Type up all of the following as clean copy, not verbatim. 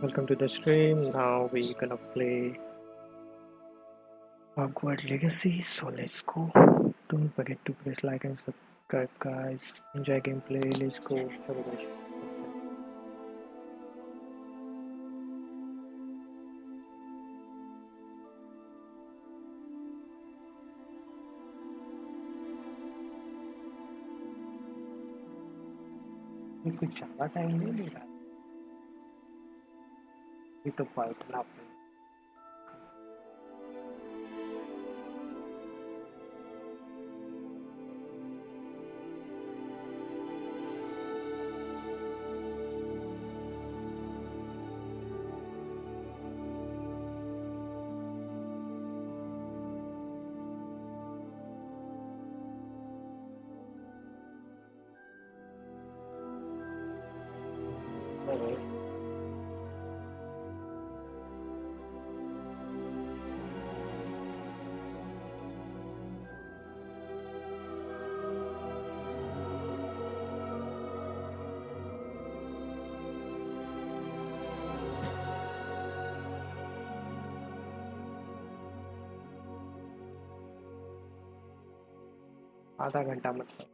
Welcome to the stream. Now we're gonna play Hogwarts Legacy. So let's go. Don't forget to press like and subscribe, guys. Enjoy gameplay. Let's go. चलो guys. ये कुछ ज़्यादा time नहीं ले रहा. ये तो पलटना पड़ेगा. आधा घंटा मतलब.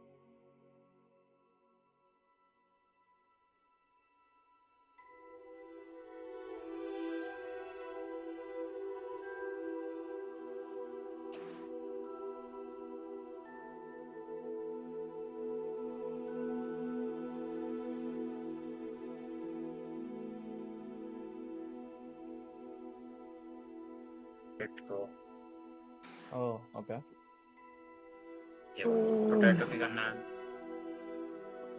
को ओह ओके ये पोटैटो भी करना है.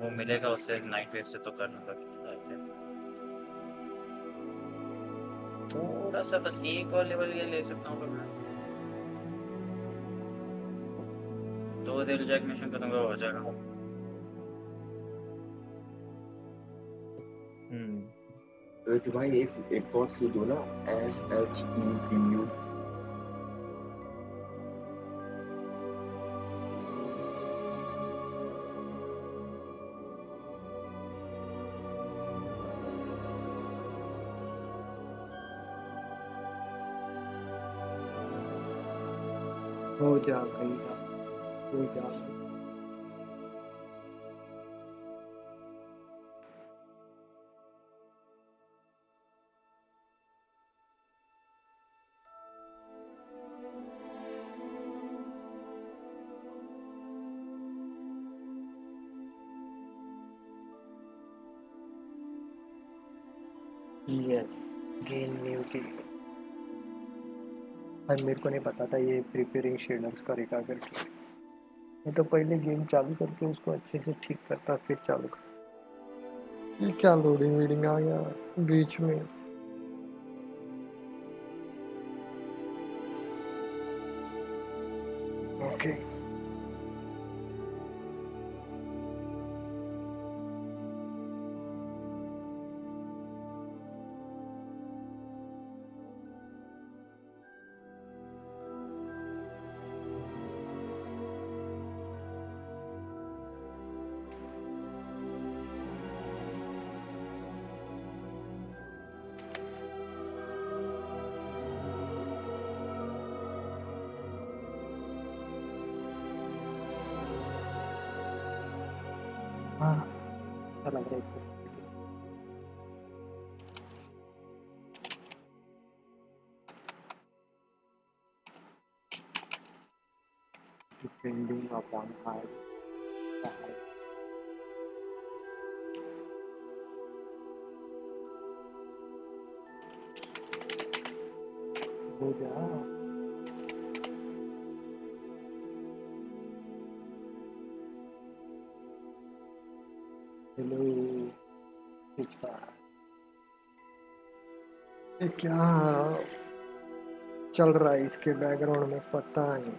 वो मिलेगा उससे नाइट वेव से तो कर लूंगा. थोड़ा सा बस एक और लेवल ये ले सकता हूँ. मैं 2 दिन जैक मिशन करूंगा हो जाएगा. तो भाई एक और सी दो ना. SHEDU. हो जा भैया. हो जा. Yes. Gain new game. भाई मेरे को नहीं पता था ये प्रिपेयरिंग शेडर्स करेगा करके. मैं तो पहले गेम चालू करके उसको अच्छे से ठीक करता फिर चालू कर. ये क्या लोडिंग वीडिंग आ गया बीच में. ओके. हाँ अच्छा लग रहा है इसको. Depending upon height. हो जा. हेलो. ये क्या चल रहा है इसके बैकग्राउंड में पता नहीं.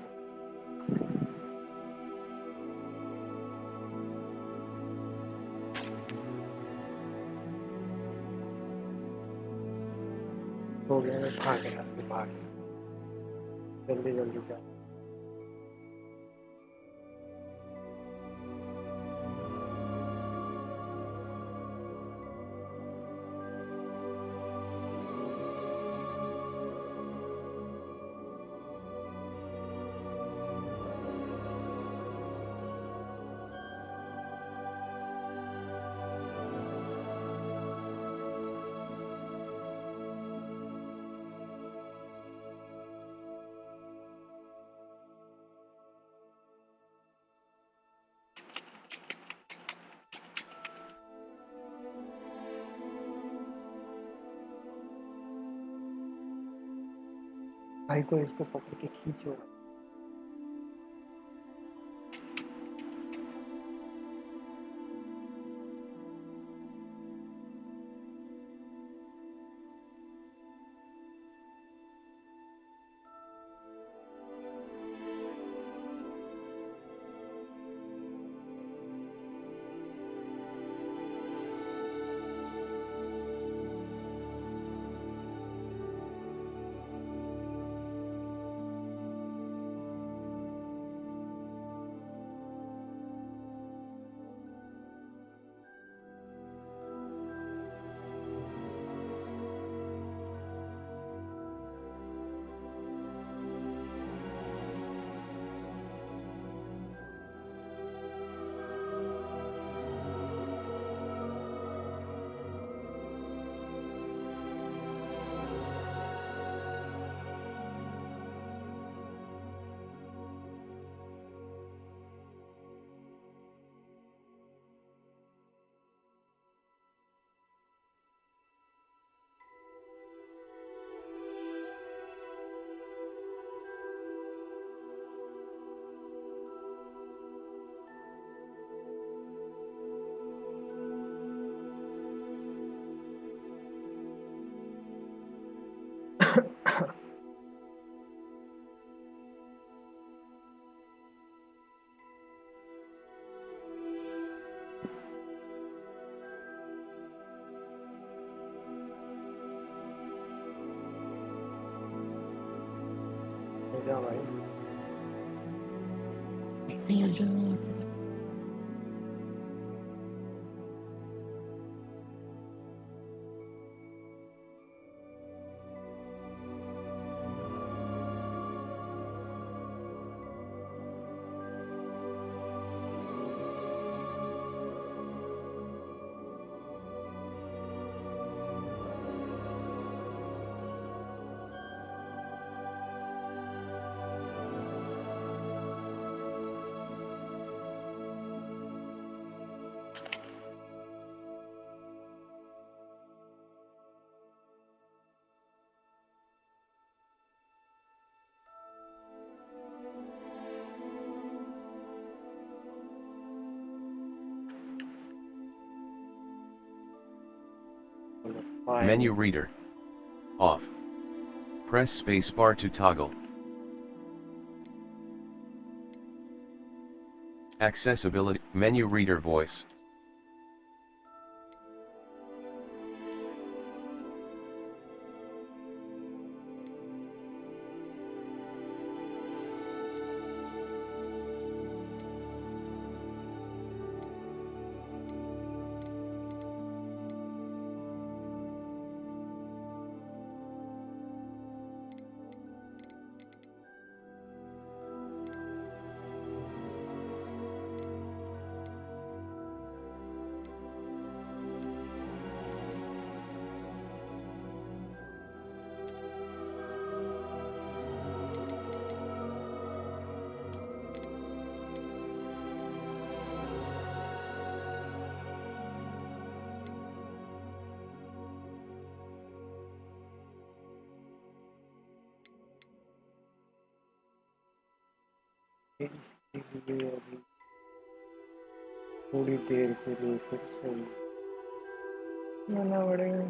हो गया. मैं भाग गया. जल्दी जल्दी जा. भाई को इसको पकड़ के खींचो। जा भाई। Menu reader. Off. Press space bar to toggle. Accessibility. Menu reader voice. इसके लिए अभी थोड़ी देर के लिए फिर से लेना पड़ेगा।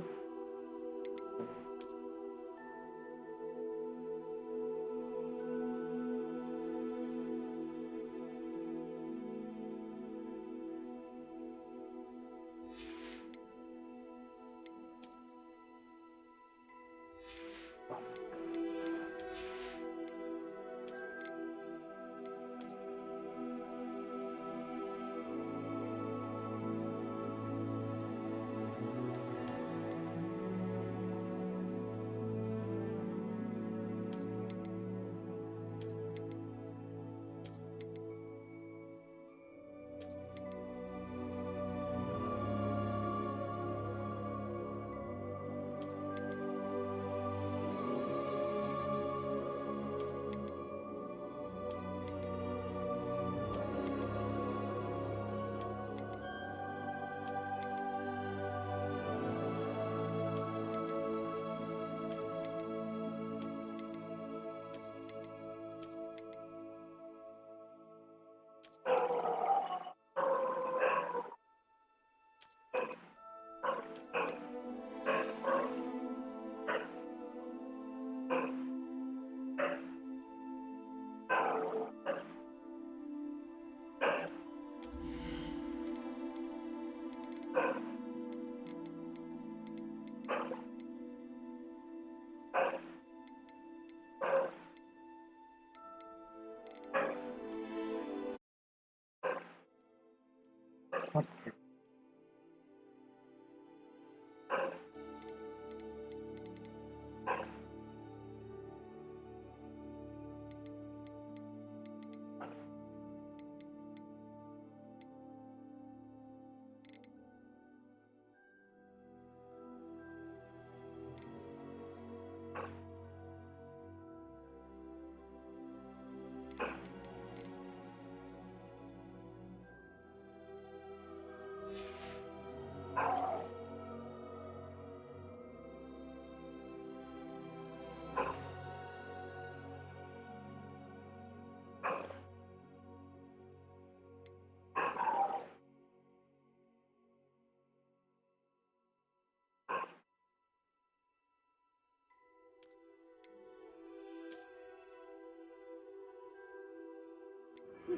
We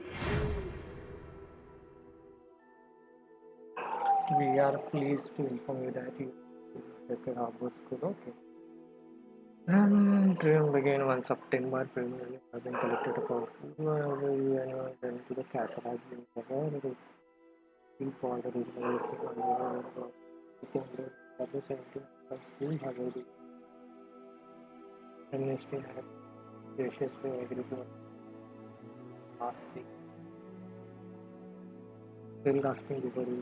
are pleased to inform you that you accepted Hogwarts School. Okay. Training began on September. Primarily have been collected about anyone then to the castle has been available. For the regional school has already amnesty has graciously agreed to ask the still asking before we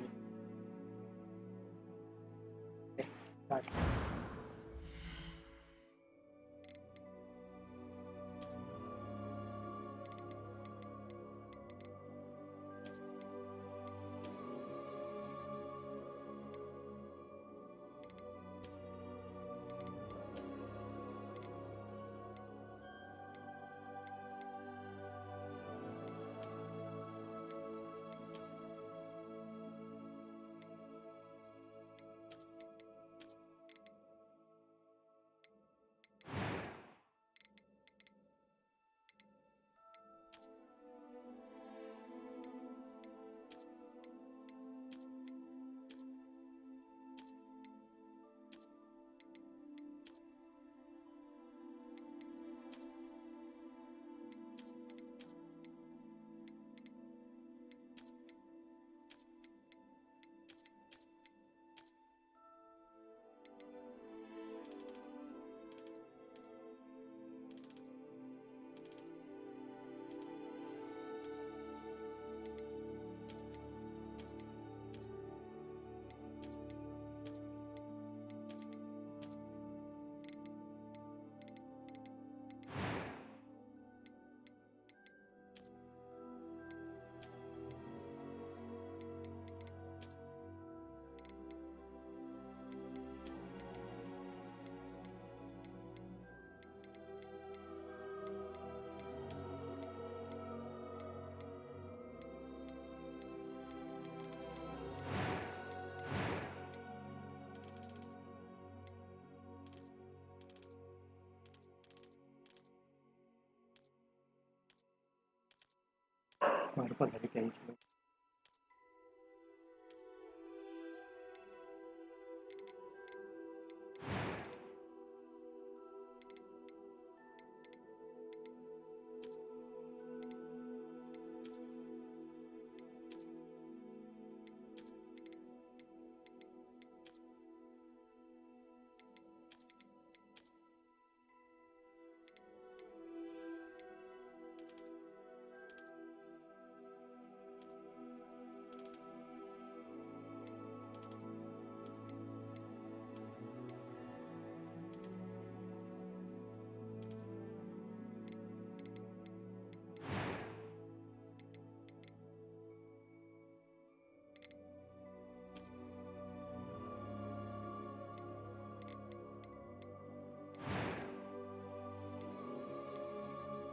start.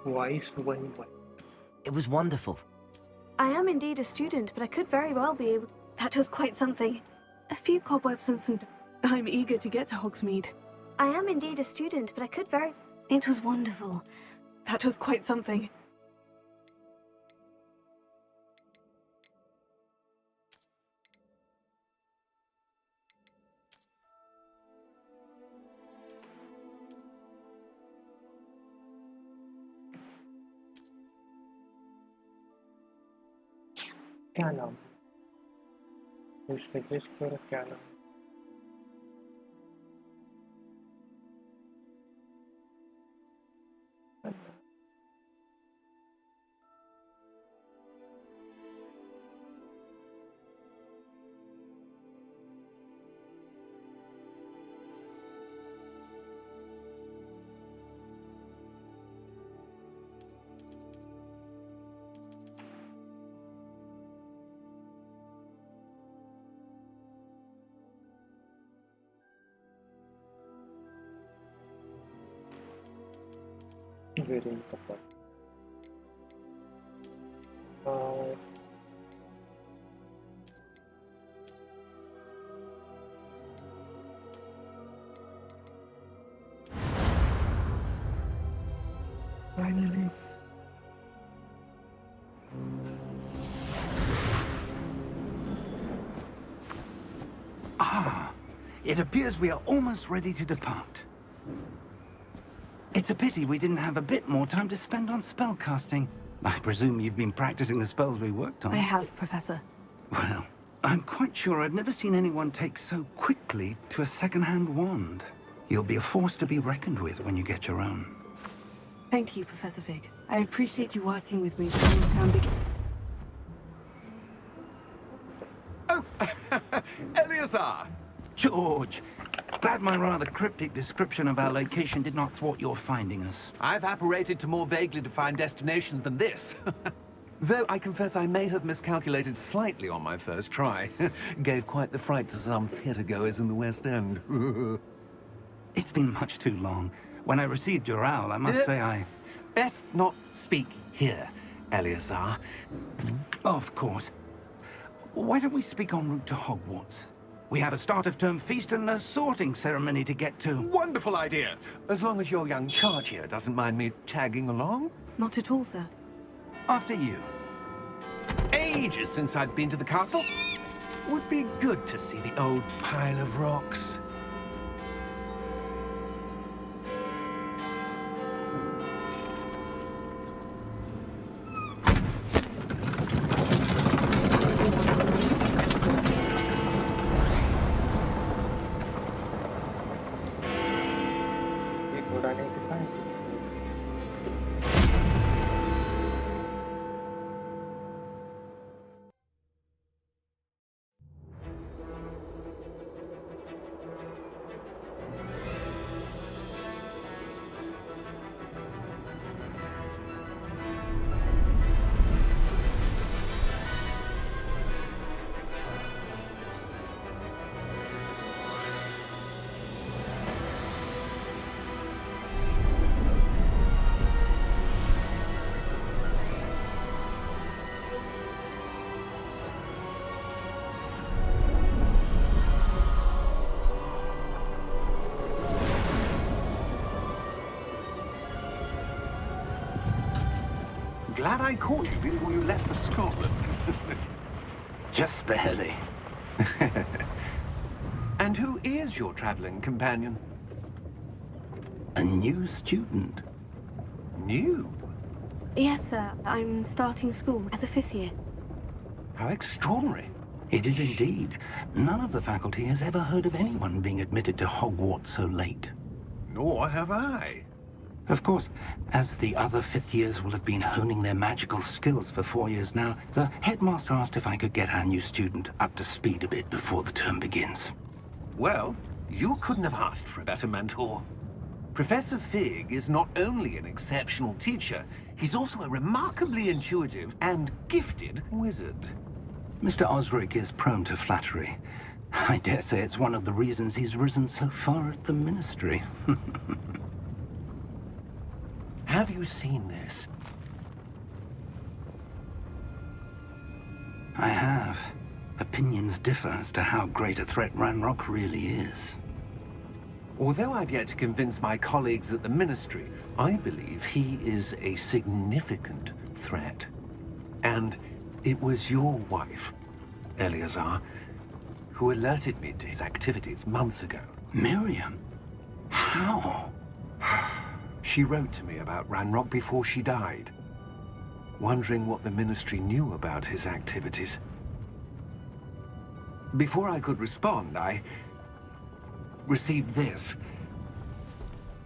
Voice one. It was wonderful. I am indeed a student, but I could very well be able to... That was quite something. A few cobwebs and some... I'm eager to get to Hogsmeade. I am indeed a student, but I could very... It was wonderful. That was quite something. क्या नाम suggest करो क्या नाम very important. Finally. It appears we are almost ready to depart. It's a pity we didn't have a bit more time to spend on spellcasting. I presume you've been practicing the spells we worked on. I have, Professor. Well, I'm quite sure I've never seen anyone take so quickly to a second-hand wand. You'll be a force to be reckoned with when you get your own. Thank you, Professor Fig. I appreciate you working with me from the term begin. Oh, Eleazar! George, glad my rather cryptic description of our location did not thwart your finding us. I've apparated to more vaguely defined destinations than this. Though I confess I may have miscalculated slightly on my first try. Gave quite the fright to some theatre-goers in the West End. It's been much too long. When I received your owl, I must say I... Best not speak here, Eleazar. Of course. Why don't we speak en route to Hogwarts? We have a start-of-term feast and a sorting ceremony to get to. Wonderful idea! As long as your young charge here doesn't mind me tagging along. Not at all, sir. After you. Ages since I'd been to the castle. Would be good to see the old pile of rocks. ये घोड़ा नहीं दिखाएं। Glad I caught you before you left for Scotland. Just barely. And who is your traveling companion? A new student. New? Yes, sir. I'm starting school as a 5th year. How extraordinary. It is indeed. None of the faculty has ever heard of anyone being admitted to Hogwarts so late. Nor have I. Of course, as the other 5th years will have been honing their magical skills for 4 years now, the headmaster asked if I could get our new student up to speed a bit before the term begins. Well, you couldn't have asked for a better mentor. Professor Fig is not only an exceptional teacher, he's also a remarkably intuitive and gifted wizard. Mr. Osric is prone to flattery. I dare say it's one of the reasons he's risen so far at the Ministry. Have you seen this? I have. Opinions differ as to how great a threat Ranrock really is. Although I've yet to convince my colleagues at the Ministry, I believe he is a significant threat. And it was your wife, Eleazar, who alerted me to his activities months ago. Miriam? How? She wrote to me about Ranrock before she died, wondering what the Ministry knew about his activities. Before I could respond, I received this.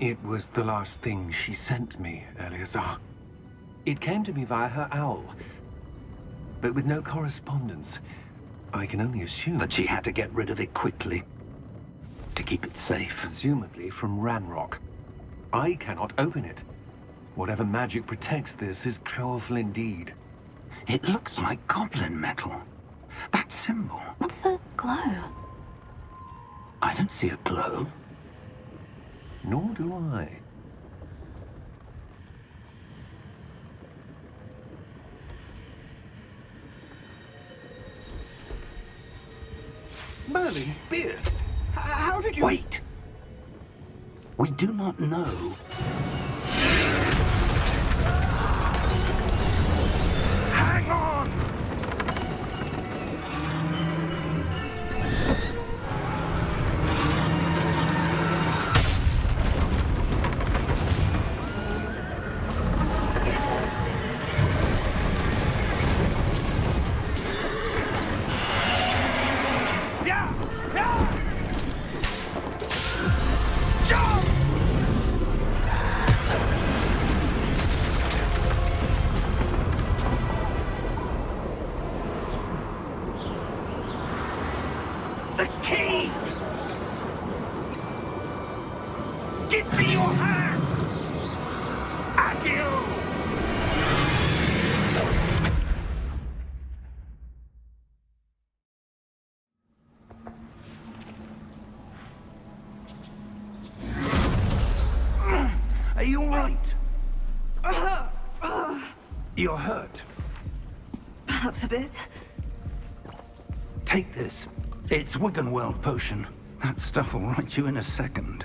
It was the last thing she sent me, Eleazar. It came to me via her owl, but with no correspondence. I can only assume That she had to get rid of it quickly, to keep it safe. presumably from Ranrock. I cannot open it. Whatever magic protects this is powerful indeed. It looks like goblin metal. That symbol. What's the glow? I don't see a glow. Nor do I. Merlin's beard. How did you... Wait! We do not know. Hang on! Give me your hand! Adieu! Are you all right? You're hurt. Perhaps a bit. Take this. It's Wiggenweld potion. That stuff will right you in a second.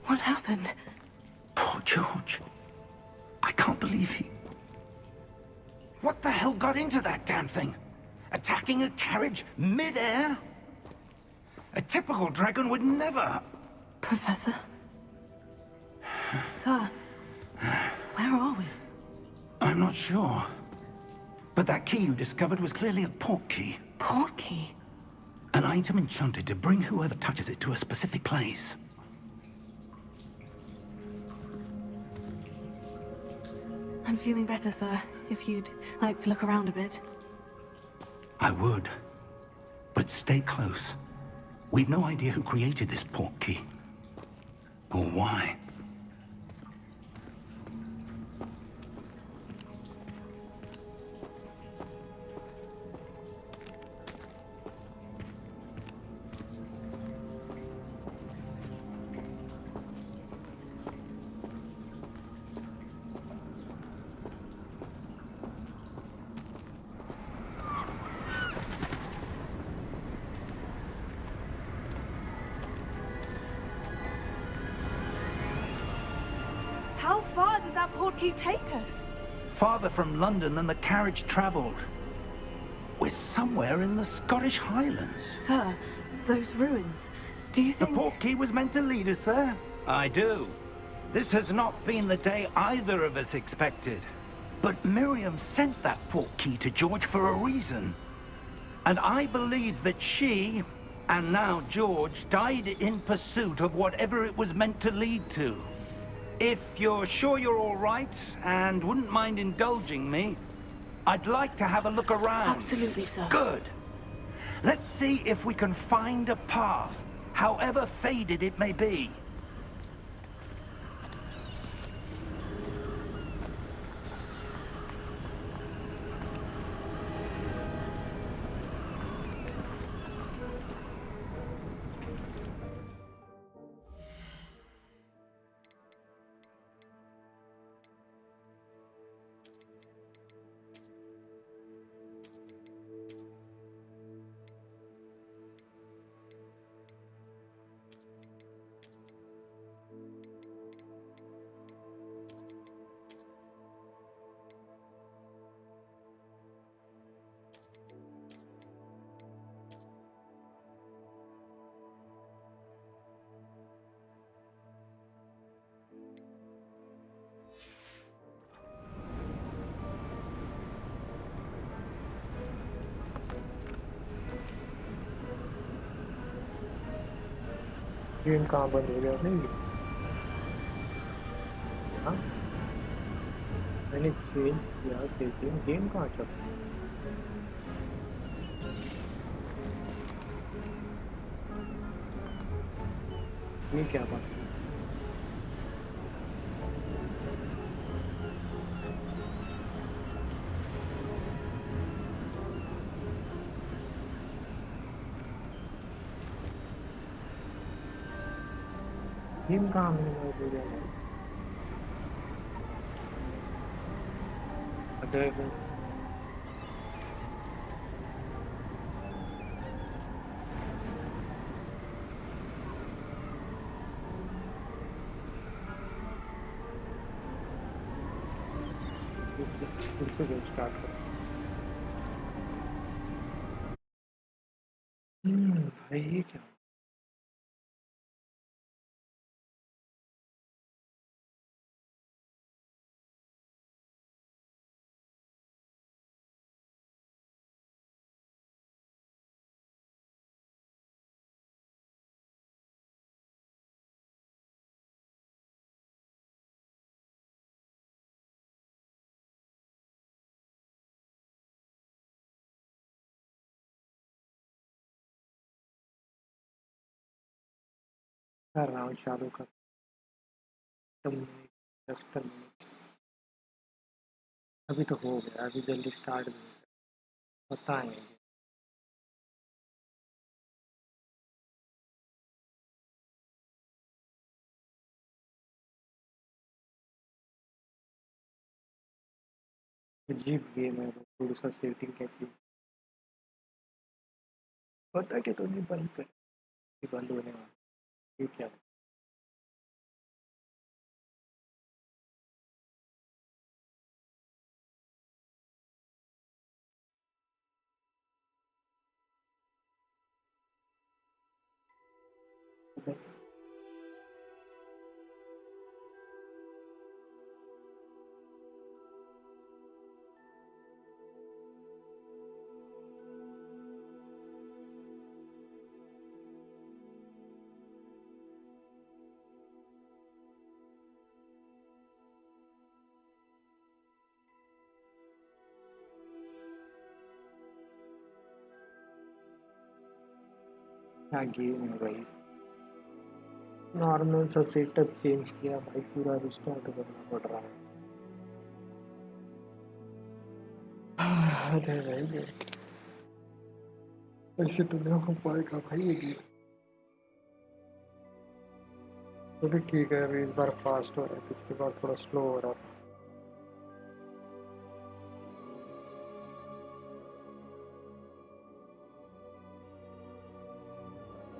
What happened? Poor George. I can't believe he... What the hell got into that damn thing? Attacking a carriage mid-air? A typical dragon would never... Professor? Sir, where are we? I'm not sure. But that key you discovered was clearly a port key. Port key? An item enchanted to bring whoever touches it to a specific place. I'm feeling better, sir. If you'd like to look around a bit. I would. But stay close. We've no idea who created this port key. Or why. How far did that port key take us? Farther from London than the carriage traveled. We're somewhere in the Scottish Highlands. Sir, those ruins. Do you The think... port key was meant to lead us there? I do. This has not been the day either of us expected. But Miriam sent that port key to George for a reason. And I believe that she, and now George, died in pursuit of whatever it was meant to lead to. If you're sure you're all right, and wouldn't mind indulging me, I'd like to have a look around. Absolutely, sir. Good. Let's see if we can find a path, however faded it may be. Game कहाँ बंद हो गया नहीं? हाँ मैंने change किया setting, game कहाँ चल रहा है? ये क्या बात है? गेम कहाँ मैंने हो गया? अदर फिर से गेम स्टार्ट कर। भाई ये क्या? कर रहा हूँ चालू कर कस्टम अभी तो हो गया अभी जल्दी स्टार्ट नहीं पता है अजीब गेम है वो थोड़ा सा सेटिंग कैसी पता कि तो नहीं बंद कर बंद होने वाला ये क्या है? क्या गेम है भाई नॉर्मल सा सेटअप चेंज किया भाई पूरा रिस्टार्ट करना पड़ रहा है अरे भाई ऐसे तो नहीं हो पाएगा भाई ये गेम तो भी ठीक है अभी इस बार फास्ट हो रहा है पिछली बार थोड़ा स्लो हो रहा था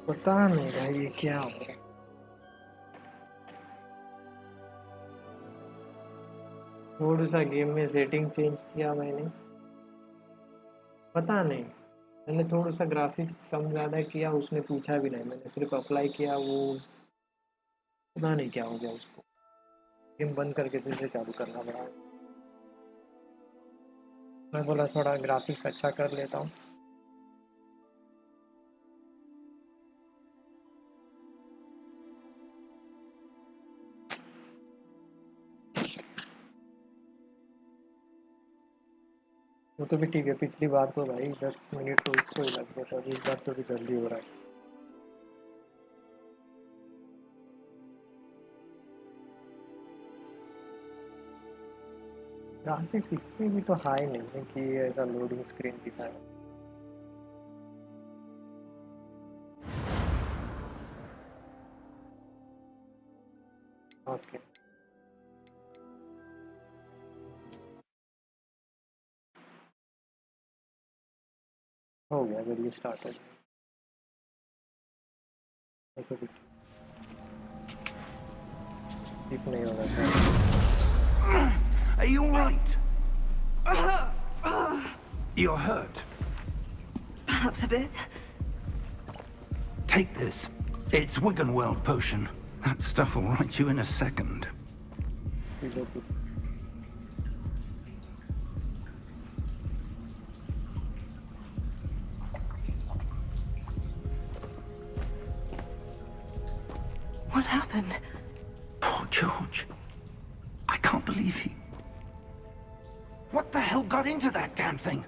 पता नहीं भाई ये क्या हो रहा है थोड़ा सा गेम में सेटिंग चेंज किया मैंने पता नहीं मैंने थोड़ा सा ग्राफिक्स कम ज़्यादा किया उसने पूछा भी नहीं मैंने सिर्फ अप्लाई किया वो पता नहीं क्या हो गया उसको गेम बंद करके फिर से चालू करना पड़ा मैं बोला थोड़ा ग्राफिक्स अच्छा कर लेता हूँ वो तो भी ठीक है पिछली बार तो भाई 10 मिनट तो इसको ही लग गया था इस बार तो भी जल्दी हो रहा है ग्राफिक्स इतने भी तो हाई नहीं है कि ऐसा लोडिंग स्क्रीन दिखाए ओके हो गया जल्दी स्टार्ट हो गया तो भी ठीक नहीं होगा शायद Are you all right? You're hurt. Perhaps a bit. Take this. It's Wiggenweld potion. That stuff will right you in a second. What happened? Poor George. I can't believe he... What the hell got into that damn thing?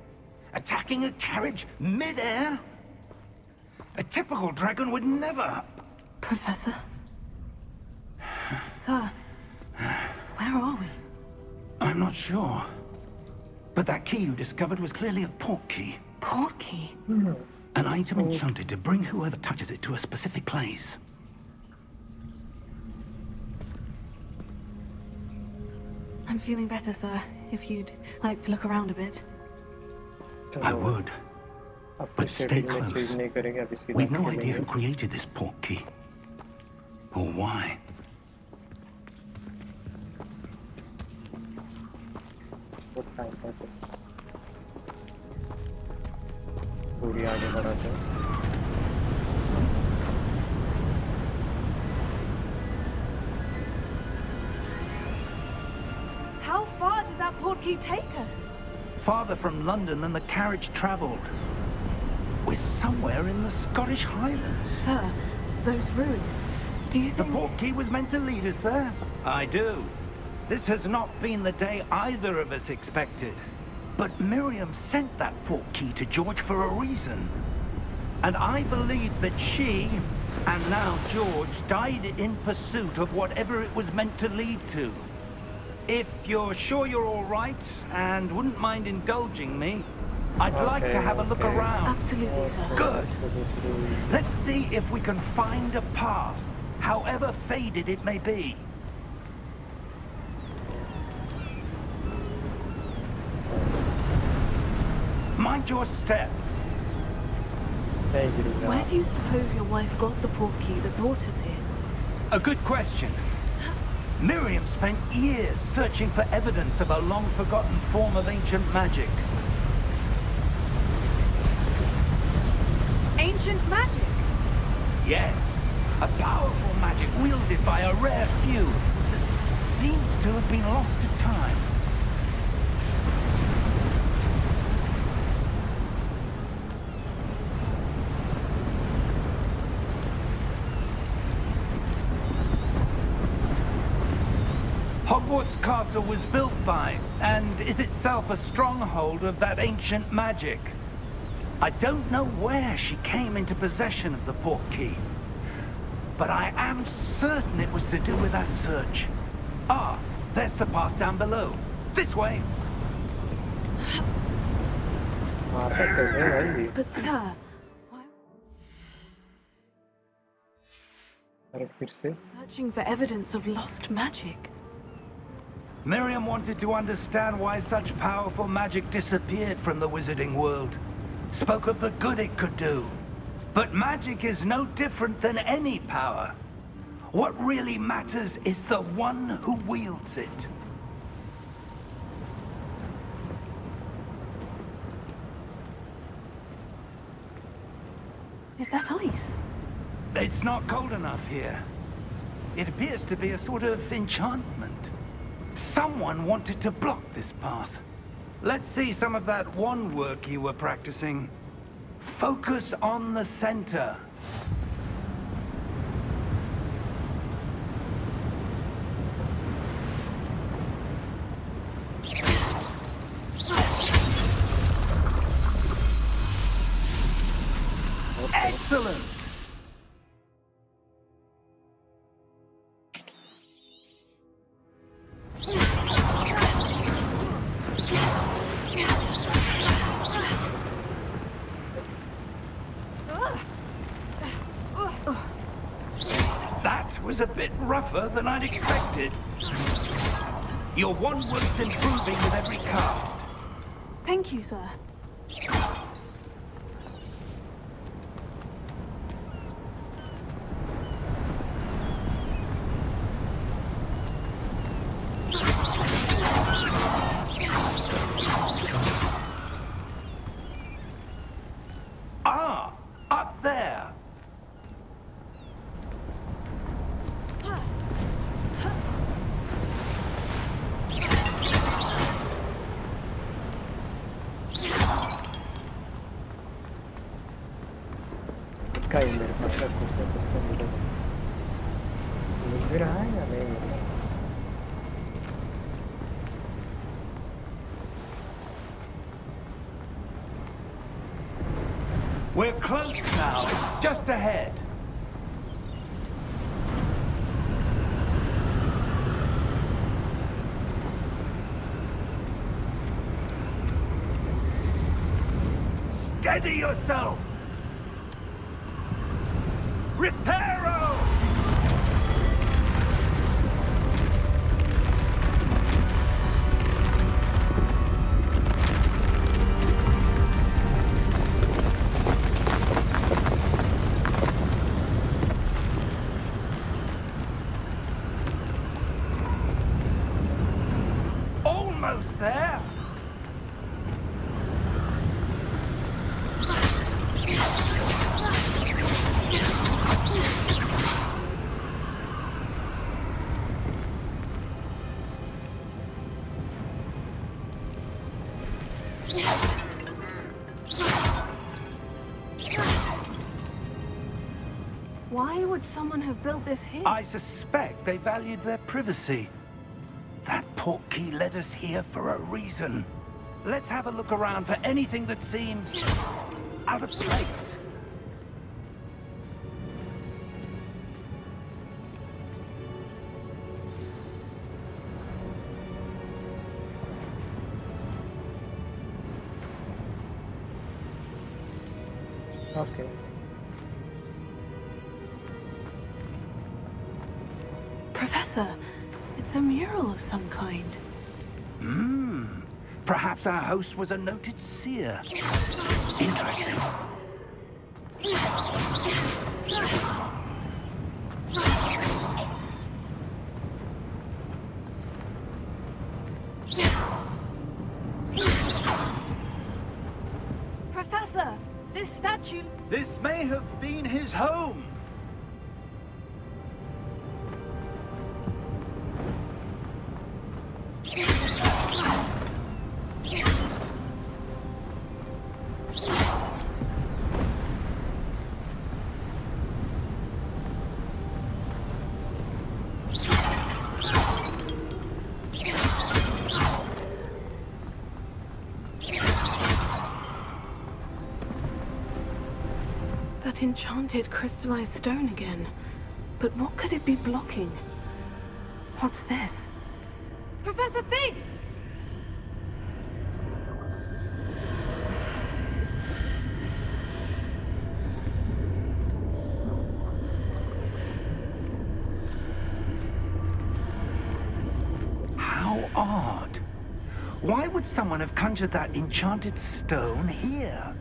Attacking a carriage mid-air? A typical dragon would never... Professor? Sir, where are we? I'm not sure. But that key you discovered was clearly a port key. Port key? An item enchanted to bring whoever touches it to a specific place. I'm feeling better, sir. If you'd like to look around a bit. I would. But stay close. We've no idea who created this port key. Or why. What time was it? थोड़ी आगे बढ़ाते हैं How far did that port key take us? Farther from London than the carriage travelled. We're somewhere in the Scottish Highlands. Sir, those ruins. Do you The think... port key was meant to lead us there? I do. This has not been the day either of us expected. But Miriam sent that port key to George for a reason. And I believe that she And now George died in pursuit of whatever it was meant to lead to. If you're sure you're all right and wouldn't mind indulging me, I'd like to have a look around. Absolutely, sir. Good. Let's see if we can find a path, however faded it may be. Mind your step. Where do you suppose your wife got the portkey that brought us here? A good question. Miriam spent years searching for evidence of a long-forgotten form of ancient magic. Ancient magic? Yes, a powerful magic wielded by a rare few that seems to have been lost to time. Hogwarts Castle was built by, and is itself a stronghold of that ancient magic. I don't know where she came into possession of the portkey, but I am certain it was to do with that search. Ah, there's the path down below. This way. But sir, why searching for evidence of lost magic? Miriam wanted to understand why such powerful magic disappeared from the wizarding world. Spoke of the good it could do. But magic is no different than any power. What really matters is the one who wields it. Is that ice? It's not cold enough here. It appears to be a sort of enchantment. Someone wanted to block this path. Let's see some of that wand work you were practicing. Focus on the center. Excellent! That was a bit rougher than I'd expected. Your wand work's improving with every cast. Thank you, sir. Ah, up there. मेरे पास कुछ मिल भी रहा है या नहीं मिल रहा? We're close now. It's just ahead. Steady yourself! Reparo! Almost there! Why would someone have built this here? I suspect they valued their privacy. That portkey led us here for a reason. Let's have a look around for anything that seems out of place. Okay. Professor, it's a mural of some kind. Perhaps our host was a noted seer. Interesting. Professor, this statue... This may have been his home. That enchanted crystallized stone again. But what could it be blocking? What's this? Professor Fig! How odd. Why would someone have conjured that enchanted stone here?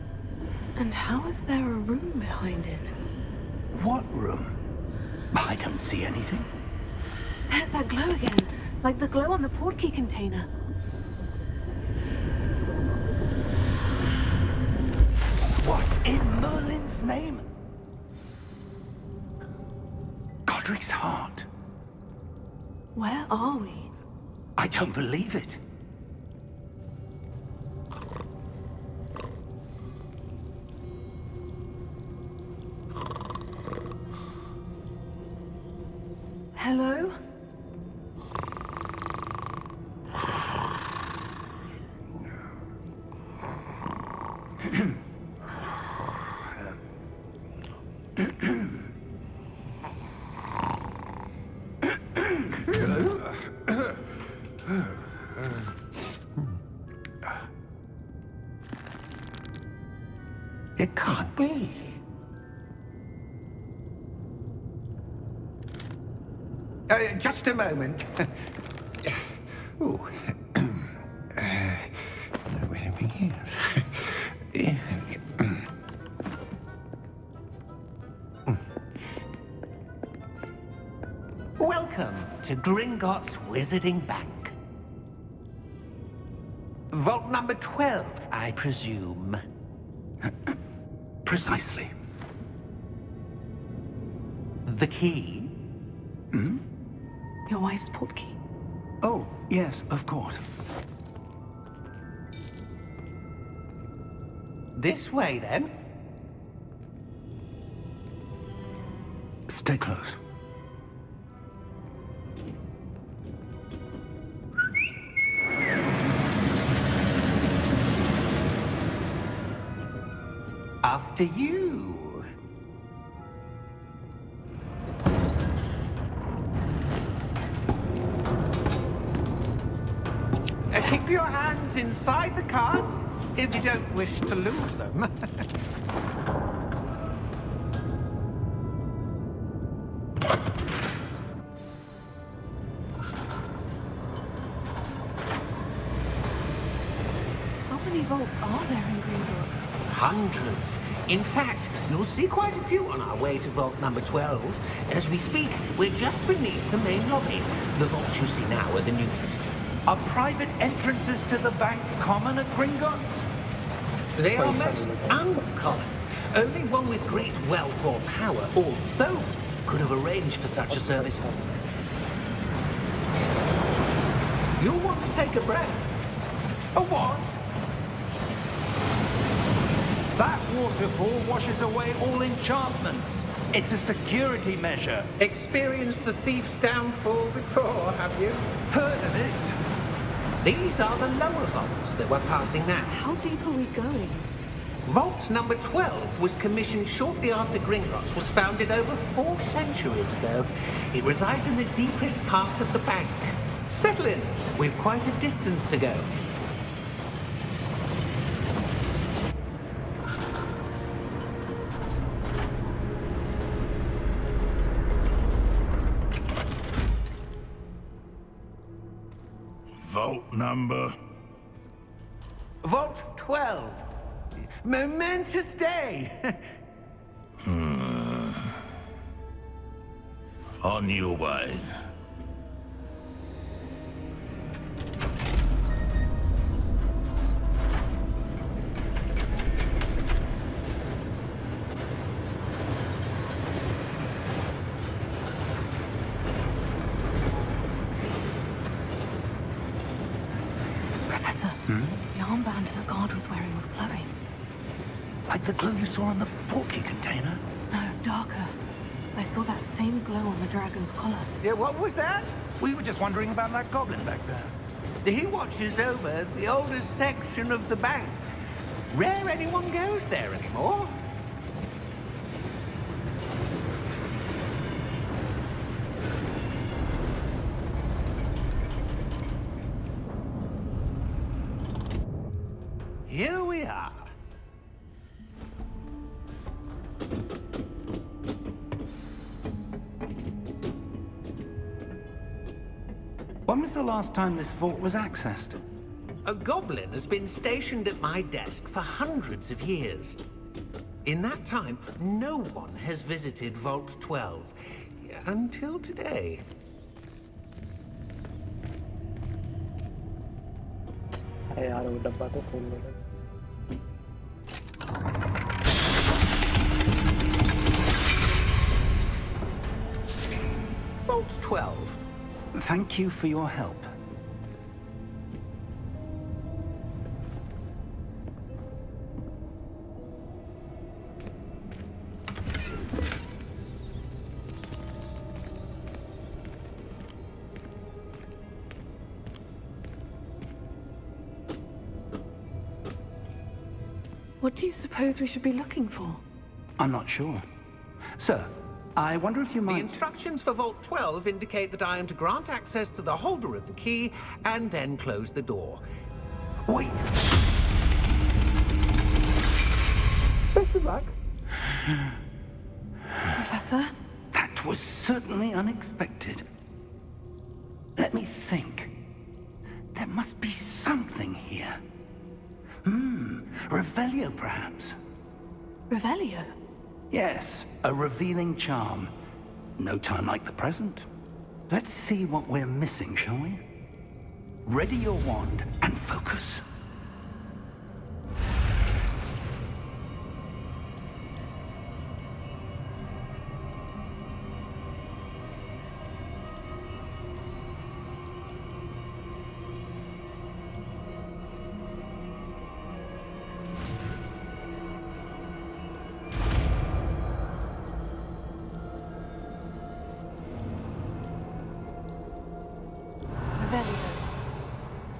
And how is there a room behind it? What room? I don't see anything. There's that glow again, like the glow on the portkey container. What in Merlin's name? Godric's heart. Where are we? I don't believe it. Hello? It can't be. Just a moment. Ooh. Where are we here? Welcome to Gringotts Wizarding Bank. Vault number 12, I presume. Precisely. The key? Your wife's portkey. Oh, yes, of course. This way, then. Stay close. After you. Keep your hands inside the cards if you don't wish to lose them. How many vaults are there in Gringotts? Hundreds. In fact, you'll see quite a few on our way to vault number 12. As we speak, we're just beneath the main lobby. The vaults you see now are the newest. Are private entrances to the bank common at Gringotts? They are most uncommon. Only one with great wealth or power, or both, could have arranged for such a service. You'll want to take a breath. A what? That waterfall washes away all enchantments. It's a security measure. Experienced the thief's downfall before, have you? Heard of it? These are the lower vaults that we're passing now. How deep are we going? Vault number 12 was commissioned shortly after Gringotts was founded over 4 centuries ago. It resides in the deepest part of the bank. Settle in. We've quite a distance to go. Vault number? Vault 12. Momentous day. On your way. Professor, the armband that guard was wearing was glowing. Like the glow you saw on the portkey container? No, darker. I saw that same glow on the dragon's collar. Yeah, what was that? We were just wondering about that goblin back there. He watches over the oldest section of the bank. Rare anyone goes there anymore. Here we are. When was the last time this vault was accessed? A goblin has been stationed at my desk for hundreds of years. In that time, no one has visited Vault 12. Until today. अरे यार वो डब्बा तो खोल लो। Vault 12. Thank you for your help. What do you suppose we should be looking for? I'm not sure. Sir, I wonder if you The might... instructions for Vault 12 indicate that I am to grant access to the holder of the key and then close the door. Wait! Best of luck. Professor? That was certainly unexpected. Let me think. There must be something here. Revelio, perhaps? Revelio? Yes, a revealing charm. No time like the present. Let's see what we're missing, shall we? Ready your wand and focus.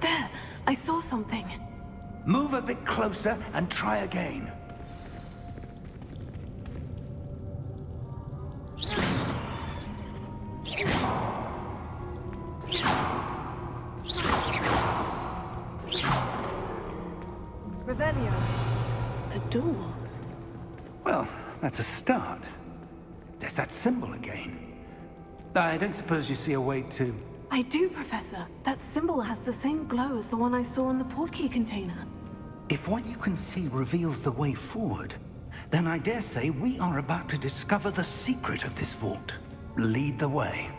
There! I saw something. Move a bit closer and try again. Revelio. A door. Well, that's a start. There's that symbol again. I don't suppose you see a way to... I do, Professor. That symbol has the same glow as the one I saw in the portkey container. If what you can see reveals the way forward, then I dare say we are about to discover the secret of this vault. Lead the way.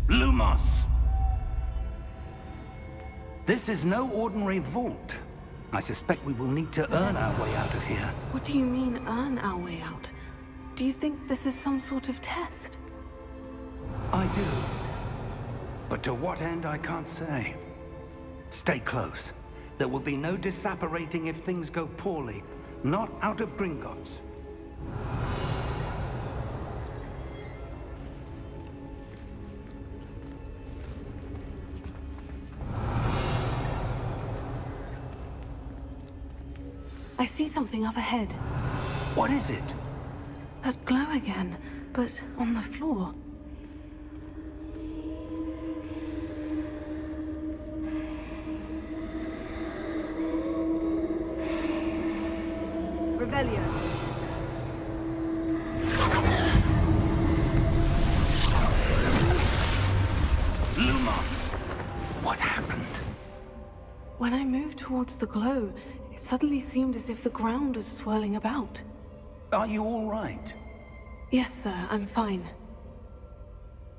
Lumos! This is no ordinary vault. I suspect we will need to earn our way out of here. What do you mean, earn our way out? Do you think this is some sort of test? I do. But to what end, I can't say. Stay close. There will be no disapparating if things go poorly. Not out of Gringotts. I see something up ahead. What is it? That glow again, but on the floor. Revelio. Lumos! What happened? When I moved towards the glow, it suddenly seemed as if the ground was swirling about. Are you all right? Yes, sir, I'm fine.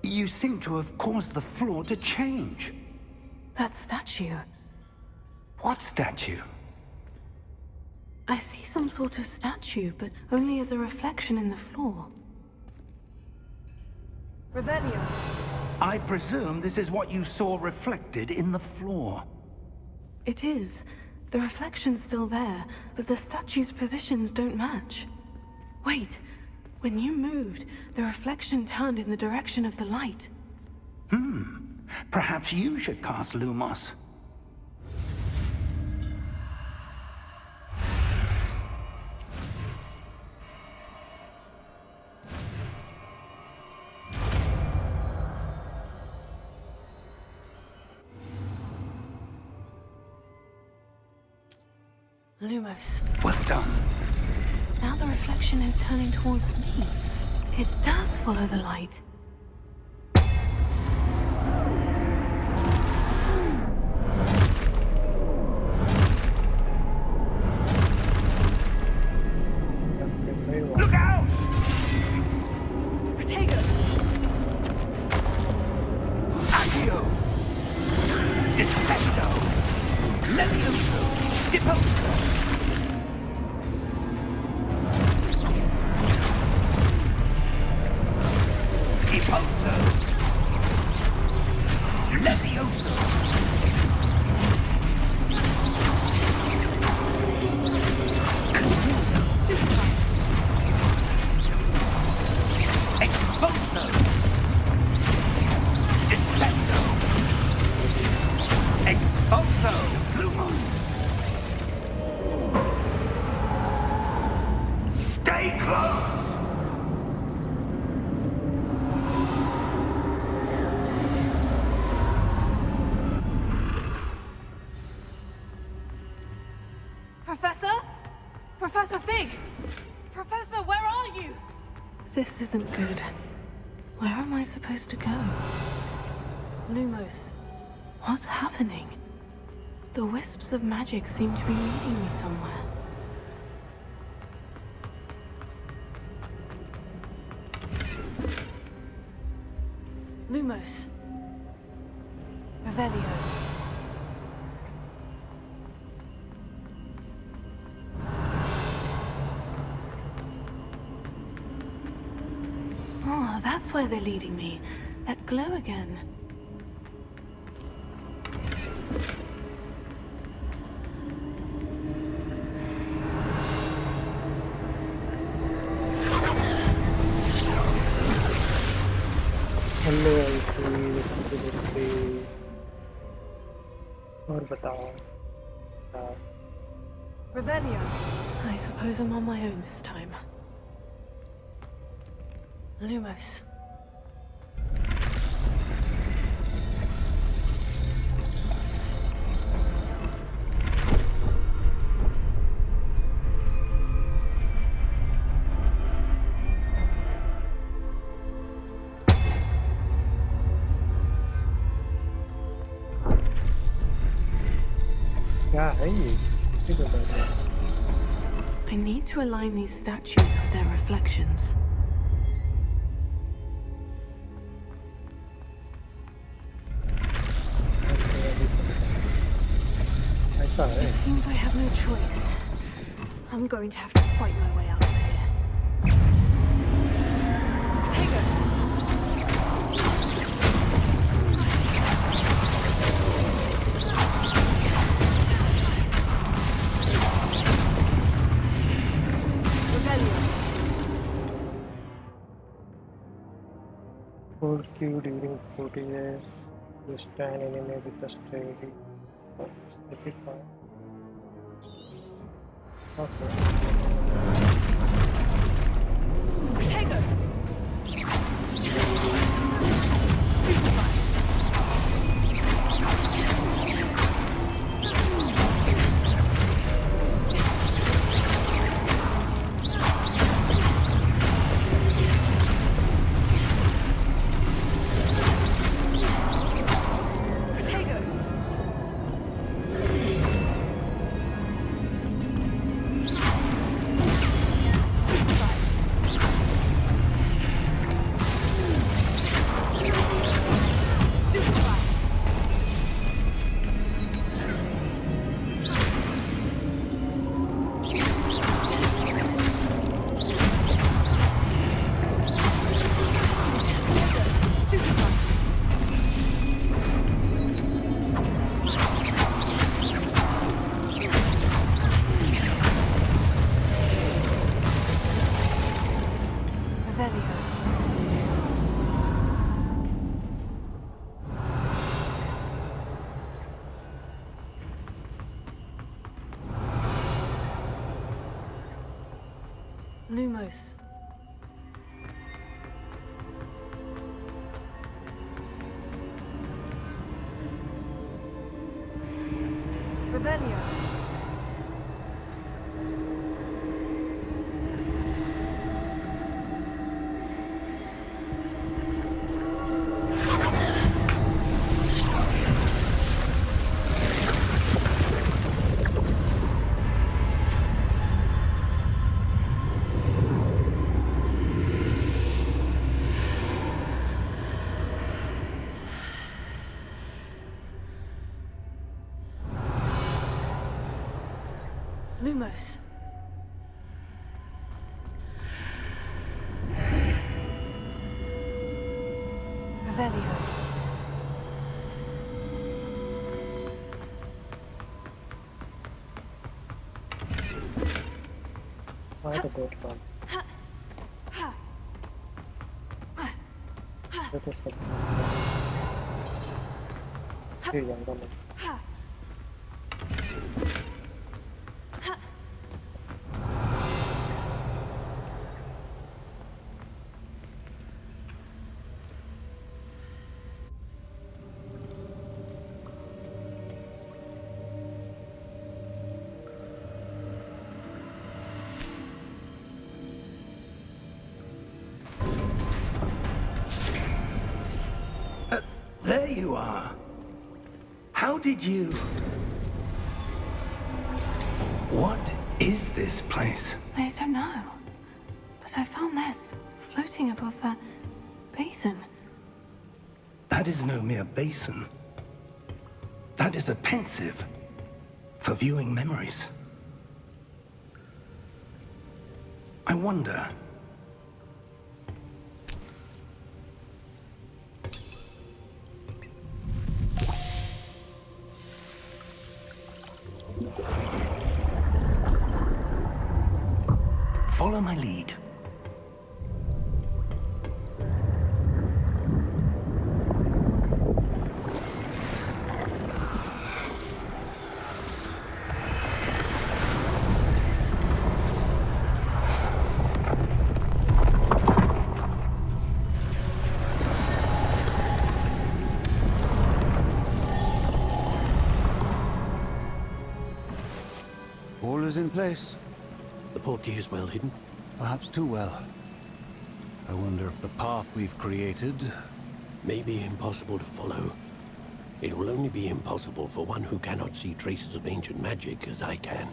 You seem to have caused the floor to change. That statue. What statue? I see some sort of statue, but only as a reflection in the floor. Revelio. I presume this is what you saw reflected in the floor. It is. The reflection's still there, but the statue's positions don't match. Wait. When you moved, the reflection turned in the direction of the light. Perhaps you should cast Lumos. Lumos. Well done. Now the reflection is turning towards me. It does follow the light. Look out! Protego! Accio! Descendo! Levioso! Deposo! Deposo! Levioso! Stupefy! Exposo! Descendo! Exposo! Lumos! Stay close! Professor? Professor Fig! Professor, where are you? This isn't good. Where am I supposed to go? Lumos. What's happening? The wisps of magic seem to be leading me somewhere. Lumos. Revelio. Oh, that's where they're leading me. That glow again. Hello ऐसी और बताओ Revelio. I suppose I'm on my own this time. Lumos. क्या है ये बता दो I need to align these statues with their reflections. ऐसा है It seems I have no choice. I'm going to have to fight my way out of here. Protego! Revelio. For Q during 40 years to stand enemy with a steady certified. Okay. Protego! Stupefy! Lumos. Revelio. Lumos. Revelio. हाँ तो बहुत काम ये तो सब फिर जाऊंगा मैं There you are. How did you... What is this place? I don't know. But I found this floating above that basin. That is no mere basin. That is a pensive for viewing memories. I wonder... Follow my lead. All is in place. The portkey is well hidden. Perhaps too well. I wonder if the path we've created... May be impossible to follow. It will only be impossible for one who cannot see traces of ancient magic as I can.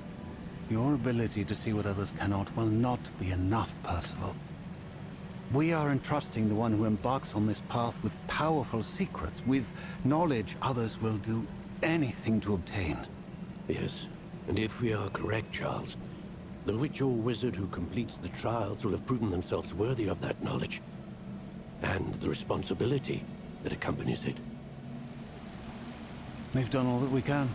Your ability to see what others cannot will not be enough, Percival. We are entrusting the one who embarks on this path with powerful secrets, with knowledge others will do anything to obtain. Yes, and if we are correct, Charles, the witch or wizard who completes the trials will have proven themselves worthy of that knowledge, and the responsibility that accompanies it. We've done all that we can.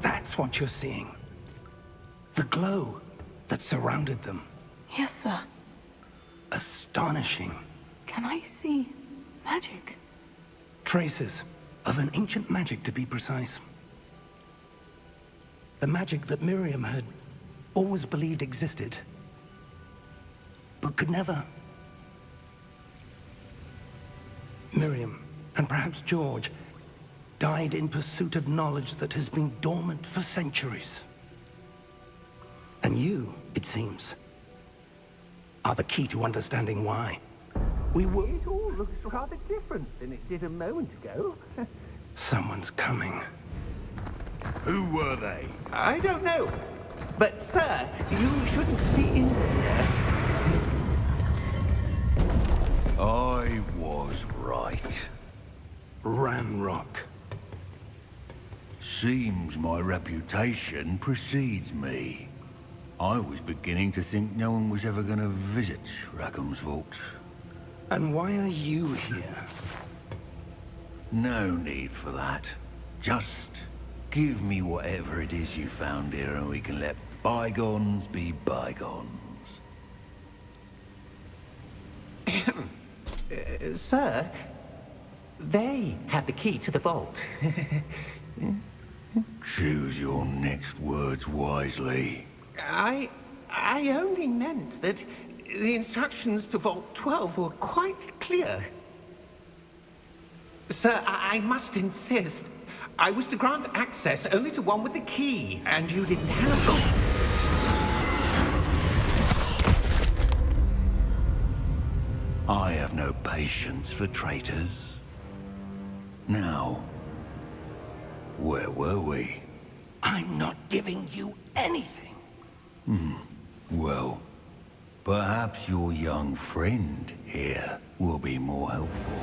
That's what you're seeing. The glow that surrounded them. Yes, sir. Astonishing. Can I see magic? Traces of an ancient magic, to be precise. The magic that Miriam had always believed existed, but could never. Miriam, and perhaps George, died in pursuit of knowledge that has been dormant for centuries. And you, it seems, are the key to understanding why. We were... It all looks rather different than it did a moment ago. Someone's coming. Who were they? I don't know. But, sir, you shouldn't be in here. I was right. Ramrock. Seems my reputation precedes me. I was beginning to think no one was ever going to visit Rackham's vault. And why are you here? No need for that. Just give me whatever it is you found here and we can let bygones be bygones. Sir, they had the key to the vault. Choose your next words wisely. I only meant that the instructions to Vault 12 were quite clear. Sir, I must insist. I was to grant access only to one with the key, and you didn't have them. I have no patience for traitors. Now, where were we? I'm not giving you anything. Well, perhaps your young friend here will be more helpful.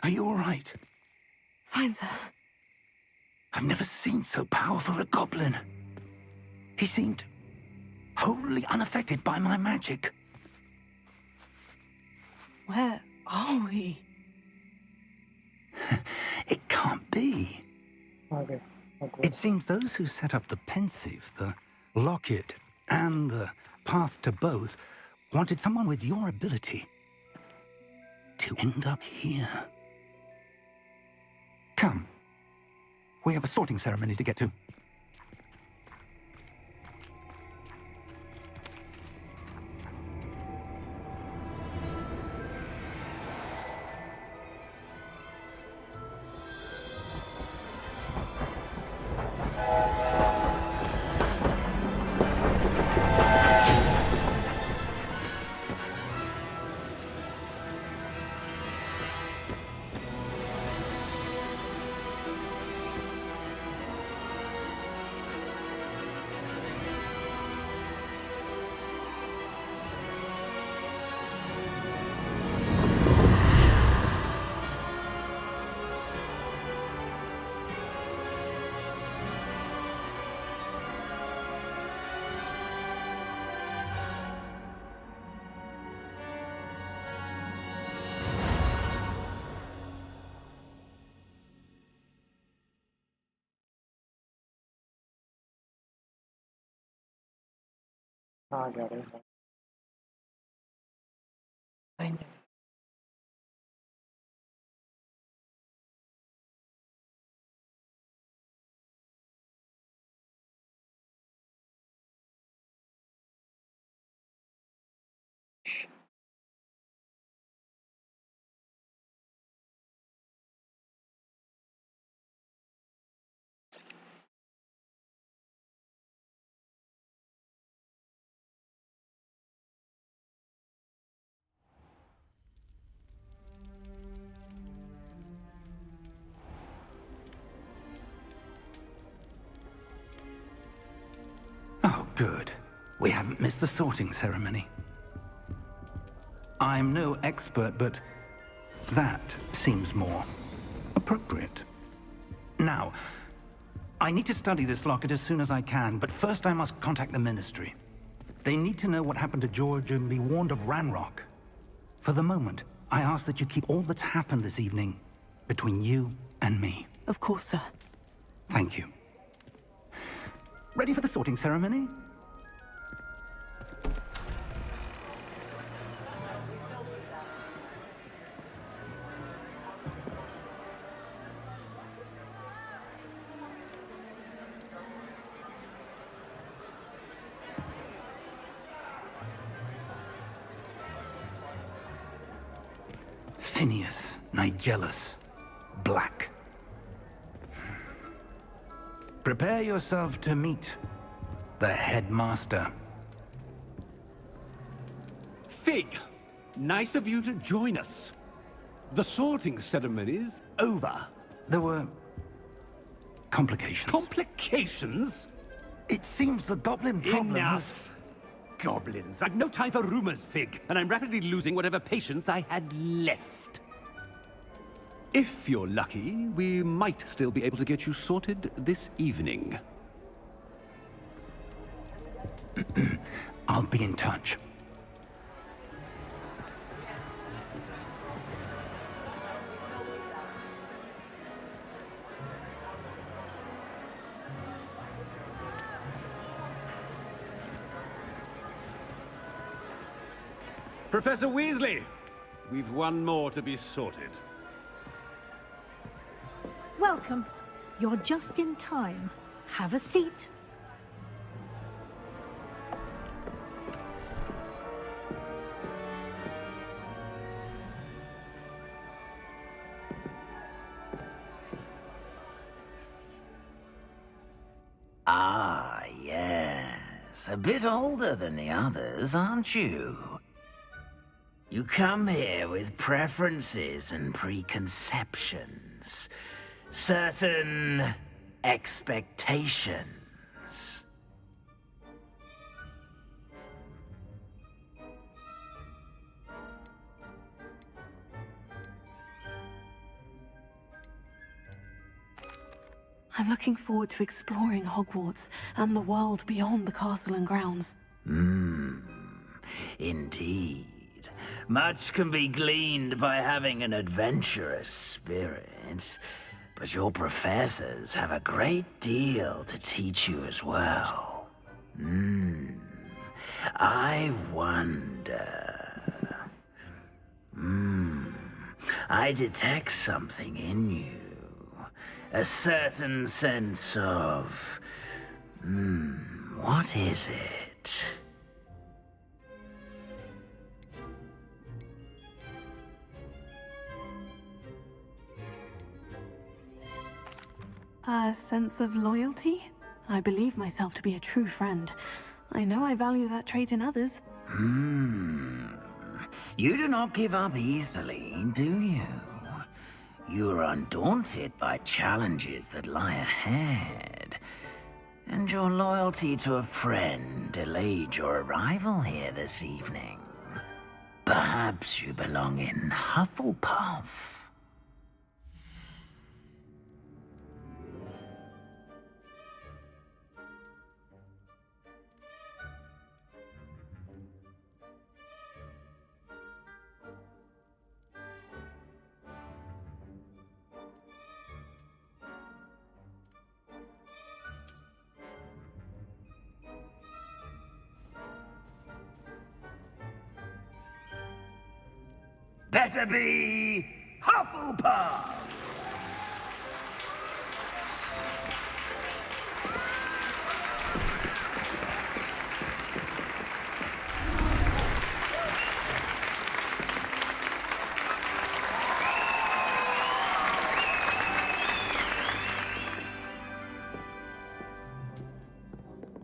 Are you all right? Fine, sir. I've never seen so powerful a goblin. He seemed wholly unaffected by my magic. Where are we? It can't be. Okay. It seems those who set up the pensive, the locket, and the path to both wanted someone with your ability to end up here. Come. We have a sorting ceremony to get to. आ गया रे Oh, good. We haven't missed the sorting ceremony. I'm no expert, but that seems more appropriate. Now, I need to study this locket as soon as I can, but first I must contact the Ministry. They need to know what happened to George and be warned of Ranrock. For the moment, I ask that you keep all that's happened this evening between you and me. Of course, sir. Thank you. Ready for the sorting ceremony? Tinius, Nigellus, Black. Prepare yourself to meet the headmaster. Fig, nice of you to join us. The sorting ceremony's over. There were complications. Complications? It seems the goblin problem Enough. Goblins. I've no time for rumors, Fig, and I'm rapidly losing whatever patience I had left. If you're lucky, we might still be able to get you sorted this evening. I'll be in touch. Professor Weasley, we've one more to be sorted. Welcome. You're just in time. Have a seat. Ah, yes. A bit older than the others, aren't you? You come here with preferences and preconceptions. Certain expectations. I'm looking forward to exploring Hogwarts and the world beyond the castle and grounds. Indeed. Much can be gleaned by having an adventurous spirit, but your professors have a great deal to teach you as well. I wonder... I detect something in you. A certain sense of... what is it? A sense of loyalty? I believe myself to be a true friend. I know I value that trait in others. You do not give up easily, do you? You are undaunted by challenges that lie ahead. And your loyalty to a friend delayed your arrival here this evening. Perhaps you belong in Hufflepuff. Better be Hufflepuff!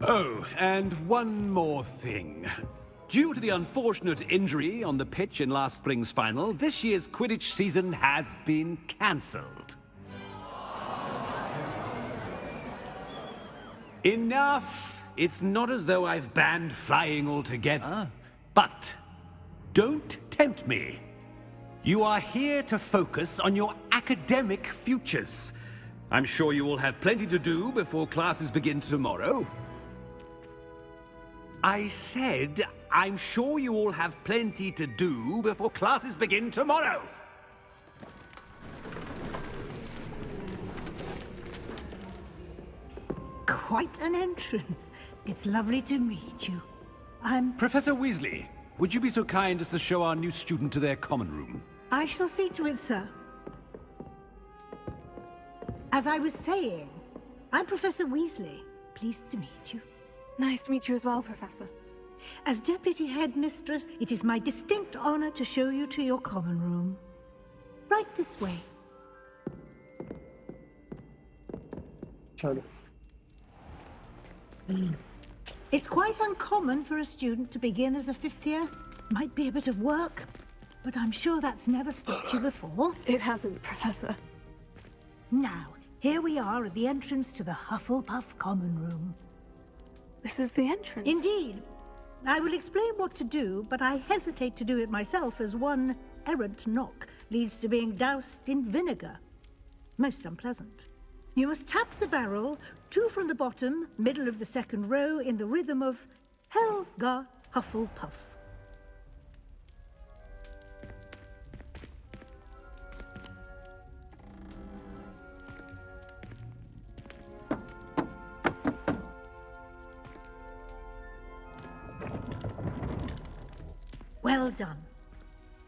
Oh, and one more thing. Due to the unfortunate injury on the pitch in last spring's final, this year's Quidditch season has been cancelled. Enough! It's not as though I've banned flying altogether, but don't tempt me. You are here to focus on your academic futures. I'm sure you will have plenty to do before classes begin tomorrow. I said, I'm sure you all have plenty to do before classes begin tomorrow. Quite an entrance. It's lovely to meet you. I'm... Professor Weasley, would you be so kind as to show our new student to their common room? I shall see to it, sir. As I was saying, I'm Professor Weasley. Pleased to meet you. Nice to meet you as well, Professor. As Deputy Headmistress, it is my distinct honor to show you to your common room. Right this way. चलो It's quite uncommon for a student to begin as a 5th year. Might be a bit of work, but I'm sure that's never stopped you before. It hasn't, Professor. Now, here we are at the entrance to the Hufflepuff Common Room. This is the entrance? Indeed. I will explain what to do, but I hesitate to do it myself as one errant knock leads to being doused in vinegar. Most unpleasant. You must tap the barrel, 2 from the bottom, middle of the 2nd row, in the rhythm of Helga Hufflepuff. Well done.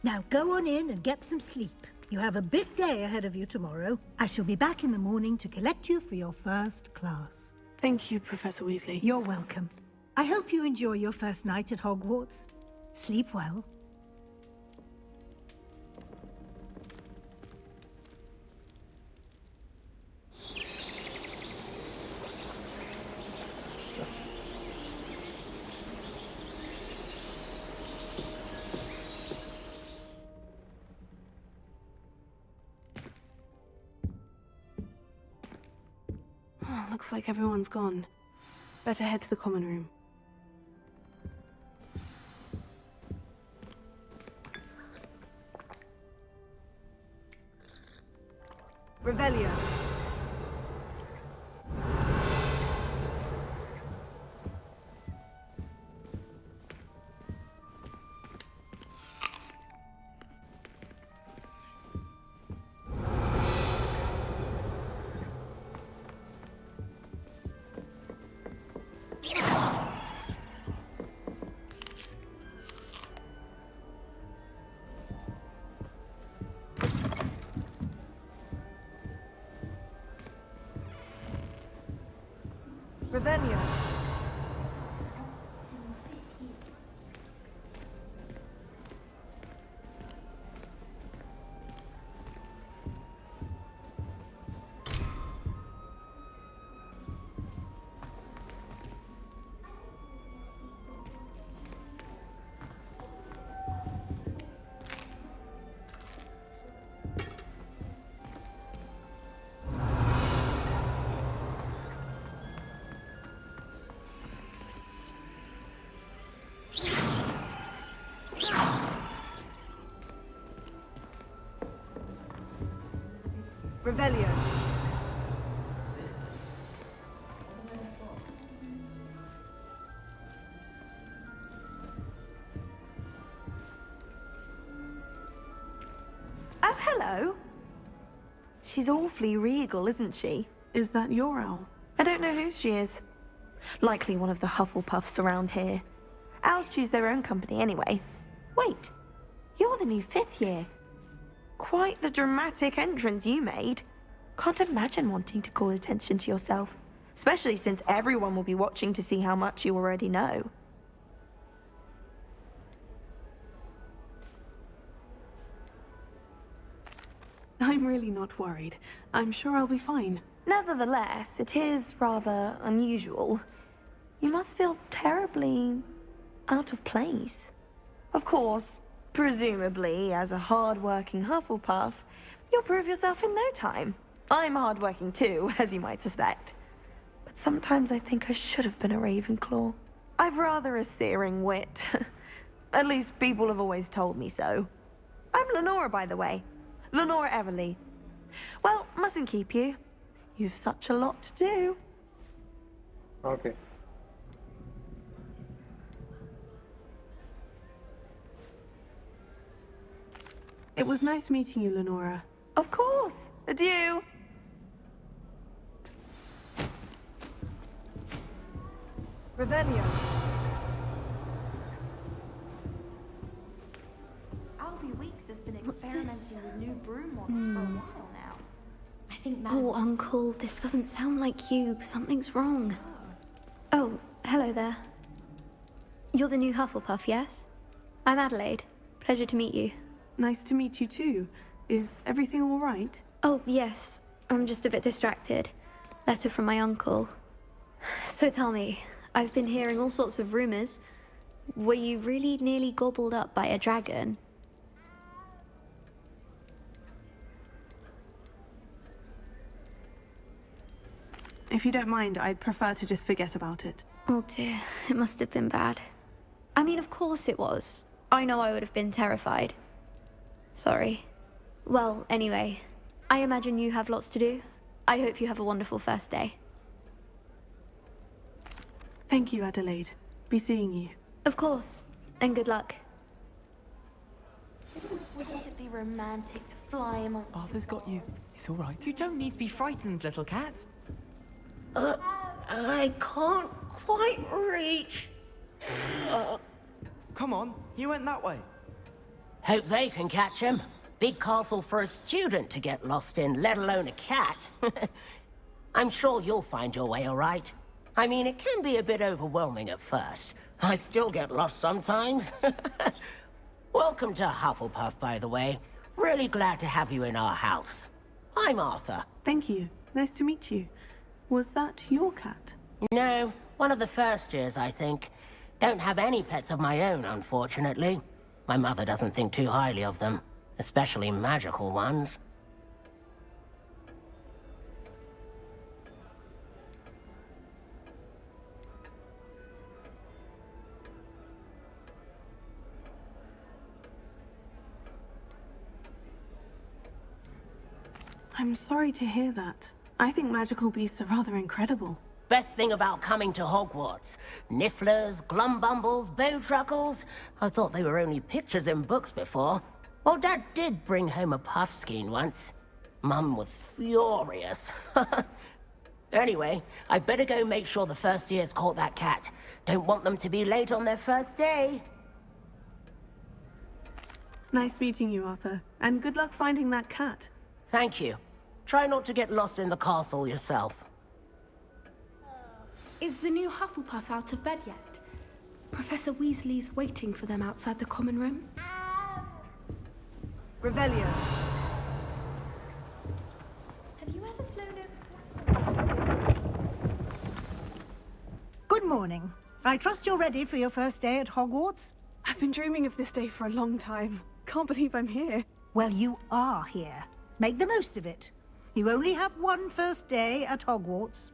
Now go on in and get some sleep. You have a big day ahead of you tomorrow. I shall be back in the morning to collect you for your first class. Thank you, Professor Weasley. You're welcome. I hope you enjoy your first night at Hogwarts. Sleep well. Oh, looks like everyone's gone. Better head to the common room. Revelio. Revelio. Revelio. Oh, hello. She's awfully regal, isn't she? Is that your owl? I don't know who she is. Likely one of the Hufflepuffs around here. Owls choose their own company anyway. Wait, you're the new 5th year. Quite the dramatic entrance you made. Can't imagine wanting to call attention to yourself, especially since everyone will be watching to see how much you already know. I'm really not worried. I'm sure I'll be fine. Nevertheless, it is rather unusual. You must feel terribly out of place. Of course, presumably, as a hard-working Hufflepuff, you'll prove yourself in no time. I'm hard-working too, as you might suspect. But sometimes I think I should have been a Ravenclaw. I've rather a searing wit. At least people have always told me so. I'm Lenora, by the way. Lenora Everly. Well, mustn't keep you. You've such a lot to do. Okay. It was nice meeting you, Lenora. Of course. Adieu. Revelio. Albie Weeks has been experimenting with new broom models for a while now. I think Oh, Uncle, this doesn't sound like you. Something's wrong. Oh, hello there. You're the new Hufflepuff, yes? I'm Adelaide. Pleasure to meet you. Nice to meet you too. Is everything all right? Oh, yes. I'm just a bit distracted. Letter from my uncle. So tell me, I've been hearing all sorts of rumors. Were you really nearly gobbled up by a dragon? If you don't mind, I'd prefer to just forget about it. Oh dear, it must have been bad. I mean, of course it was. I know I would have been terrified. Sorry. Well, anyway, I imagine you have lots to do. I hope you have a wonderful first day. Thank you, Adelaide. Be seeing you. Of course, and good luck. Wouldn't it be romantic to fly among... Arthur's got you. It's all right. You don't need to be frightened, little cat. I can't quite reach. Come on, you went that way. Hope they can catch him. Big castle for a student to get lost in, let alone a cat. I'm sure you'll find your way all right. I mean, it can be a bit overwhelming at first. I still get lost sometimes. Welcome to Hufflepuff, by the way. Really glad to have you in our house. I'm Arthur. Thank you. Nice to meet you. Was that your cat? No, one of the first years, I think. Don't have any pets of my own, unfortunately. My mother doesn't think too highly of them, especially magical ones. I'm sorry to hear that. I think magical beasts are rather incredible. Best thing about coming to Hogwarts. Nifflers, Glumbumbles, Bowtruckles. I thought they were only pictures in books before. Well, Dad did bring home a Puffskein once. Mum was furious. Anyway, I better go make sure the first years caught that cat. Don't want them to be late on their first day. Nice meeting you, Arthur. And good luck finding that cat. Thank you. Try not to get lost in the castle yourself. Is the new Hufflepuff out of bed yet? Professor Weasley's waiting for them outside the common room. Revelio. Have you ever flown Good morning. I trust you're ready for your first day at Hogwarts? I've been dreaming of this day for a long time. Can't believe I'm here. Well, you are here. Make the most of it. You only have one first day at Hogwarts.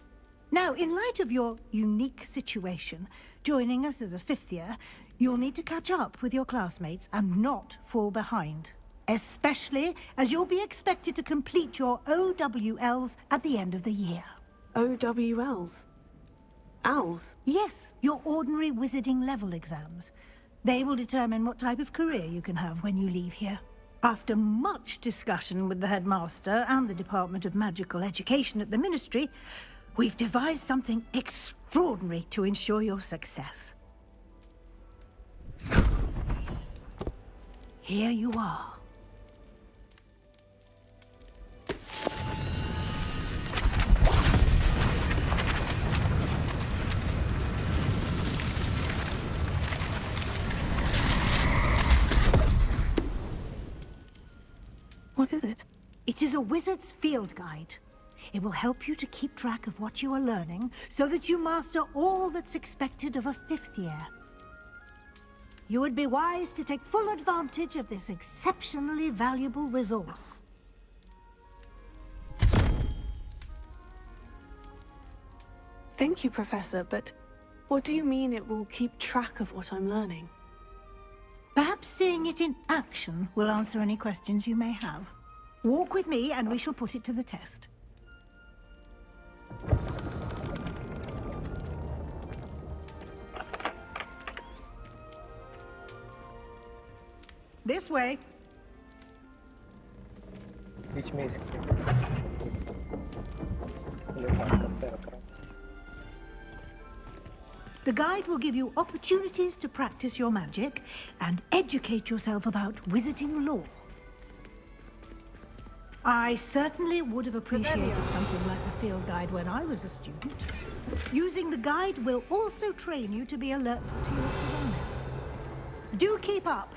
Now, in light of your unique situation, joining us as a fifth year, you'll need to catch up with your classmates and not fall behind. Especially as you'll be expected to complete your OWLs at the end of the year. OWLs? Owls? Yes, your ordinary wizarding level exams. They will determine what type of career you can have when you leave here. After much discussion with the headmaster and the Department of Magical Education at the Ministry, we've devised something extraordinary to ensure your success. Here you are. What is it? It is a wizard's field guide. It will help you to keep track of what you are learning so that you master all that's expected of a fifth year. You would be wise to take full advantage of this exceptionally valuable resource. Thank you, Professor, but what do you mean it will keep track of what I'm learning? Perhaps seeing it in action will answer any questions you may have. Walk with me and we shall put it to the test. This way. बीच में इसके The guide will give you opportunities to practice your magic and educate yourself about wizarding lore. I certainly would have appreciated something like the field guide when I was a student. Using the guide will also train you to be alert to your surroundings. Do keep up.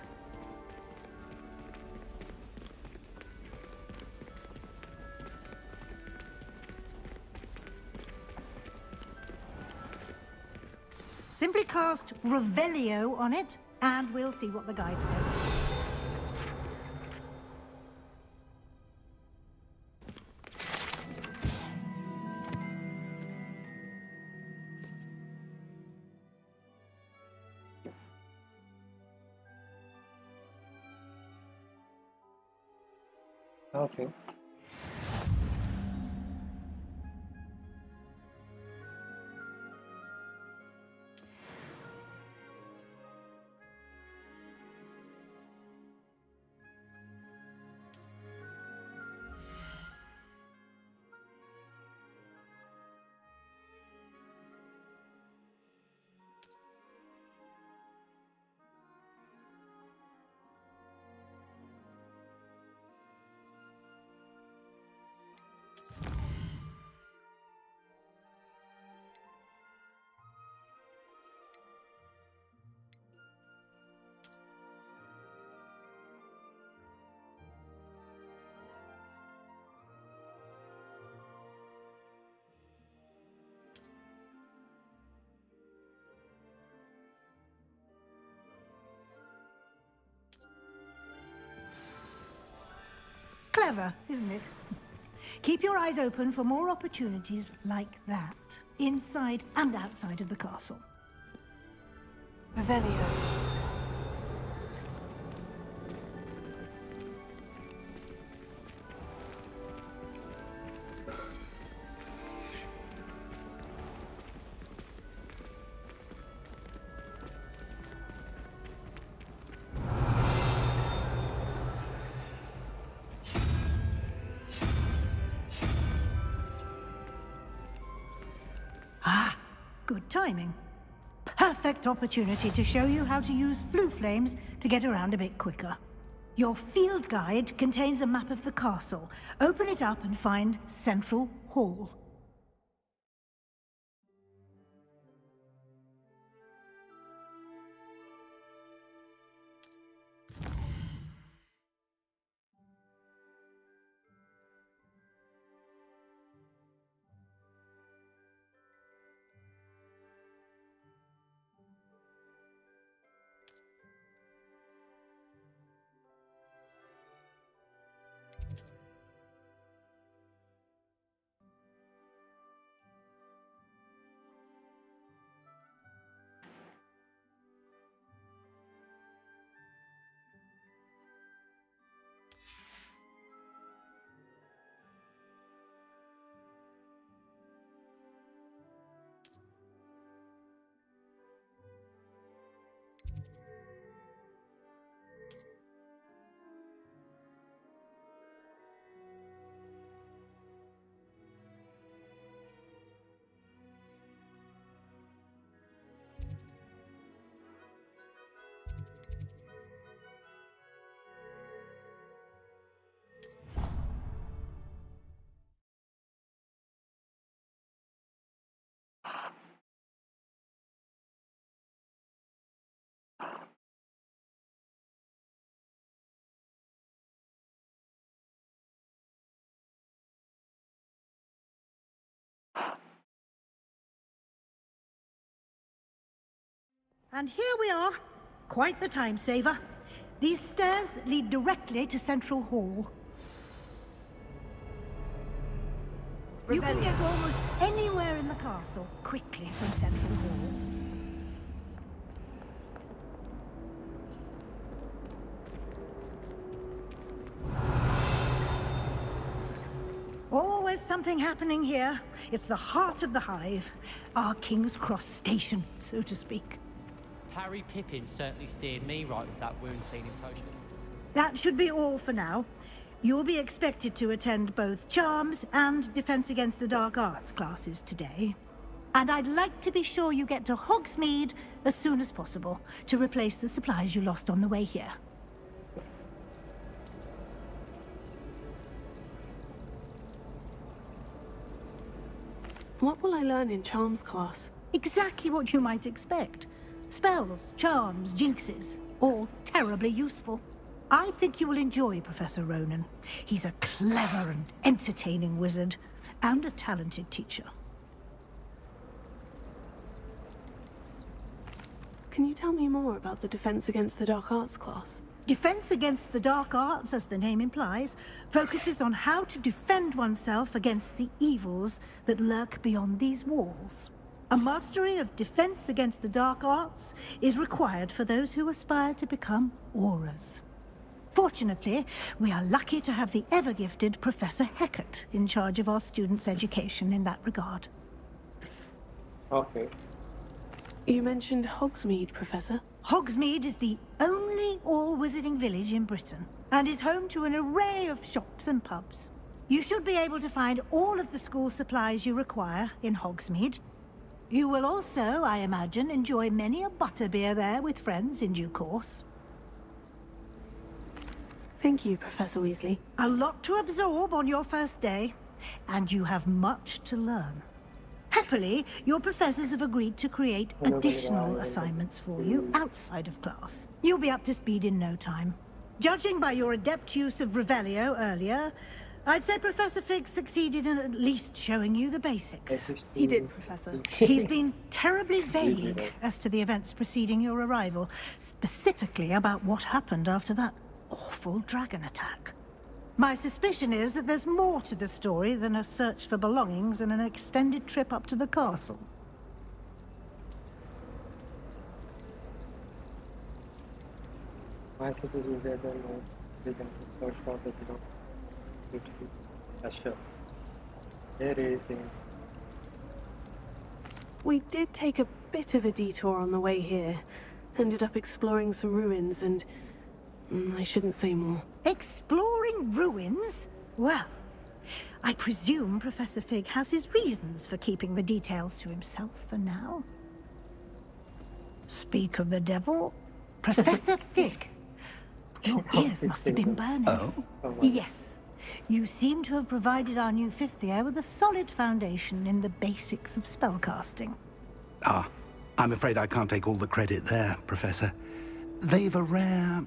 Simply cast Revelio on it, and we'll see what the guide says. Okay. Clever, isn't it? Keep your eyes open for more opportunities like that, inside and outside of the castle. Revelio. Good timing. Perfect opportunity to show you how to use flue flames to get around a bit quicker. Your field guide contains a map of the castle. Open it up and find Central Hall. And here we are. Quite the time saver. These stairs lead directly to Central Hall. You can get almost anywhere in the castle quickly from Central Hall. Always something happening here. It's the heart of the hive. Our King's Cross station, so to speak. Harry Pippin certainly steered me right with that wound cleaning potion. That should be all for now. You'll be expected to attend both Charms and Defense Against the Dark Arts classes today. And I'd like to be sure you get to Hogsmeade as soon as possible to replace the supplies you lost on the way here. What will I learn in Charms class? Exactly what you might expect. Spells, charms, jinxes, all terribly useful. I think you will enjoy Professor Ronan. He's a clever and entertaining wizard, and a talented teacher. Can you tell me more about the Defense Against the Dark Arts class? Defense Against the Dark Arts, as the name implies, focuses on how to defend oneself against the evils that lurk beyond these walls. A mastery of Defense Against the Dark Arts is required for those who aspire to become auras. Fortunately, we are lucky to have the ever-gifted Professor Heckert in charge of our students' education in that regard. Okay. You mentioned Hogsmeade, Professor. Hogsmeade is the only all-wizarding village in Britain, and is home to an array of shops and pubs. You should be able to find all of the school supplies you require in Hogsmeade. You will also, I imagine, enjoy many a butterbeer there with friends in due course. Thank you, Professor Weasley. A lot to absorb on your first day, and you have much to learn. Happily, your professors have agreed to create additional assignments for you outside of class. You'll be up to speed in no time. Judging by your adept use of Revelio earlier, I'd say Professor Fig succeeded in at least showing you the basics. He did, Professor. He's been terribly vague as to the events preceding your arrival, specifically about what happened after that awful dragon attack. My suspicion is that there's more to the story than a search for belongings and an extended trip up to the castle. My suggestion is that they can search for the beautiful Asher. There is We did take a bit of a detour on the way here. Ended up exploring some ruins and... I shouldn't say more. Exploring ruins? Well, I presume Professor Fig has his reasons for keeping the details to himself for now. Speak of the devil, Professor Fig. Your ears must have been burning. Oh? Yes. You seem to have provided our new fifth year with a solid foundation in the basics of spellcasting. Ah, I'm afraid I can't take all the credit there, Professor. They've a rare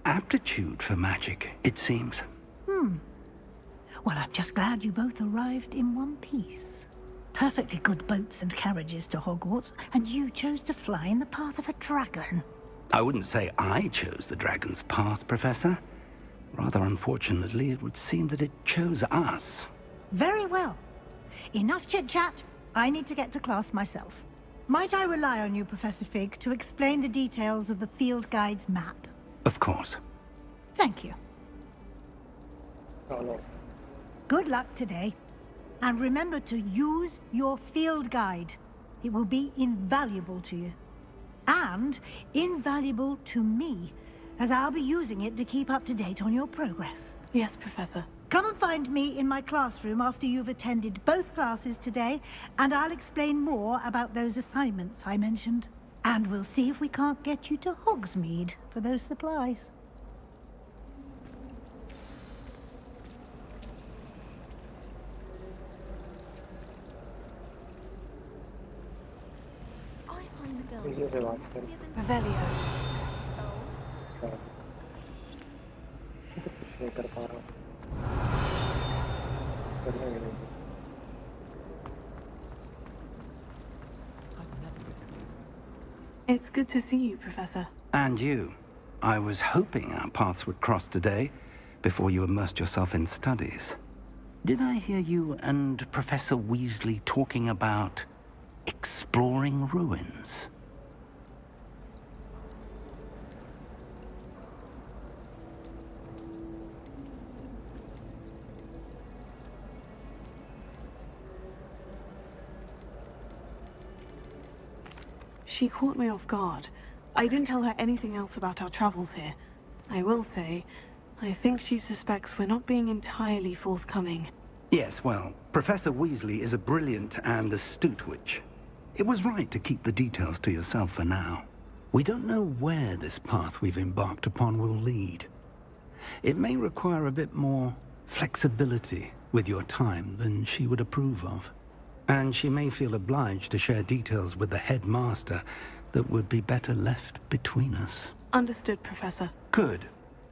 aptitude for magic, it seems. Well, I'm just glad you both arrived in one piece. Perfectly good boats and carriages to Hogwarts, and you chose to fly in the path of a dragon. I wouldn't say I chose the dragon's path, Professor. Rather unfortunately, it would seem that it chose us. Very well. Enough chit-chat. I need to get to class myself. Might I rely on you, Professor Fig, to explain the details of the field guide's map? Of course. Thank you. Hello. Good luck today. And remember to use your field guide. It will be invaluable to you. And invaluable to me, as I'll be using it to keep up to date on your progress. Yes, Professor. Come and find me in my classroom after you've attended both classes today, and I'll explain more about those assignments I mentioned. And we'll see if we can't get you to Hogsmeade for those supplies. Revelio. नहीं कर पा रहा हूँ करना ही नहीं It's good to see you, Professor. And you. I was hoping our paths would cross today, before you immersed yourself in studies. Did I hear you and Professor Weasley talking about exploring ruins? She caught me off guard. I didn't tell her anything else about our travels here. I will say, I think she suspects we're not being entirely forthcoming. Yes, well, Professor Weasley is a brilliant and astute witch. It was right to keep the details to yourself for now. We don't know where this path we've embarked upon will lead. It may require a bit more flexibility with your time than she would approve of. And she may feel obliged to share details with the headmaster that would be better left between us. Understood, Professor. Good.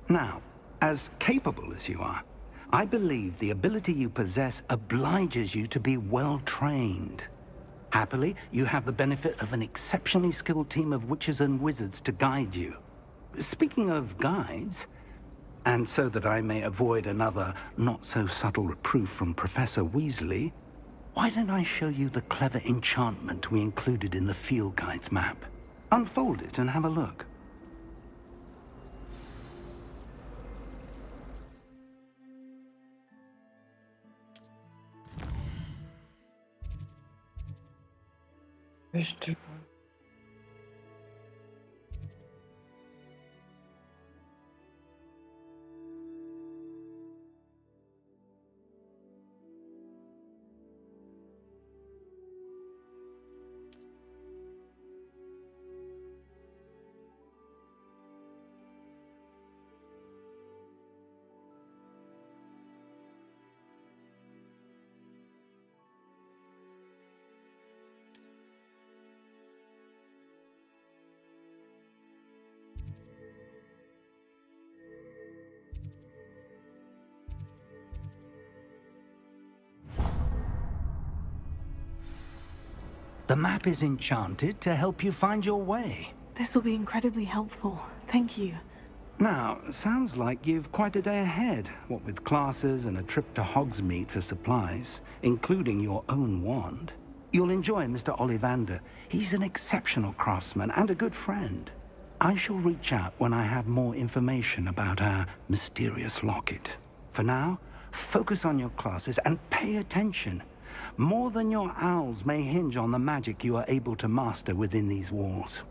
Now, as capable as you are, I believe the ability you possess obliges you to be well trained. Happily, you have the benefit of an exceptionally skilled team of witches and wizards to guide you. Speaking of guides, and so that I may avoid another not-so-subtle reproof from Professor Weasley, why don't I show you the clever enchantment we included in the field guide's map? Unfold it and have a look. Mr. The map is enchanted to help you find your way. This will be incredibly helpful. Thank you. Now, sounds like you've quite a day ahead, what with classes and a trip to Hogsmeade for supplies, including your own wand. You'll enjoy Mr. Ollivander. He's an exceptional craftsman and a good friend. I shall reach out when I have more information about our mysterious locket. For now, focus on your classes and pay attention. More than your owls may hinge on the magic you are able to master within these walls.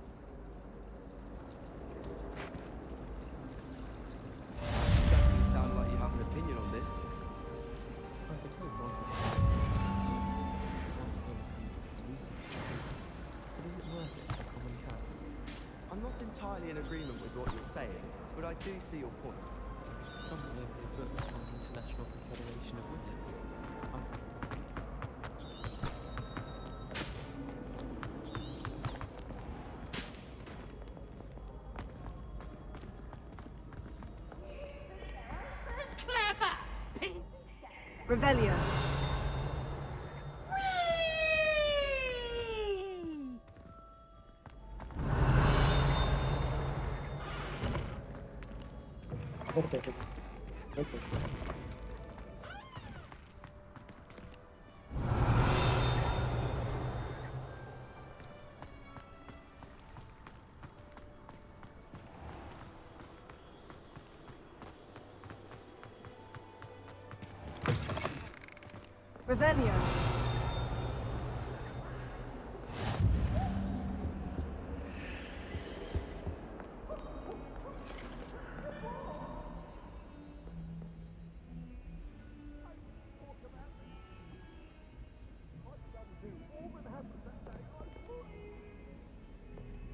You sound like you have an opinion on this. I'm not entirely in agreement with what you're saying, but I do see your point. Some of the books from the International Confederation of Wizards. Revelio. Revelio.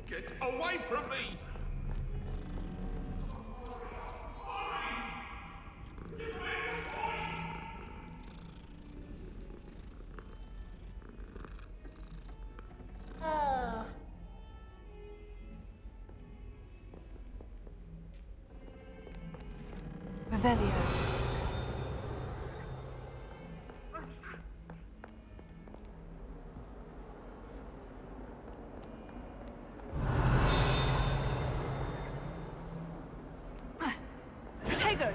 Get away from me! Revelio. Protego.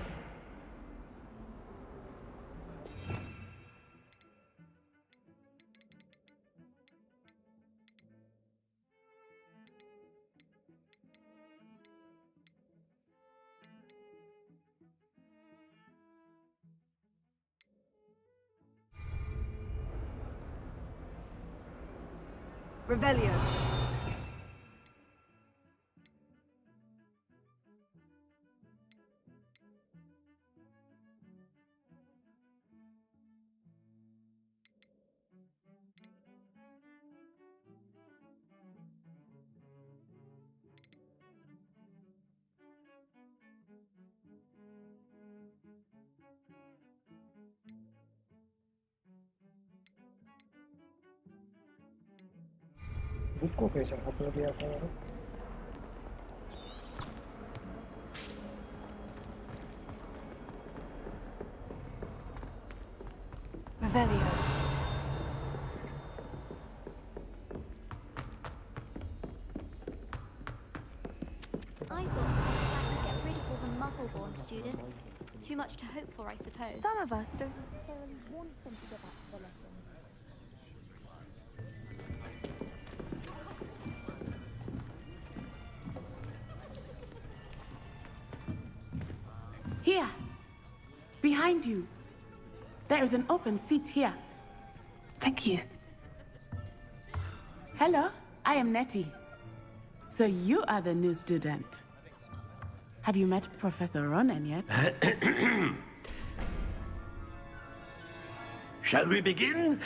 Revelio. Book को कैसे हाथ में दिया था यार Revelio. stillborn students. Too much to hope for, I suppose. Some of us don't necessarily want them to go back to the lessons. Here! Behind you! There is an open seat here. Thank you. Hello, I am Nettie. So you are the new student. Have you met Professor Ronan yet? Shall we begin?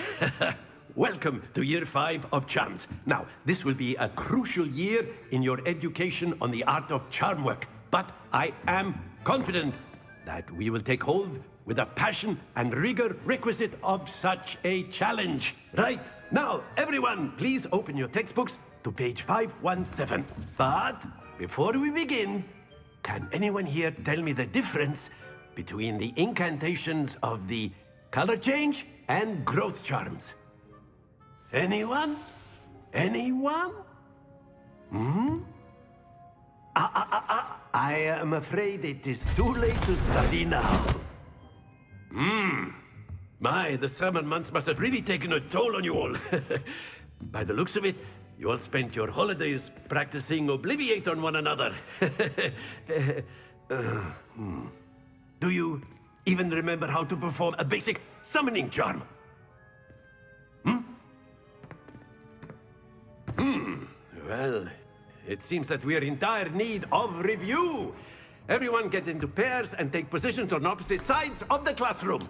Welcome to Year 5 of Charms. Now, this will be a crucial year in your education on the art of charm work. But I am confident that we will take hold with the passion and rigor requisite of such a challenge. Right, now, everyone, please open your textbooks to page 517. But before we begin, can anyone here tell me the difference between the incantations of the color change and growth charms? Anyone? Anyone? I am afraid it is too late to study now. My, the summer months must have really taken a toll on you all. By the looks of it, you all spent your holidays practicing Obliviate on one another. Do you even remember how to perform a basic summoning charm? Well, it seems that we are in dire need of review. Everyone get into pairs and take positions on opposite sides of the classroom.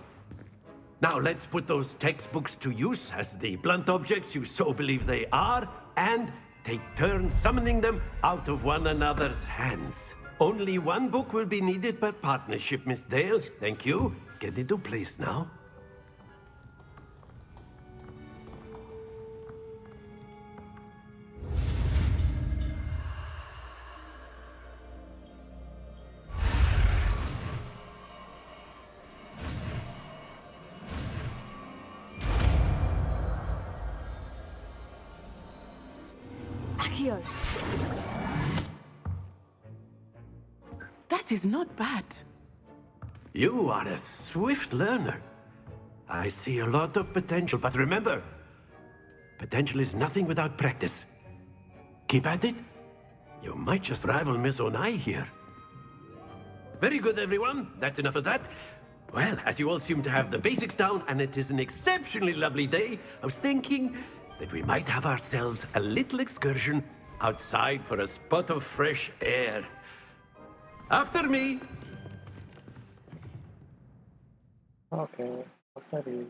Now let's put those textbooks to use as the blunt objects you so believe they are, and take turns summoning them out of one another's hands. Only one book will be needed per partnership, Miss Dale. Thank you. Get into place now. Akio! That is not bad. You are a swift learner. I see a lot of potential, but remember, potential is nothing without practice. Keep at it. You might just rival Miss Onai here. Very good, everyone. That's enough of that. Well, as you all seem to have the basics down, and it is an exceptionally lovely day, I was thinking that we might have ourselves a little excursion outside for a spot of fresh air. After me! Okay, sorry.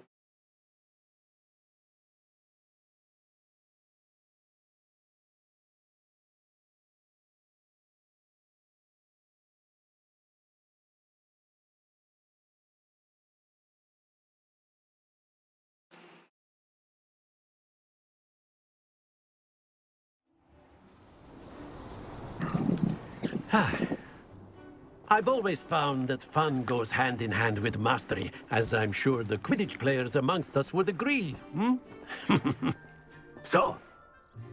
I've always found that fun goes hand in hand with mastery, as I'm sure the Quidditch players amongst us would agree, So,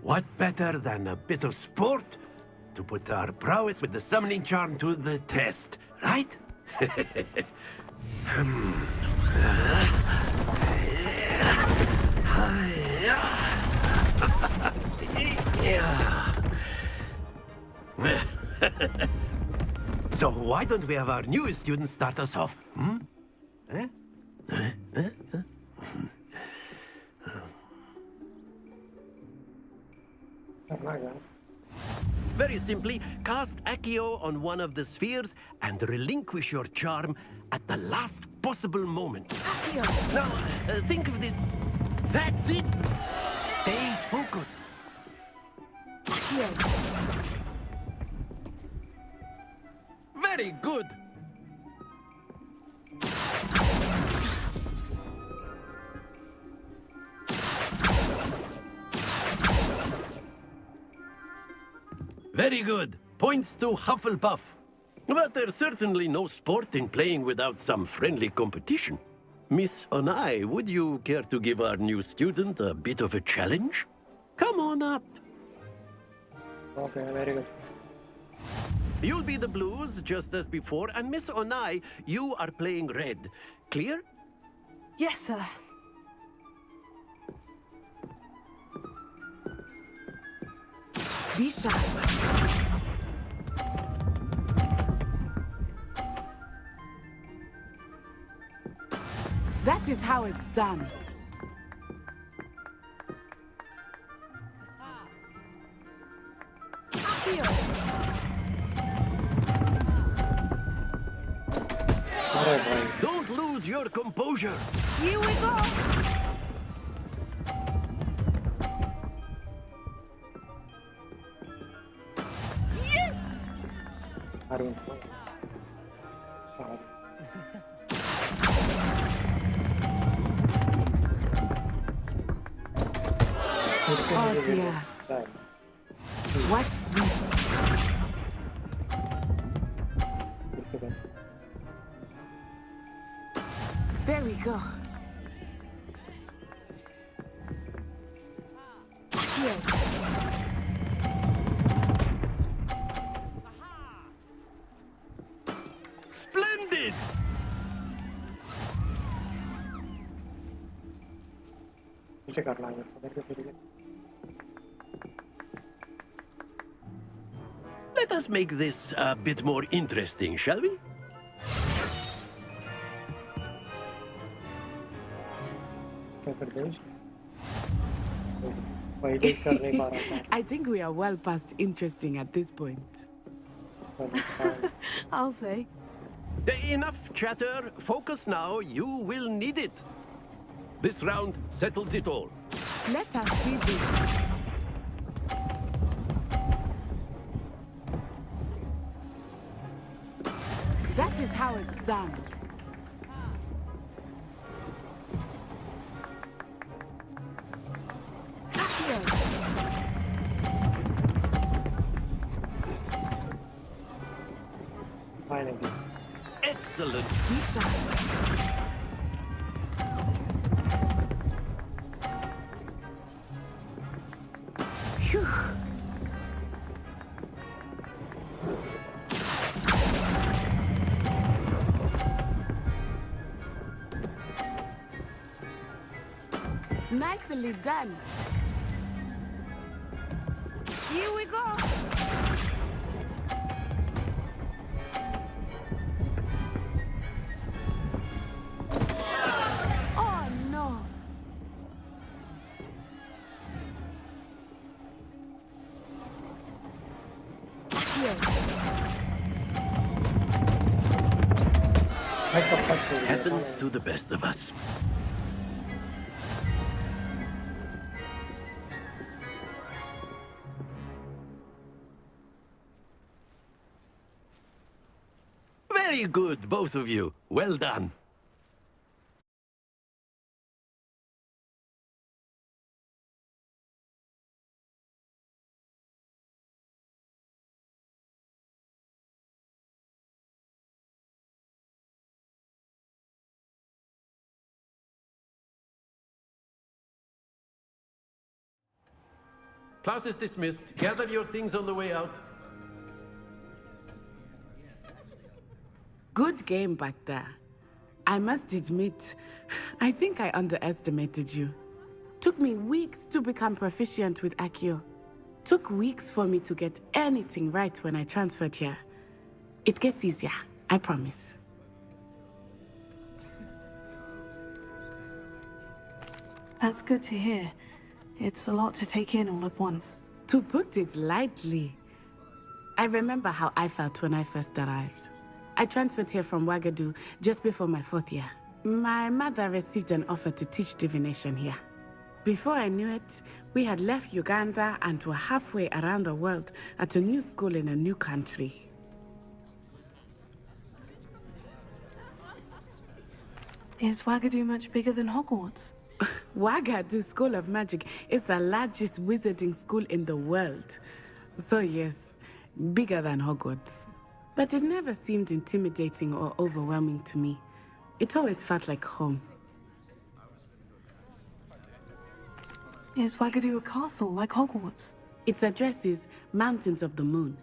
what better than a bit of sport to put our prowess with the summoning charm to the test, right? So why don't we have our newest student start us off? Very simply, cast Accio on one of the spheres and relinquish your charm at the last possible moment. Accio! Now, think of this. That's it! Stay focused. Accio! Very good! Very good. Points to Hufflepuff. But there's certainly no sport in playing without some friendly competition. Miss Onai, would you care to give our new student a bit of a challenge? Come on up. Okay, very good. You'll be the blues, just as before, and Miss Onai, you are playing red. Clear? Yes, sir. Be sharp. That is how it's done. Don't lose your composure. Here we go. Yes! Arun. Oh dear. Watch this. There we go. Here. Splendid! इसे करना है पकड़ के फिर Let us make this a bit more interesting, shall we? क्या करते हैं पहले कर नहीं पा रहा था I think we are well past interesting at this point. I'll say. Enough chatter. Focus now. You will need it. This round settles it all. Let us see this. That is how it's done. Finally. Excellent. Phew. Nicely done. Here we go. Oh no. Happens to the best of us. Very good, both of you. Well done. Class is dismissed. Gather your things on the way out. Good game back there. I must admit, I think I underestimated you. Took me weeks to become proficient with Accio. Took weeks for me to get anything right when I transferred here. It gets easier, I promise. That's good to hear. It's a lot to take in all at once. To put it lightly, I remember how I felt when I first arrived. I transferred here from Ouagadougou just before my 4th year. My mother received an offer to teach divination here. Before I knew it, we had left Uganda and were halfway around the world at a new school in a new country. Is Ouagadougou much bigger than Hogwarts? Ouagadougou School of Magic is the largest wizarding school in the world. So yes, bigger than Hogwarts. But it never seemed intimidating or overwhelming to me. It always felt like home. Is Ouagadougou a castle like Hogwarts? Its address is Mountains of the Moon.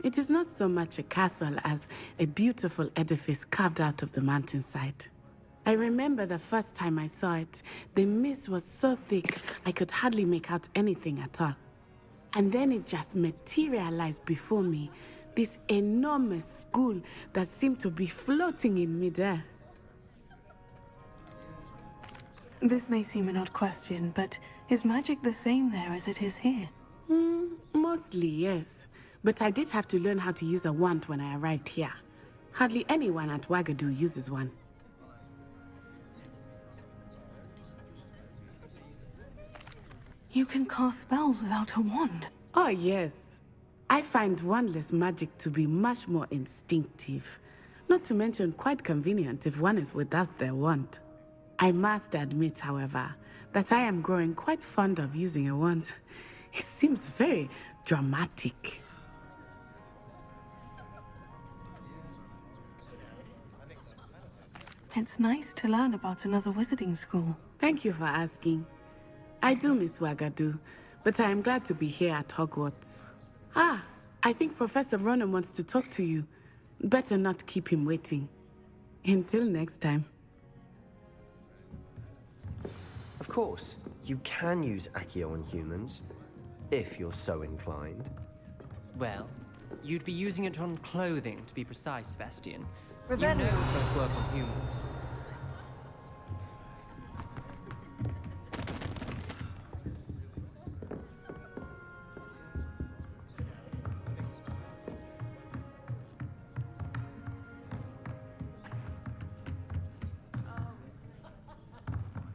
It is not so much a castle as a beautiful edifice carved out of the mountainside. I remember the first time I saw it, the mist was so thick I could hardly make out anything at all. And then it just materialized before me, this enormous school that seemed to be floating in midair. This may seem an odd question, but is magic the same there as it is here? Mostly, yes. But I did have to learn how to use a wand when I arrived here. Hardly anyone at Wagadu uses one. You can cast spells without a wand. Oh, yes. I find wandless magic to be much more instinctive. Not to mention quite convenient if one is without their wand. I must admit, however, that I am growing quite fond of using a wand. It seems very dramatic. It's nice to learn about another wizarding school. Thank you for asking. I do miss Wagadu, but I am glad to be here at Hogwarts. I think Professor Ronan wants to talk to you. Better not keep him waiting. Until next time. Of course, you can use Accio on humans, if you're so inclined. Well, you'd be using it on clothing, to be precise, Sebastian. You Revelio. know it's going to work on humans.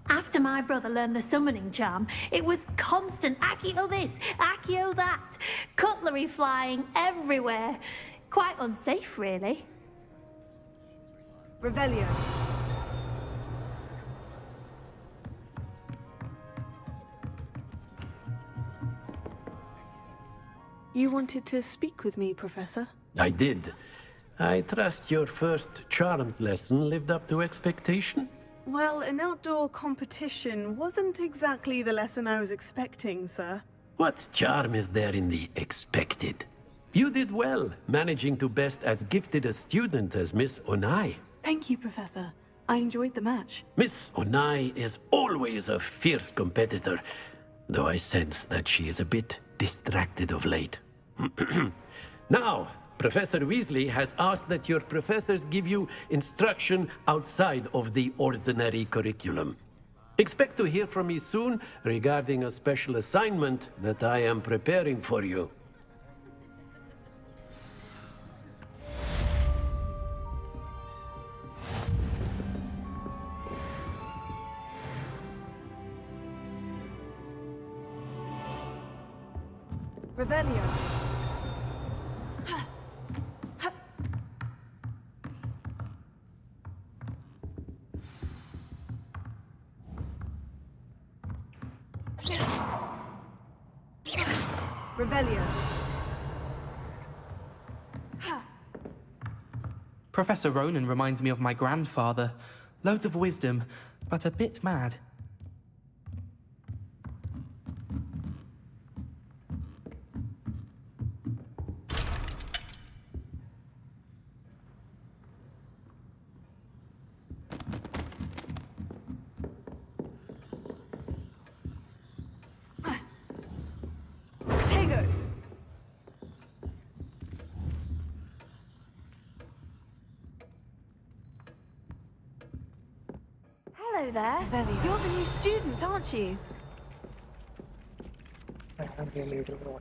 After my brother learned the summoning charm, it was constant Accio this, Accio that. Cutlery flying everywhere. Quite unsafe, really. Revelio. You wanted to speak with me, Professor? I did. I trust your first charms lesson lived up to expectation? Well, an outdoor competition wasn't exactly the lesson I was expecting, sir. What charm is there in the expected? You did well, managing to best as gifted a student as Miss Onai. Thank you, Professor. I enjoyed the match. Miss Onai is always a fierce competitor, though I sense that she is a bit distracted of late. Now, Professor Weasley has asked that your professors give you instruction outside of the ordinary curriculum. Expect to hear from me soon regarding a special assignment that I am preparing for you. Revelio. Revelio. Professor Ronan reminds me of my grandfather. Loads of wisdom, but a bit mad. Potato. Hello there. Revelio. You're the new student, aren't you? I really don't know.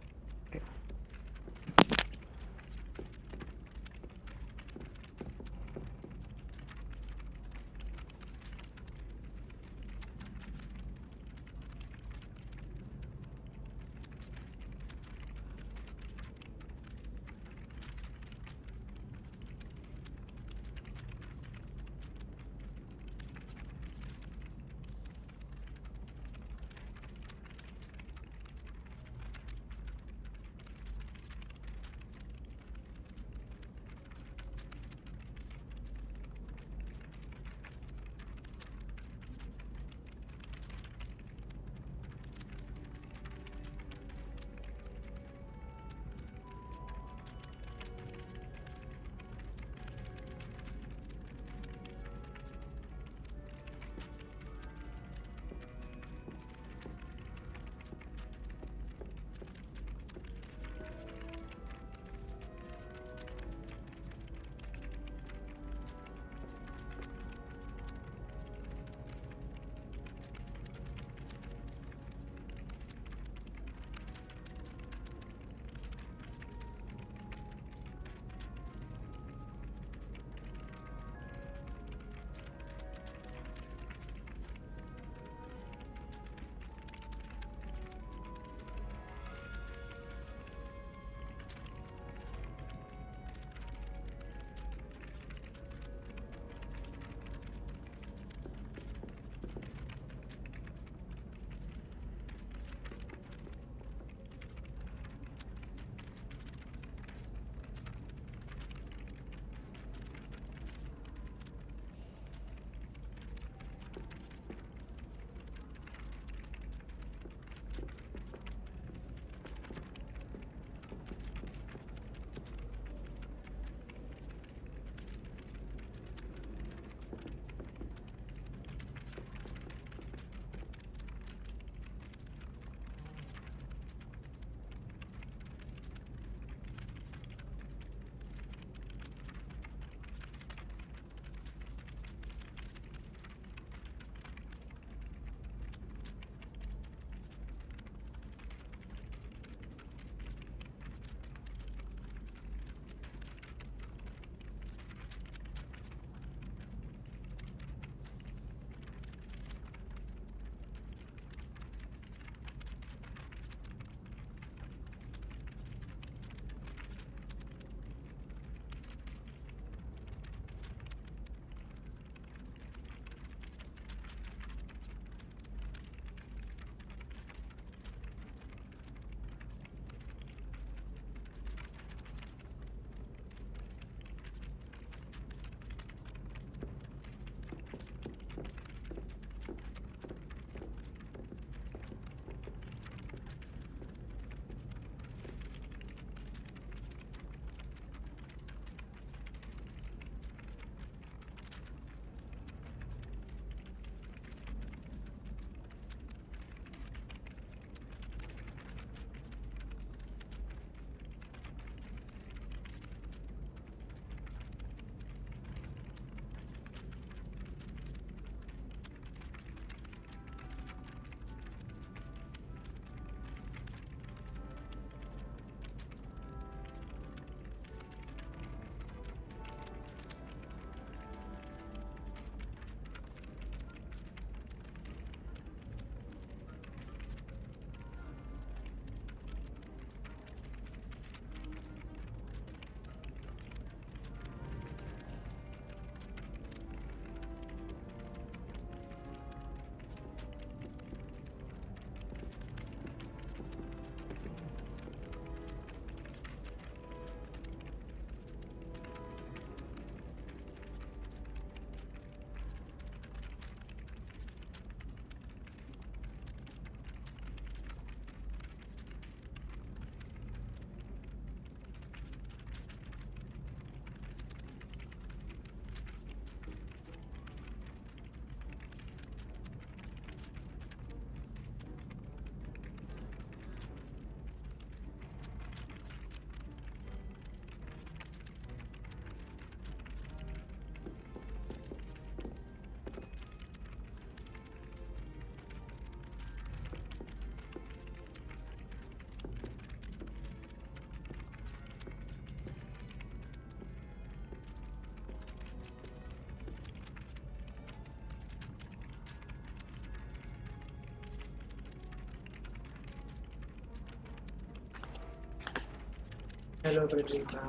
Hello, Rebecca.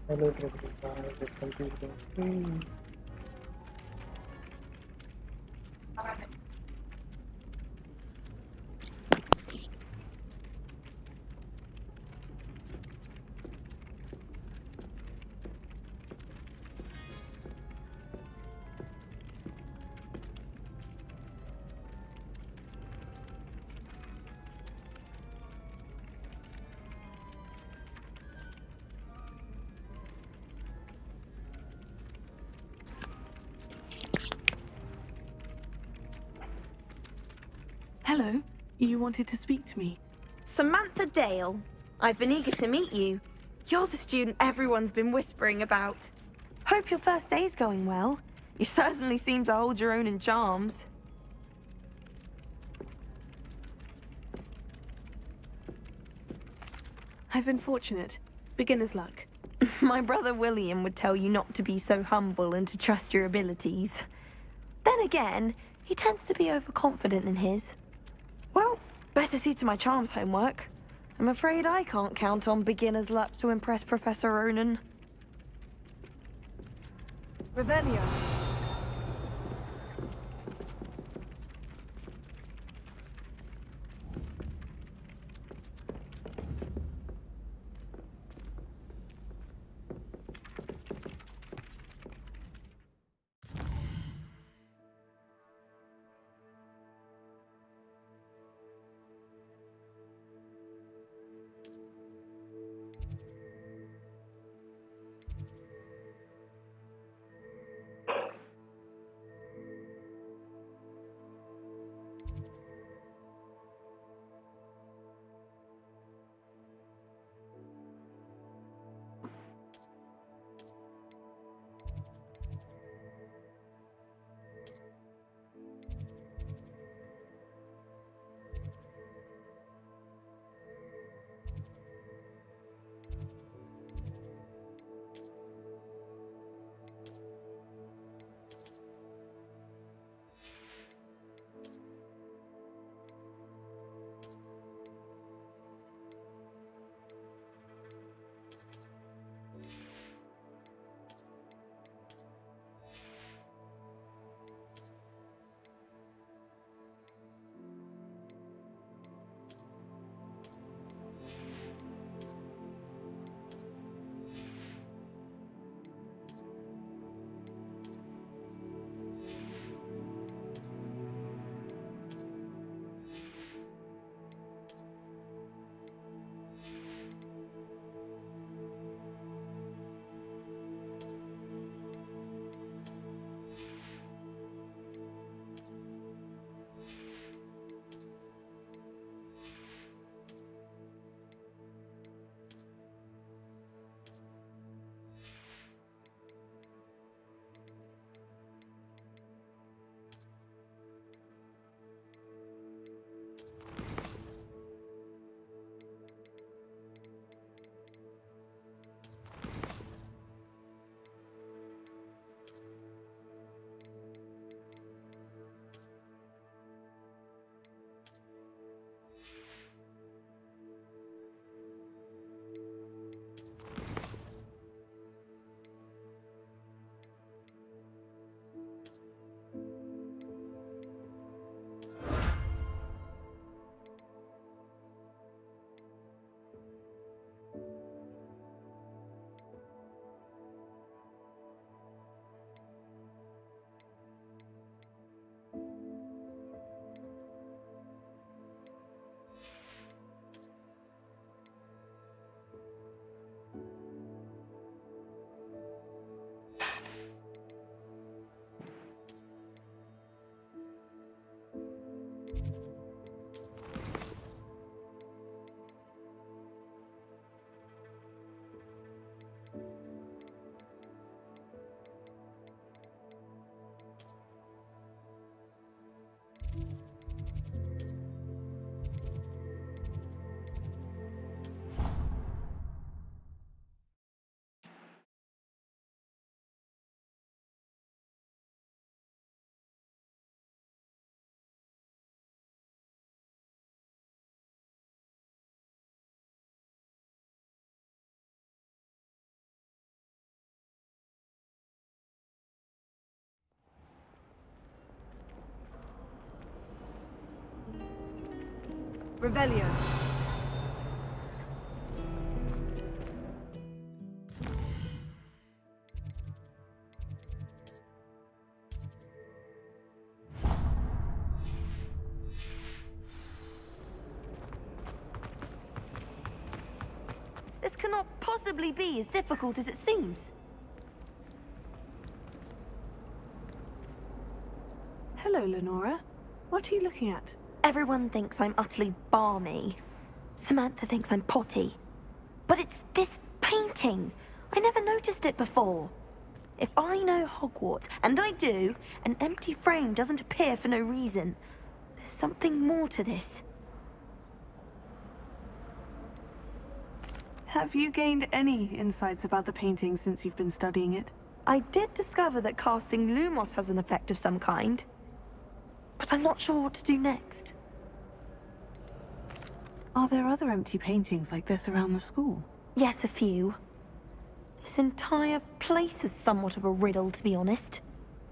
Hello, Rebecca. Welcome to the stream. Hello. You wanted to speak to me? Samantha Dale. I've been eager to meet you. You're the student everyone's been whispering about. Hope your first day's going well. You certainly seem to hold your own in charms. I've been fortunate. Beginner's luck. My brother William would tell you not to be so humble and to trust your abilities. Then again, he tends to be overconfident in his. Well, better see to my charms homework. I'm afraid I can't count on beginner's luck to impress Professor Ronan. Revelio. Revelio. This cannot possibly be as difficult as it seems. Hello, Lenora. What are you looking at? Everyone thinks I'm utterly balmy. Samantha thinks I'm potty. But it's this painting. I never noticed it before. If I know Hogwarts, and I do, an empty frame doesn't appear for no reason. There's something more to this. Have you gained any insights about the painting since you've been studying it? I did discover that casting Lumos has an effect of some kind. But I'm not sure what to do next. Are there other empty paintings like this around the school? Yes, a few. This entire place is somewhat of a riddle, to be honest.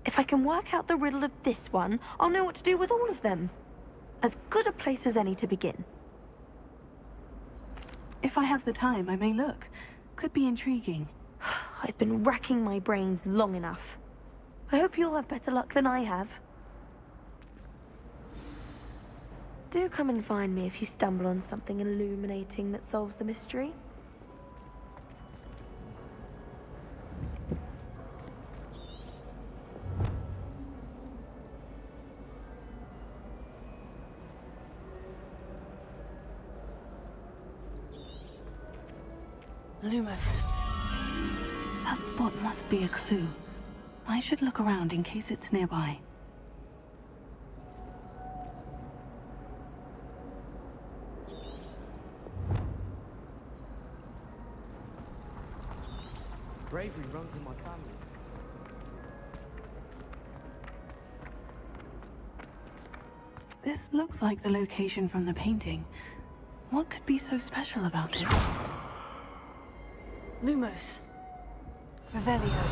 If I can work out the riddle of this one, I'll know what to do with all of them. As good a place as any to begin. If I have the time, I may look. Could be intriguing. I've been racking my brains long enough. I hope you'll have better luck than I have. Do come and find me if you stumble on something illuminating that solves the mystery. Lumos. That spot must be a clue. I should look around in case it's nearby. Bravery runs in my family. This looks like the location from the painting. What could be so special about it? Lumos. Revelio.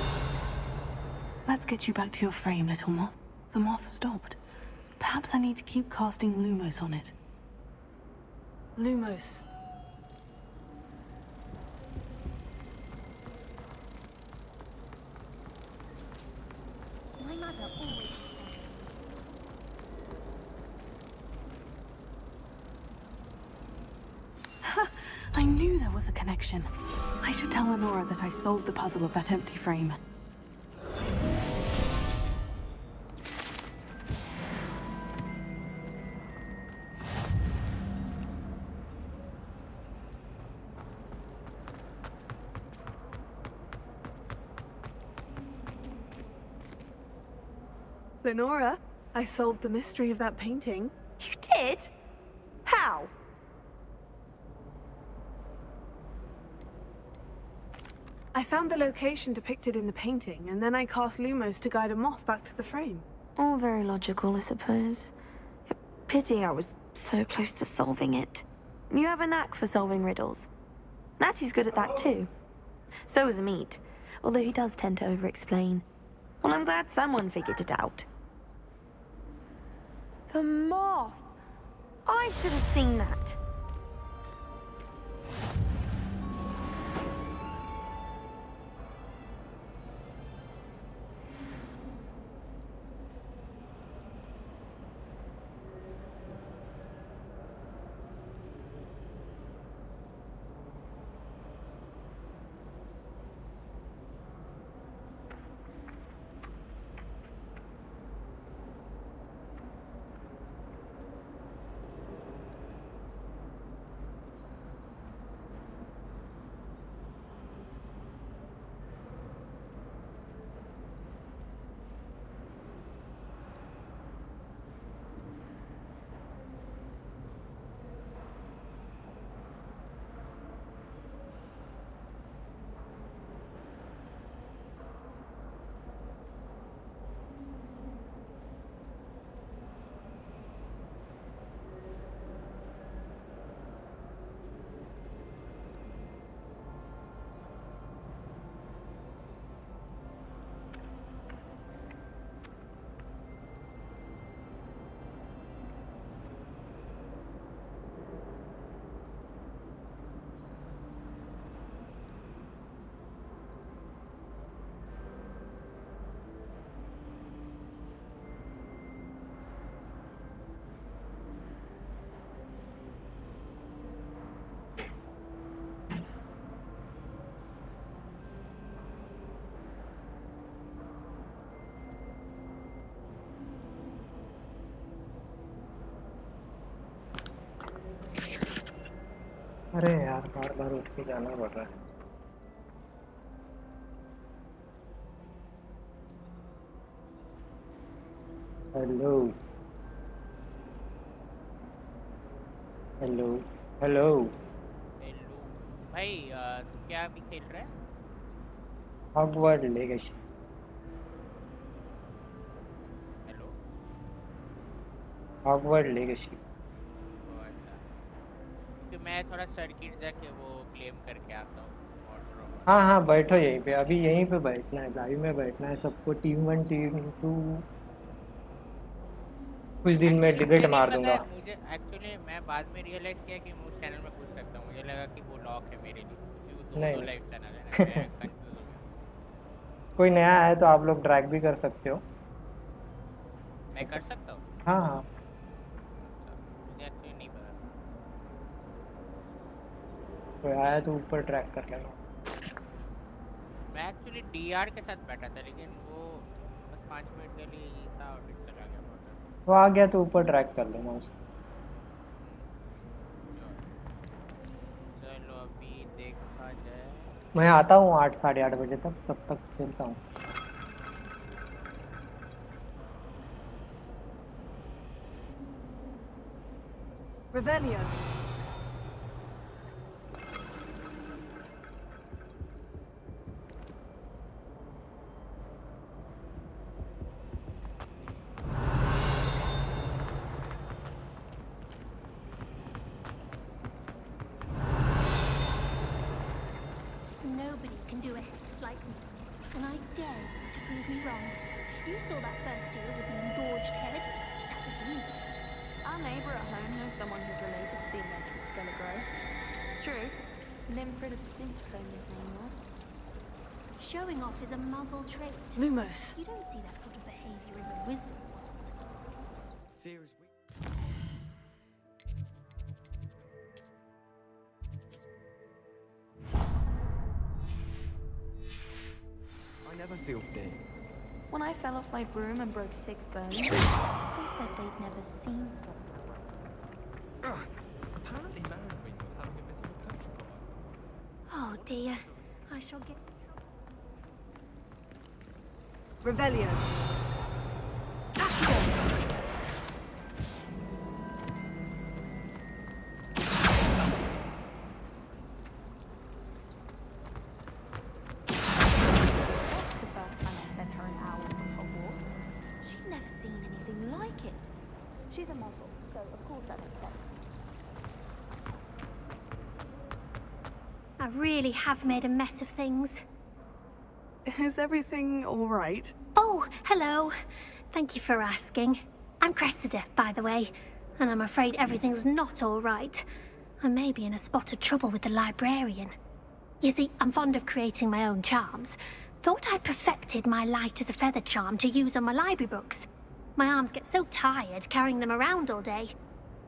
Let's get you back to your frame, little moth. The moth stopped. Perhaps I need to keep casting Lumos on it. Lumos. My mother always... I knew there was a connection. I should tell Lenora that I solved the puzzle of that empty frame. Lenora, I solved the mystery of that painting. You did? How? I found the location depicted in the painting, and then I cast Lumos to guide a moth back to the frame. All very logical, I suppose. Pity I was so close to solving it. You have a knack for solving riddles. Natty's good at that too. So is Meat, although he does tend to over-explain. Well, I'm glad someone figured it out. The moth! I should have seen that. अरे यार बार बार उठ के जाना पड़ रहा है। Hello hello hello hello भाई, तू क्या अभी खेल रहा है? Hogwarts legacy. Hello. Hogwarts legacy. अच्छा, क्योंकि मैं थोड़ा सर्किट जाके वो क्लेम करके आता हूँ ऑर्डर ऑफ। हाँ हाँ बैठो यहीं पे, अभी यहीं पे बैठना है, लाइव में बैठना है सबको। टीम 1 टीम 2 कुछ दिन में डिबेट मुझे नहीं मार पता दूंगा। है, मुझे एक्चुअली मैं बाद में रियलाइज किया कि मैं उस चैनल में घुस सकता हूँ। मुझे लगा कि वो लॉक है मेरे लिए, क्योंकि वो दो नहीं दो लाइव चैनल है ना, नहीं मैं कंफ्यूज हो गया। कोई नया है तो आप लोग ड्रैग भी कर सकते हो। मैं कर सकता हूँ? हाँ हाँ अच्छा, मुझे एक्चुअली नहीं पता था। कोई आया तो ऊपर ट्रैक कर लेना। मैं एक्चुअली डीआर के साथ बैठा था, लेकिन वो बस 5 मिनट के लिए ही था और फिर चला गया बहुत जल्दी। वो आ गया तो ऊपर ट्रैक कर लेना उसको। चलो अभी देखा जाए। मैं आता हूँ 8 साढ़े 8 बजे तक, तब तक खेलता हूँ। Revelio. Nobody can do ethics like me, and I dare you to prove me wrong. You saw that first year with the engorged head. That was me. Our neighbour at home knows someone who's related to the inventor of Skelegro. It's true. Limfrid of Stinchcombe his name was. Showing off is a muggle trait. Lumos. You don't see that sort of behaviour in the wizard world. Fear is weak. I never feel fear. When I fell off my broom and broke 6 bones, they said they'd never seen. Apparently Merriwing was having a bit of a coach problem. Oh dear, I shall get... Revelio. That's the first time I sent her an owl from Hogwarts. She'd never seen anything like it. She's a model, so of course that makes sense. I really have made a mess of things. Is everything all right? Oh, hello. Thank you for asking. I'm Cressida, by the way, and I'm afraid everything's not all right. I may be in a spot of trouble with the librarian. You see, I'm fond of creating my own charms. Thought I'd perfected my light as a feather charm to use on my library books. My arms get so tired carrying them around all day.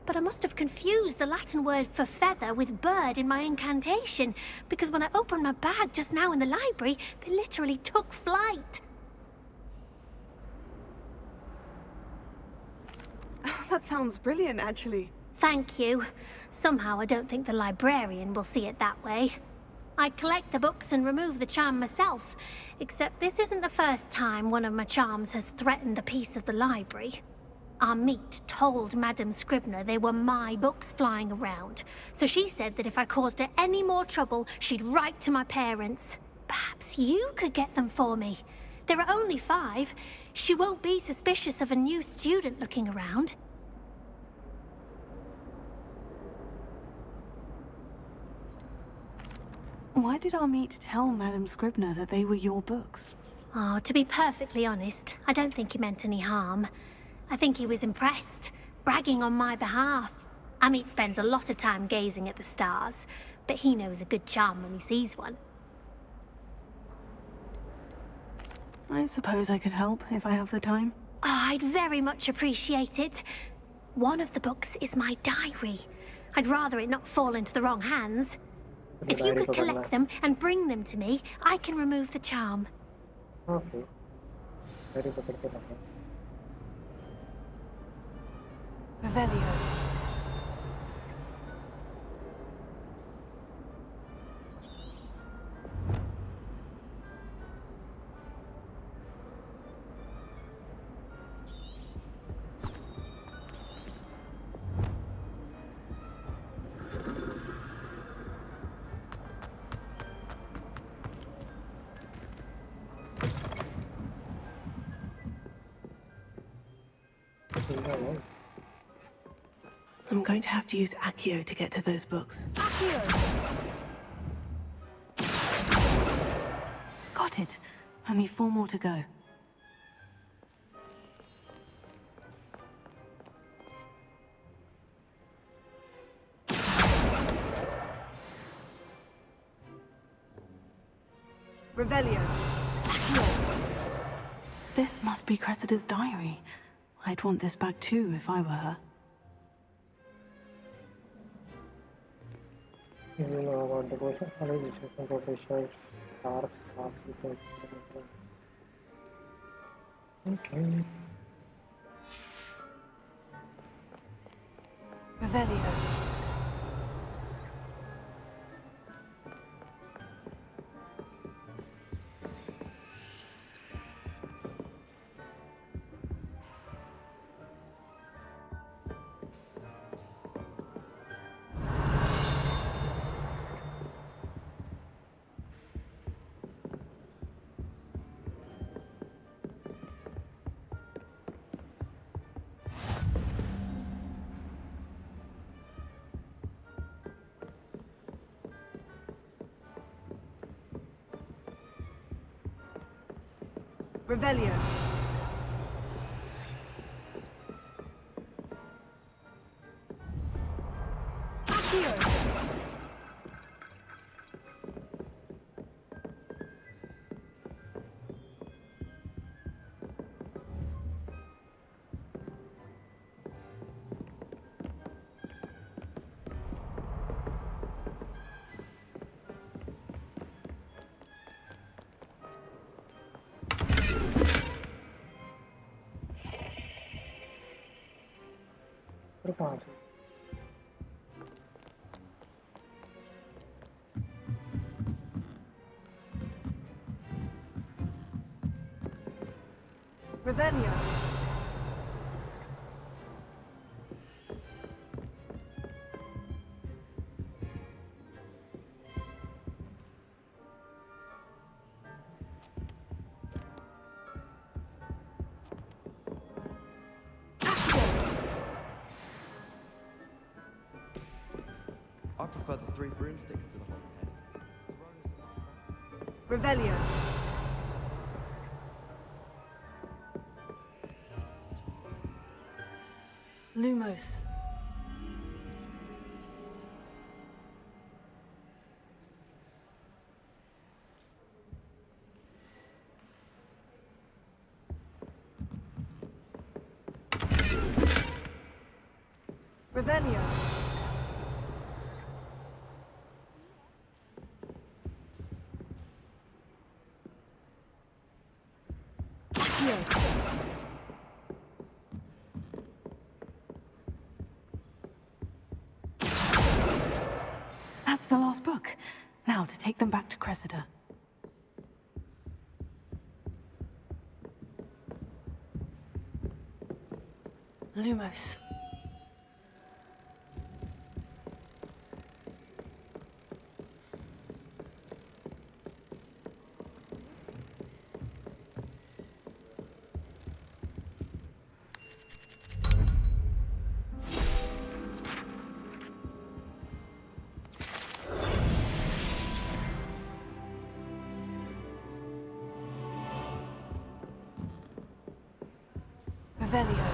But I must have confused the Latin word for feather with bird in my incantation, because when I opened my bag just now in the library, they literally took flight. That sounds brilliant, actually. Thank you. Somehow I don't think the librarian will see it that way. I collect the books and remove the charm myself, except this isn't the first time one of my charms has threatened the peace of the library. Our meet told Madame Scribner they were my books flying around, so she said that if I caused her any more trouble, she'd write to my parents. Perhaps you could get them for me. There are only 5. She won't be suspicious of a new student looking around. Why did our meet tell Madame Scribner that they were your books? Oh, to be perfectly honest, I don't think he meant any harm. I think he was impressed, bragging on my behalf. Amit spends a lot of time gazing at the stars, but he knows a good charm when he sees one. I suppose I could help if I have the time. Oh, I'd very much appreciate it. One of the books is my diary. I'd rather it not fall into the wrong hands. If you could collect them and bring them to me, I can remove the charm. Okay. Very good. Revelio. I'm going to have to use Accio to get to those books. Got it. Only 4 more to go. Revelio. This must be Cressida's diary. I'd want this back too if I were her. You know about the question? Professional stars, okay. Revelio. Revelio. Revelio. I prefer the 3 broomsticks to the Hog's Head. Revelio. Lumos. Revelio. That's the last book. Now to take them back to Cressida. Lumos. Revelio.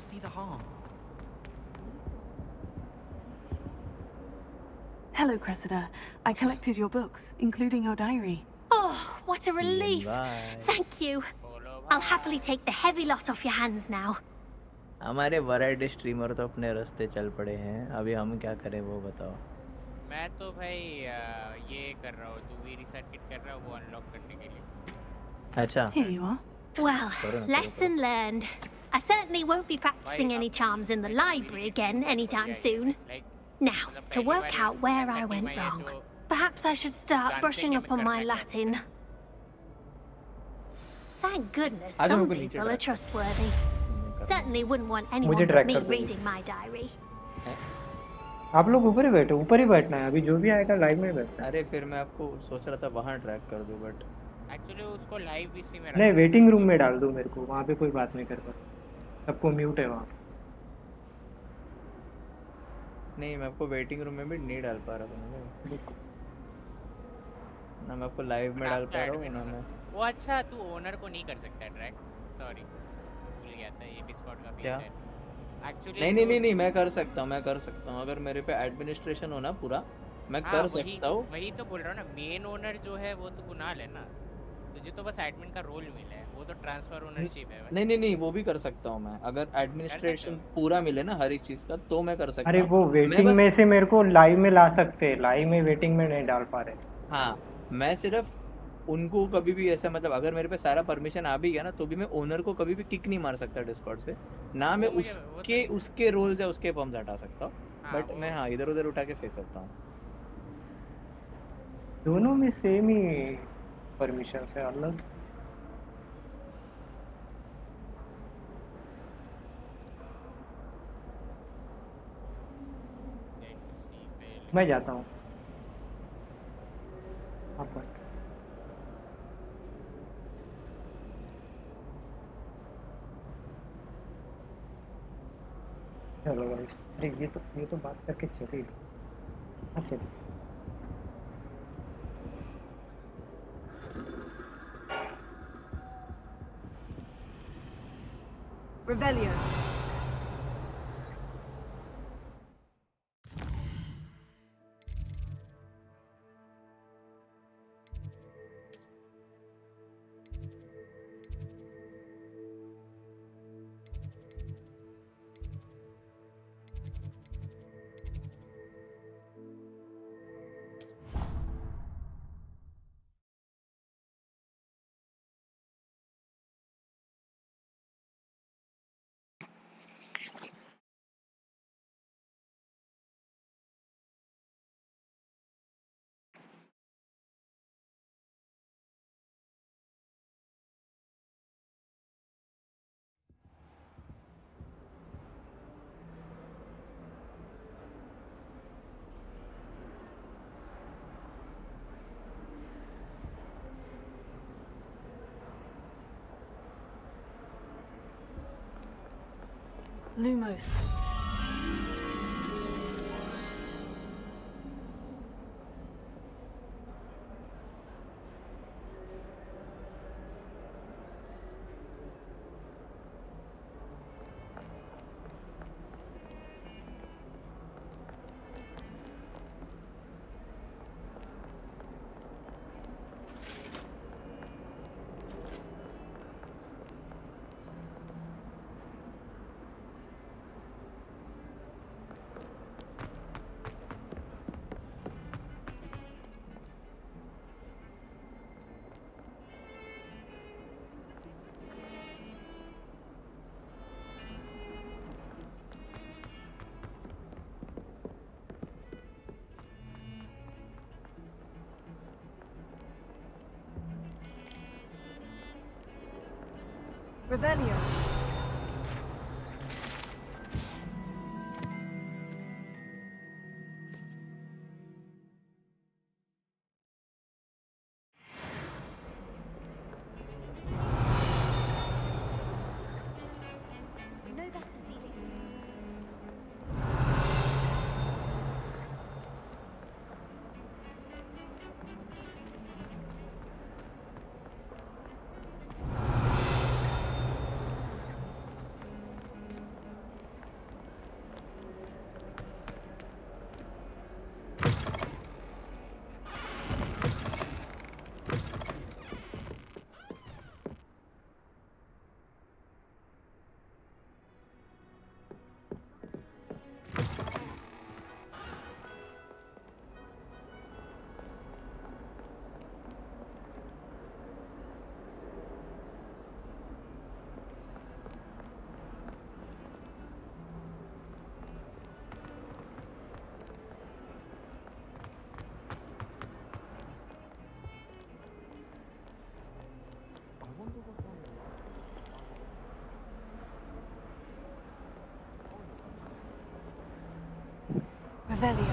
See the harm. Hello, Cressida. I collected your books, including your diary. Oh, what a relief! Thank you. I'll happily take the heavy lot off your hands now. हमारे variety streamer तो अपने रास्ते चल पड़े हैं, अभी हम क्या करें वो बताओ। मैं तो भाई ये कर रहा हूँ, दूवी रिसर्किट कर रहा हूँ वो अनलॉक करने के लिए। अच्छा Here you are. Well, lesson learned. I certainly won't be practicing any charms in the library again anytime soon. Now, to work out where I went wrong. Perhaps I should start brushing up on my Latin. Thank goodness some people are trustworthy. Certainly wouldn't want anyone but me reading my diary. आप लोग ऊपर ही बैठो, ऊपर ही बैठना है, अभी जो भी आएगा लाइव में बैठना है। अरे फिर मैं आपको सोच रहा था वहाँ ट्रैक कर दूँ, बट एक्चुअली उसको लाइव वीसी में नहीं, वेटिंग रूम में डाल दो मेरे को, वहाँ पे कोई बात नहीं कर पाता, सबको म्यूट है वहाँ। नहीं, मैं आपको वेटिंग रूम में भी नहीं डाल पा रहा था ना, मैं आपको लाइव में डाल पा रहा हूँ ना मैं। वो अच्छा, तू ओनर को नहीं कर सकता ट्रैक, सॉरी भूल गया था, ये डिस्कॉर्ड का फीचर है एक्चुअली। नहीं, मैं कर सकता हूँ, अगर मेरे पे एडमिनिस्ट्रेशन हो ना पूरा, मैं कर सकता हूँ। वही तो बोल रहा हूँ ना, मेन ओनर जो है वो तो कुणाल है ना, तुझे तो बस एडमिन का रोल मिला है, वो तो ट्रांसफर ओनरशिप है। नहीं, वो भी कर सकता हूँ मैं, अगर एडमिनिस्ट्रेशन पूरा मिले ना हर एक चीज का तो मैं कर सकता हूँ। अरे वो वेटिंग में से मेरे को लाइव में ला सकते हैं, लाइव में वेटिंग में नहीं डाल पा रहे। हाँ, मैं सिर्फ उनको कभी भी ऐसा, मतलब अगर मेरे पे सारा परमिशन आ भी गया ना तो भी मैं ओनर को कभी भी किक नहीं मार सकता डिस्कॉर्ड से ना, मैं उसके रोल्स या उसके पम्स हटा सकता हूँ, बट मैं हाँ इधर उधर उठा के फेंक सकता हूँ। दोनों में सेम ही परमिशन से अलग। मैं जाता हूँ चलो गाइस, अरे ये तो बात करके चले। अच्छा Revelio. Lumos. Revelio. Revelio.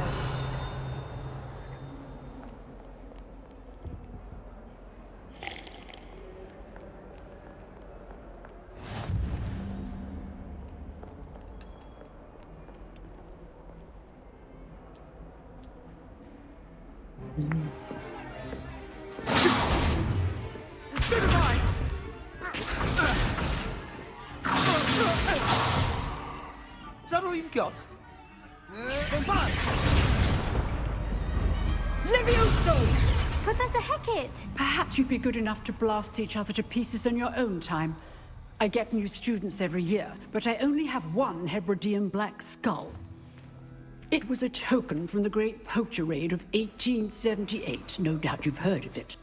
Is that all you've got? Levioso! Professor Hecat! Perhaps you'd be good enough to blast each other to pieces on your own time. I get new students every year, but I only have one Hebridean black skull. It was a token from the Great Poacher Raid of 1878. No doubt you've heard of it.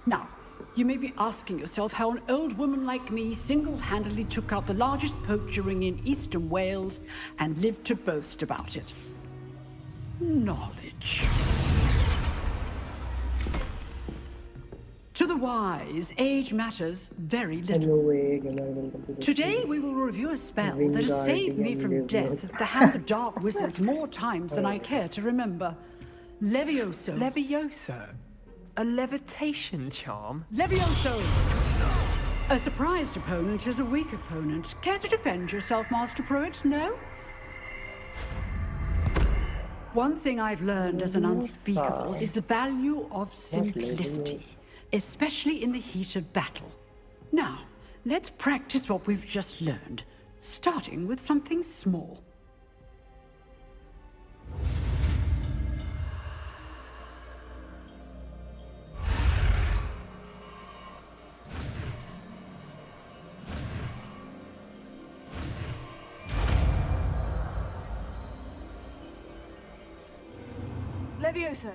Now, you may be asking yourself how an old woman like me single-handedly took out the largest poacher ring in eastern Wales and lived to boast about it. Knowledge. To the wise, age matters very little. Today we will review a spell that has saved me from death at the hands of dark wizards more times than I care to remember. Levioso. Levioso? A levitation charm? Levioso! A surprised opponent is a weak opponent. Care to defend yourself, Master Pruitt? No? One thing I've learned as an unspeakable is the value of simplicity, especially in the heat of battle. Now, let's practice what we've just learned, starting with something small. Levioso.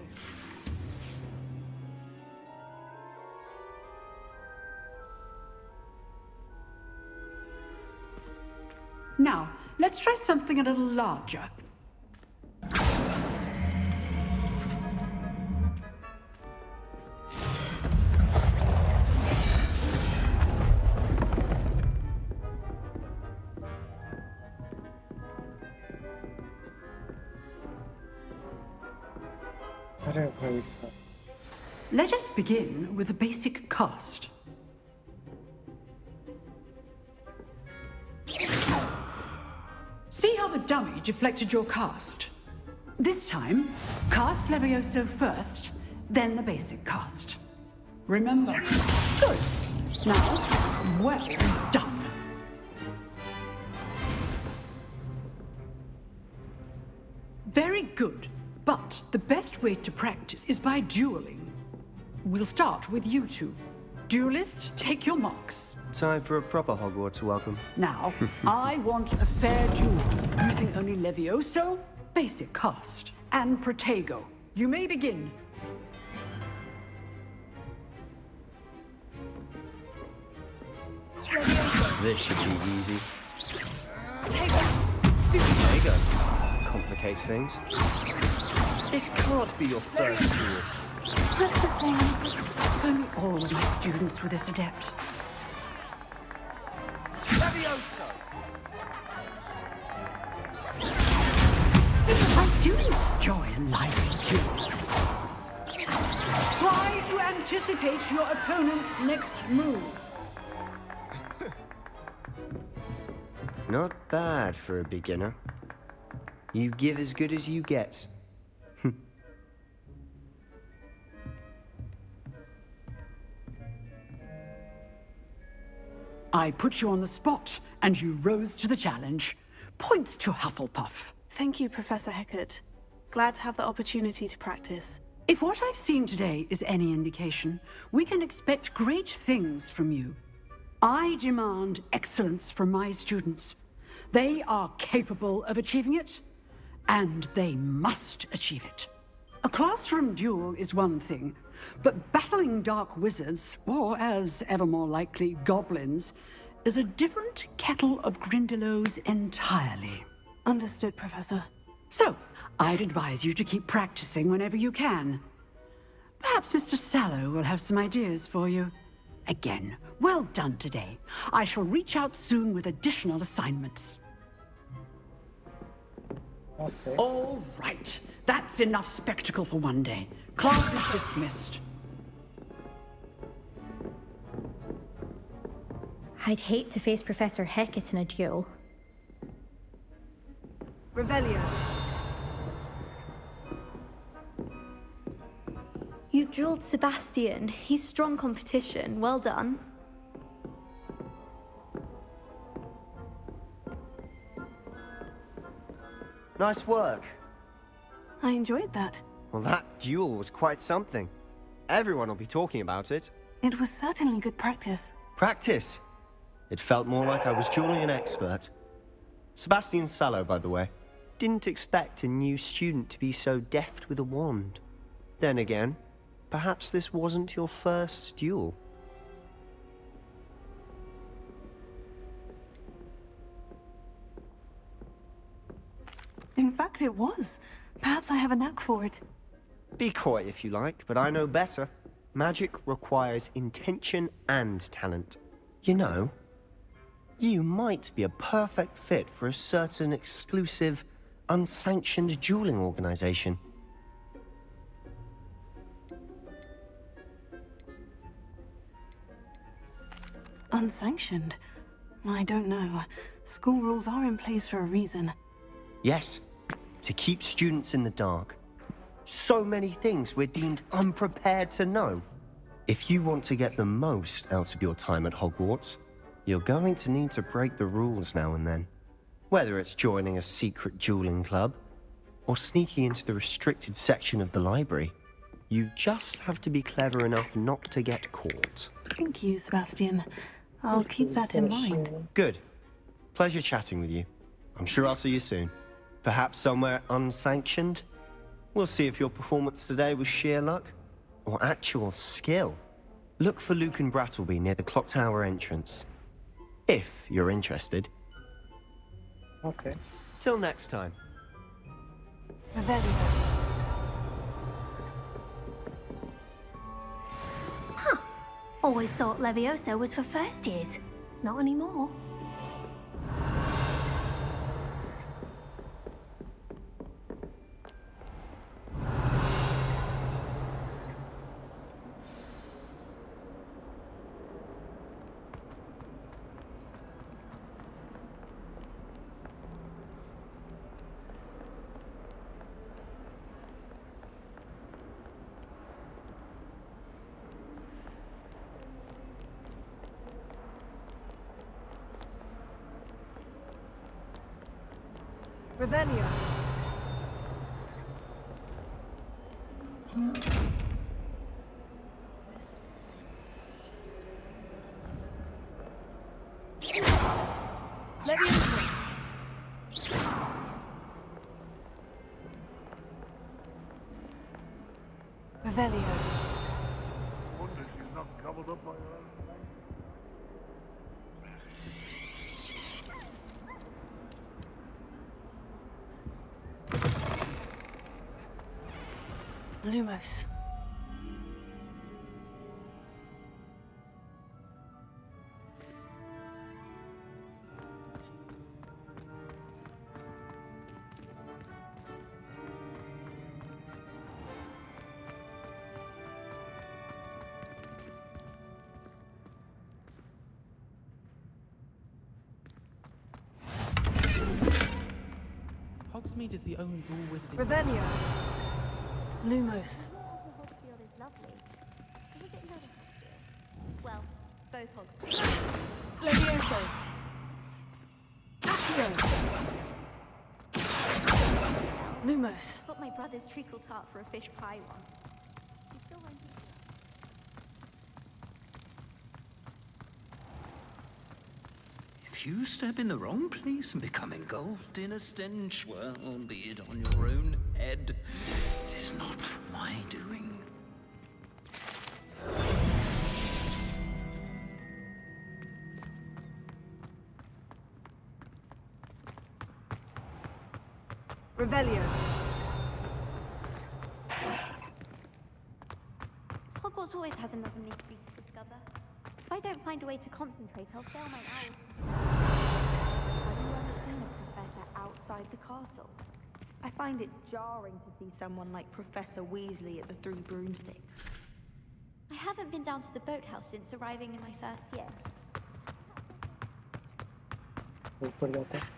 Now, let's try something a little larger. Let us begin with the basic cast. See how the dummy deflected your cast? This time, cast Levioso first, then the basic cast. Remember? Good. Now, well done. Very good. But the best way to practice is by dueling. We'll start with you two. Duelists, take your marks. Time for a proper Hogwarts welcome. Now, I want a fair duel, using only Levioso, basic cast, and Protego. You may begin. This should be easy. Protego! Stupid! Protego complicates things. This can't be your first duel. Just the same. If only all of my students were this adept. Levioso! I do enjoy a lively duel. Try to anticipate your opponent's next move. Not bad for a beginner. You give as good as you get. I put you on the spot, and you rose to the challenge. Points to Hufflepuff. Thank you, Professor Hecat. Glad to have the opportunity to practice. If what I've seen today is any indication, we can expect great things from you. I demand excellence from my students. They are capable of achieving it, and they must achieve it. A classroom duel is one thing, but battling dark wizards, or as ever more likely, goblins, is a different kettle of Grindylows entirely. Understood, Professor. So, I'd advise you to keep practicing whenever you can. Perhaps Mr. Sallow will have some ideas for you. Again, well done today. I shall reach out soon with additional assignments. Okay. All right. That's enough spectacle for one day. Class is dismissed. I'd hate to face Professor Hecat in a duel. Revelio. You drilled Sebastian. He's strong competition. Well done. Nice work. I enjoyed that. Well, that duel was quite something. Everyone will be talking about it. It was certainly good practice. Practice? It felt more like I was dueling an expert. Sebastian Sallow, by the way. Didn't expect a new student to be so deft with a wand. Then again, perhaps this wasn't your first duel. In fact, it was. Perhaps I have a knack for it. Be coy if you like, but I know better. Magic requires intention and talent. You know, you might be a perfect fit for a certain exclusive, unsanctioned dueling organization. Unsanctioned? I don't know. School rules are in place for a reason. Yes, to keep students in the dark. So many things we're deemed unprepared to know. If you want to get the most out of your time at Hogwarts, you're going to need to break the rules now and then. Whether it's joining a secret dueling club, or sneaking into the restricted section of the library, you just have to be clever enough not to get caught. Thank you, Sebastian. I'll keep that in mind. Good. Pleasure chatting with you. I'm sure I'll see you soon. Perhaps somewhere unsanctioned? We'll see if your performance today was sheer luck or actual skill. Look for Luke and Brattleby near the clock tower entrance. If you're interested. Okay. Till next time. Revelio. Huh. Always thought Levioso was for first years. Not anymore. Revelio. Levioso. Revelio. Wonder she's not covered up by her own. Lumos. Hogsmeade is the only all-wizarding... Revelio. Lumos. Hogfield is lovely. Was it another Hogfield? Well, both Hogfields. Levioso. Lumos. Got my brother's treacle tart for a fish pie once. He still won't eat it. If you step in the wrong place and become engulfed in a stench, well, be it on your own head, it is not my doing. Revelio. Hogwarts always has another mystery to discover. If I don't find a way to concentrate, I'll fail my hours. Have you ever seen a professor outside the castle? I find it jarring to see someone like Professor Weasley at the Three Broomsticks. I haven't been down to the boathouse since arriving in my first year. ऊपर जाता है।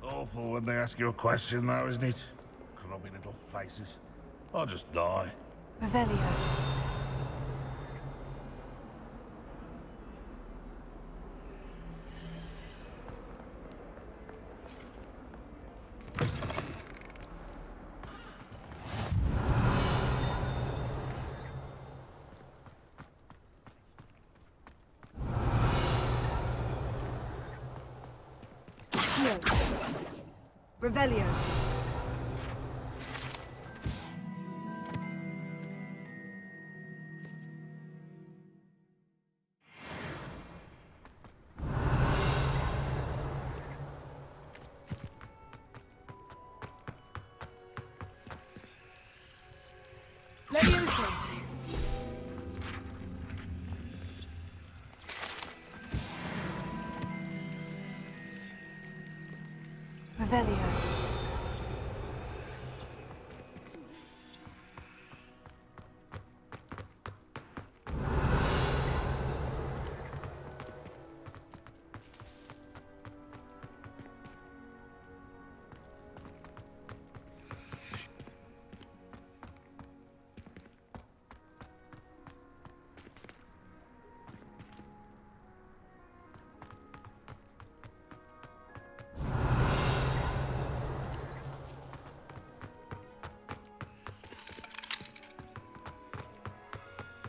Awful when they ask you a question, though, isn't it? Grubby little faces. I'll just die. Revelio. Revelio. Leviosa. Revelio.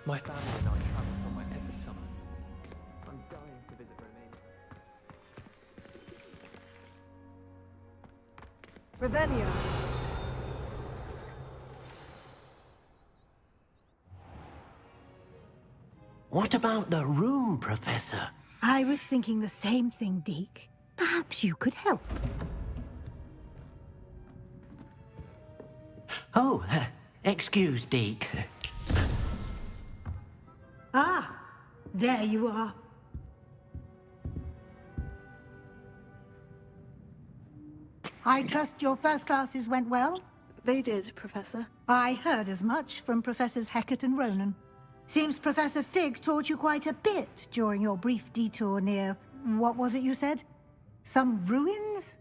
My family and I travel somewhere every summer. I'm dying to visit Romania. Revelio. What about the room, Professor? I was thinking the same thing, Deke. Perhaps you could help. Oh, excuse, Deke. Ah, there you are. I trust your first classes went well? They did, Professor. I heard as much from Professors Hecat and Ronan. Seems Professor Fig taught you quite a bit during your brief detour near... what was it you said? Some ruins?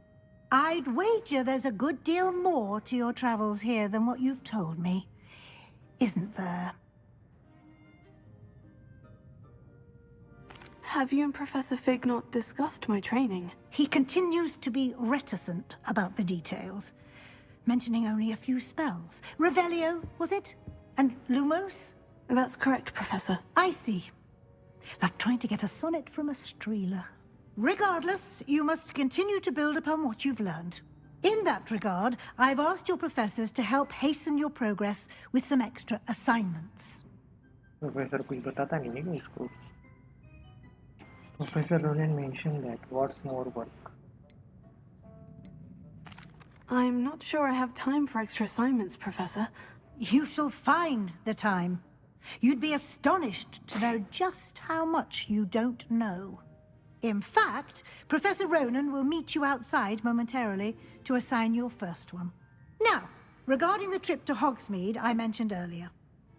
I'd wager there's a good deal more to your travels here than what you've told me. Isn't there? Have you and Professor Fig not discussed my training? He continues to be reticent about the details, mentioning only a few spells. Revelio, was it? And Lumos? That's correct, Professor. I see. Like trying to get a sonnet from a streeler. Regardless, you must continue to build upon what you've learned. In that regard, I've asked your professors to help hasten your progress with some extra assignments. Professor कुछ बताता नहीं है कि इसको professor Ronan mentioned that what's more work. I'm not sure I have time for extra assignments, Professor. You shall find the time. You'd be astonished to know just how much you don't know. In fact, Professor Ronan will meet you outside momentarily to assign your first one. Now, regarding the trip to Hogsmeade I mentioned earlier,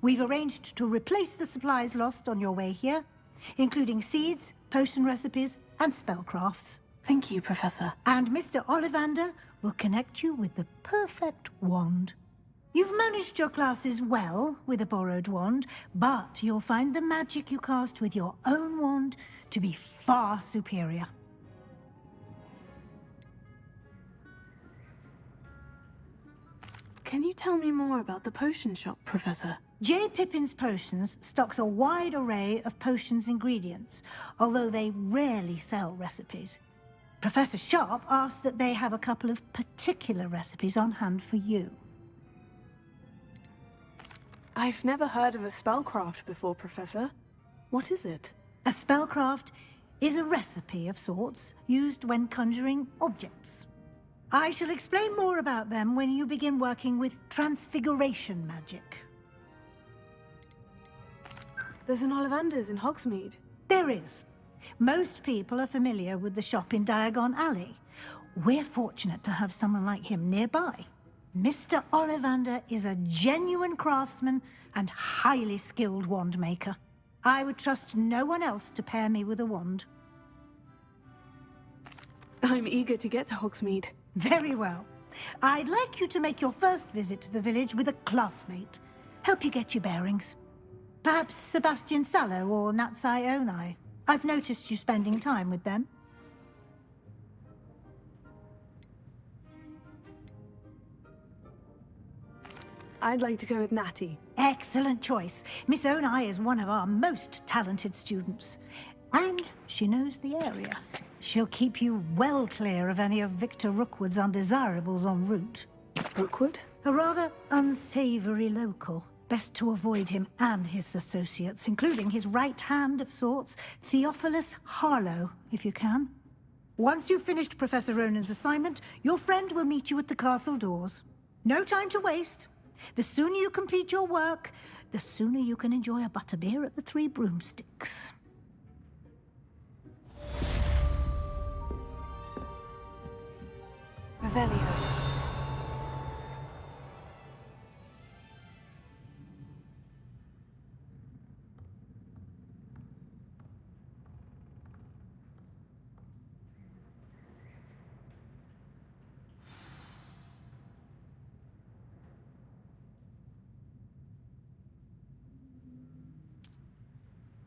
we've arranged to replace the supplies lost on your way here, including seeds, potion recipes, and spellcrafts. Thank you, Professor. And Mr. Ollivander will connect you with the perfect wand. You've managed your classes well with a borrowed wand, but you'll find the magic you cast with your own wand to be far superior. Can you tell me more about the potion shop, Professor? J. Pippin's Potions stocks a wide array of potions ingredients, although they rarely sell recipes. Professor Sharp asks that they have a couple of particular recipes on hand for you. I've never heard of a spellcraft before, Professor. What is it? A spellcraft is a recipe of sorts used when conjuring objects. I shall explain more about them when you begin working with transfiguration magic. There's an Ollivander's in Hogsmeade. There is. Most people are familiar with the shop in Diagon Alley. We're fortunate to have someone like him nearby. Mr. Ollivander is a genuine craftsman and highly skilled wand maker. I would trust no one else to pair me with a wand. I'm eager to get to Hogsmeade. Very well. I'd like you to make your first visit to the village with a classmate. Help you get your bearings. Perhaps Sebastian Sallow or Natsai Onai. I've noticed you spending time with them. I'd like to go with Natty. Excellent choice. Miss Onai is one of our most talented students. And she knows the area. She'll keep you well clear of any of Victor Rookwood's undesirables en route. Rookwood? A rather unsavory local. Best to avoid him and his associates, including his right hand of sorts, Theophilus Harlow, if you can. Once you've finished Professor Ronan's assignment, your friend will meet you at the castle doors. No time to waste. The sooner you complete your work, the sooner you can enjoy a butterbeer at the Three Broomsticks. Revelio.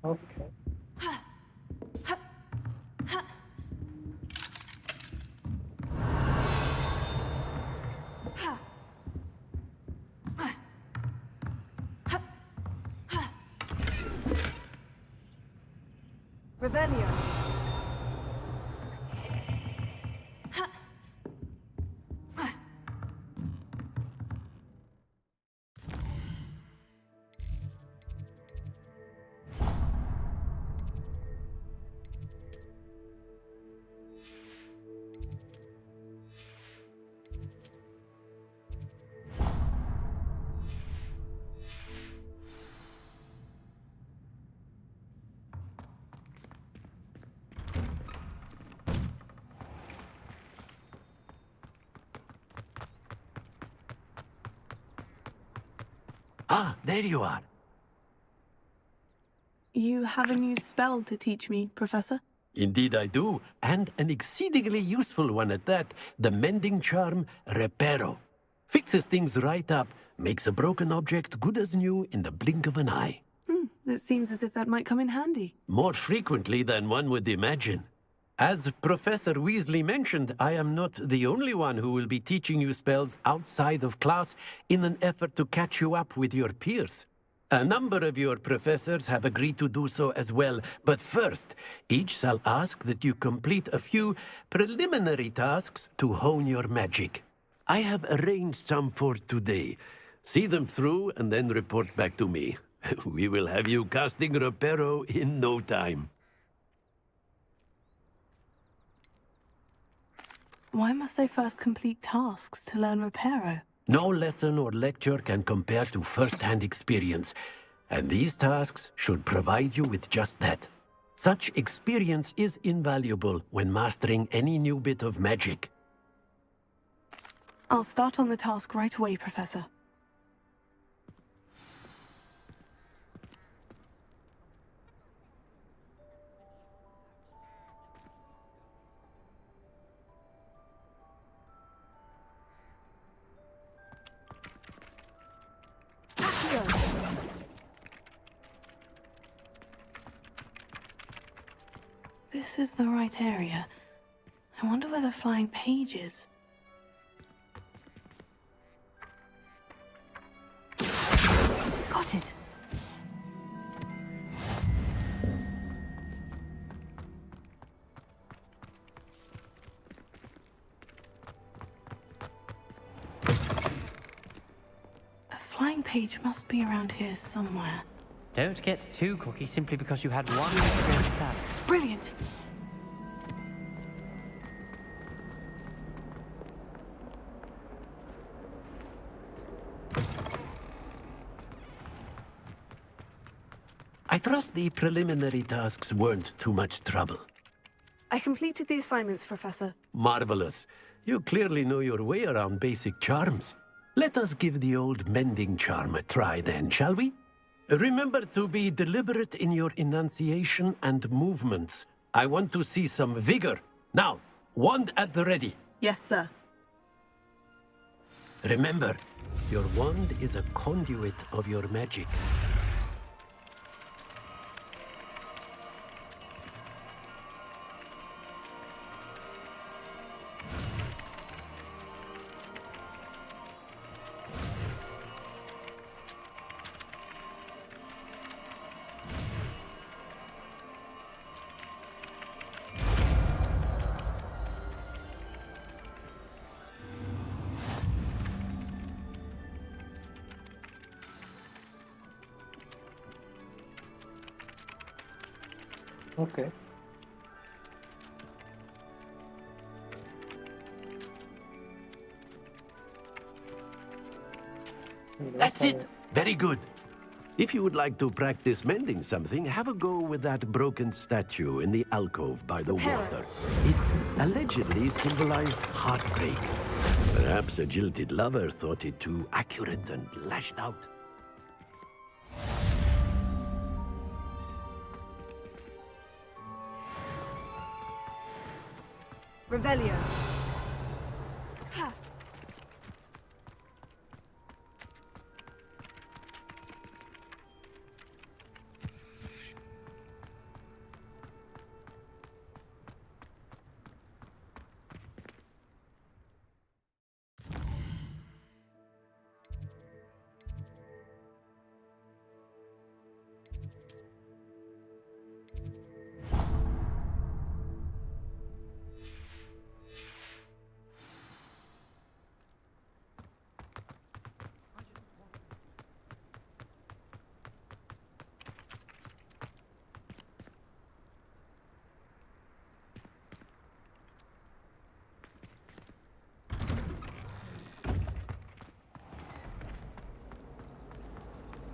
Okay. Revelio. Ah, there you are. You have a new spell to teach me, Professor? Indeed I do, and an exceedingly useful one at that. The mending charm, Reparo. Fixes things right up, makes a broken object good as new in the blink of an eye. It seems as if that might come in handy. More frequently than one would imagine. As Professor Weasley mentioned, I am not the only one who will be teaching you spells outside of class in an effort to catch you up with your peers. A number of your professors have agreed to do so as well, but first, each shall ask that you complete a few preliminary tasks to hone your magic. I have arranged some for today. See them through and then report back to me. We will have you casting Reparo in no time. Why must I first complete tasks to learn Reparo? No lesson or lecture can compare to first-hand experience, and these tasks should provide you with just that. Such experience is invaluable when mastering any new bit of magic. I'll start on the task right away, Professor. This is the right area. I wonder where the flying page is. got it. A flying page must be around here somewhere. Don't get too cocky simply because you had one good salad. Brilliant! I trust the preliminary tasks weren't too much trouble. I completed the assignments, Professor. Marvelous. You clearly know your way around basic charms. Let us give the old mending charm a try then, shall we? Remember to be deliberate in your enunciation and movements. I want to see some vigor. Now, wand at the ready. Yes, sir. Remember, your wand is a conduit of your magic. Okay. That's it. Very good. If you would like to practice mending something, have a go with that broken statue in the alcove by the water. It allegedly symbolized heartbreak. Perhaps a jilted lover thought it too accurate and lashed out. Revelio.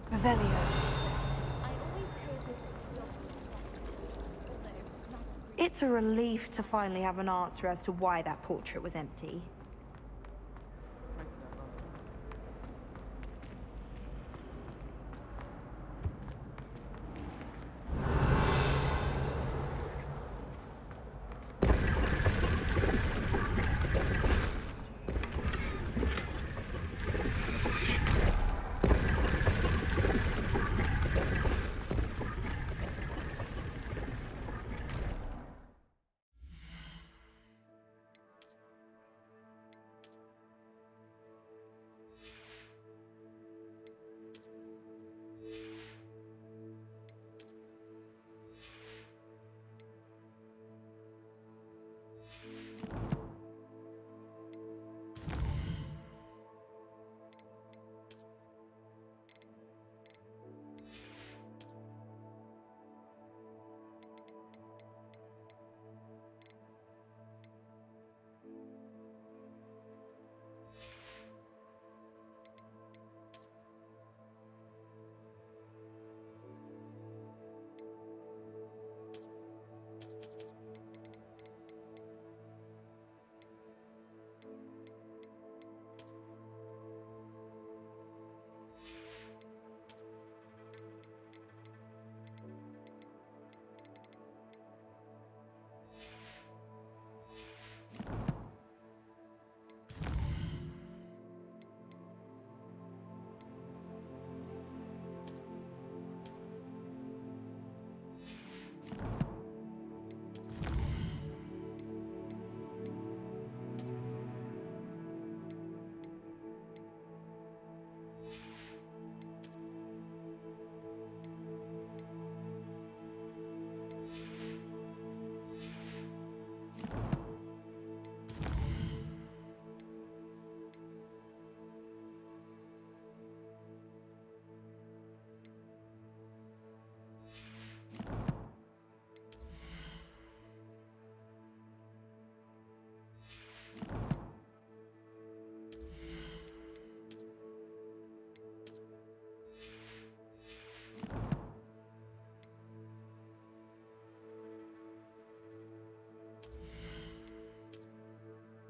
Revelio. It's a relief to finally have an answer as to why that portrait was empty.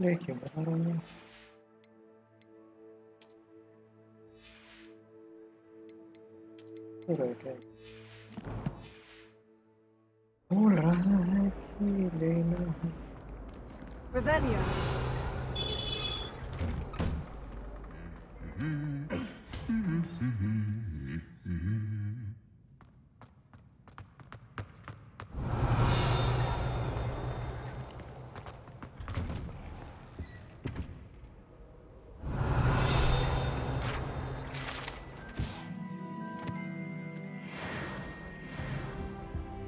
लेके बता रहा हूँ तो right है बोल रहा है कि लेना है Revelio.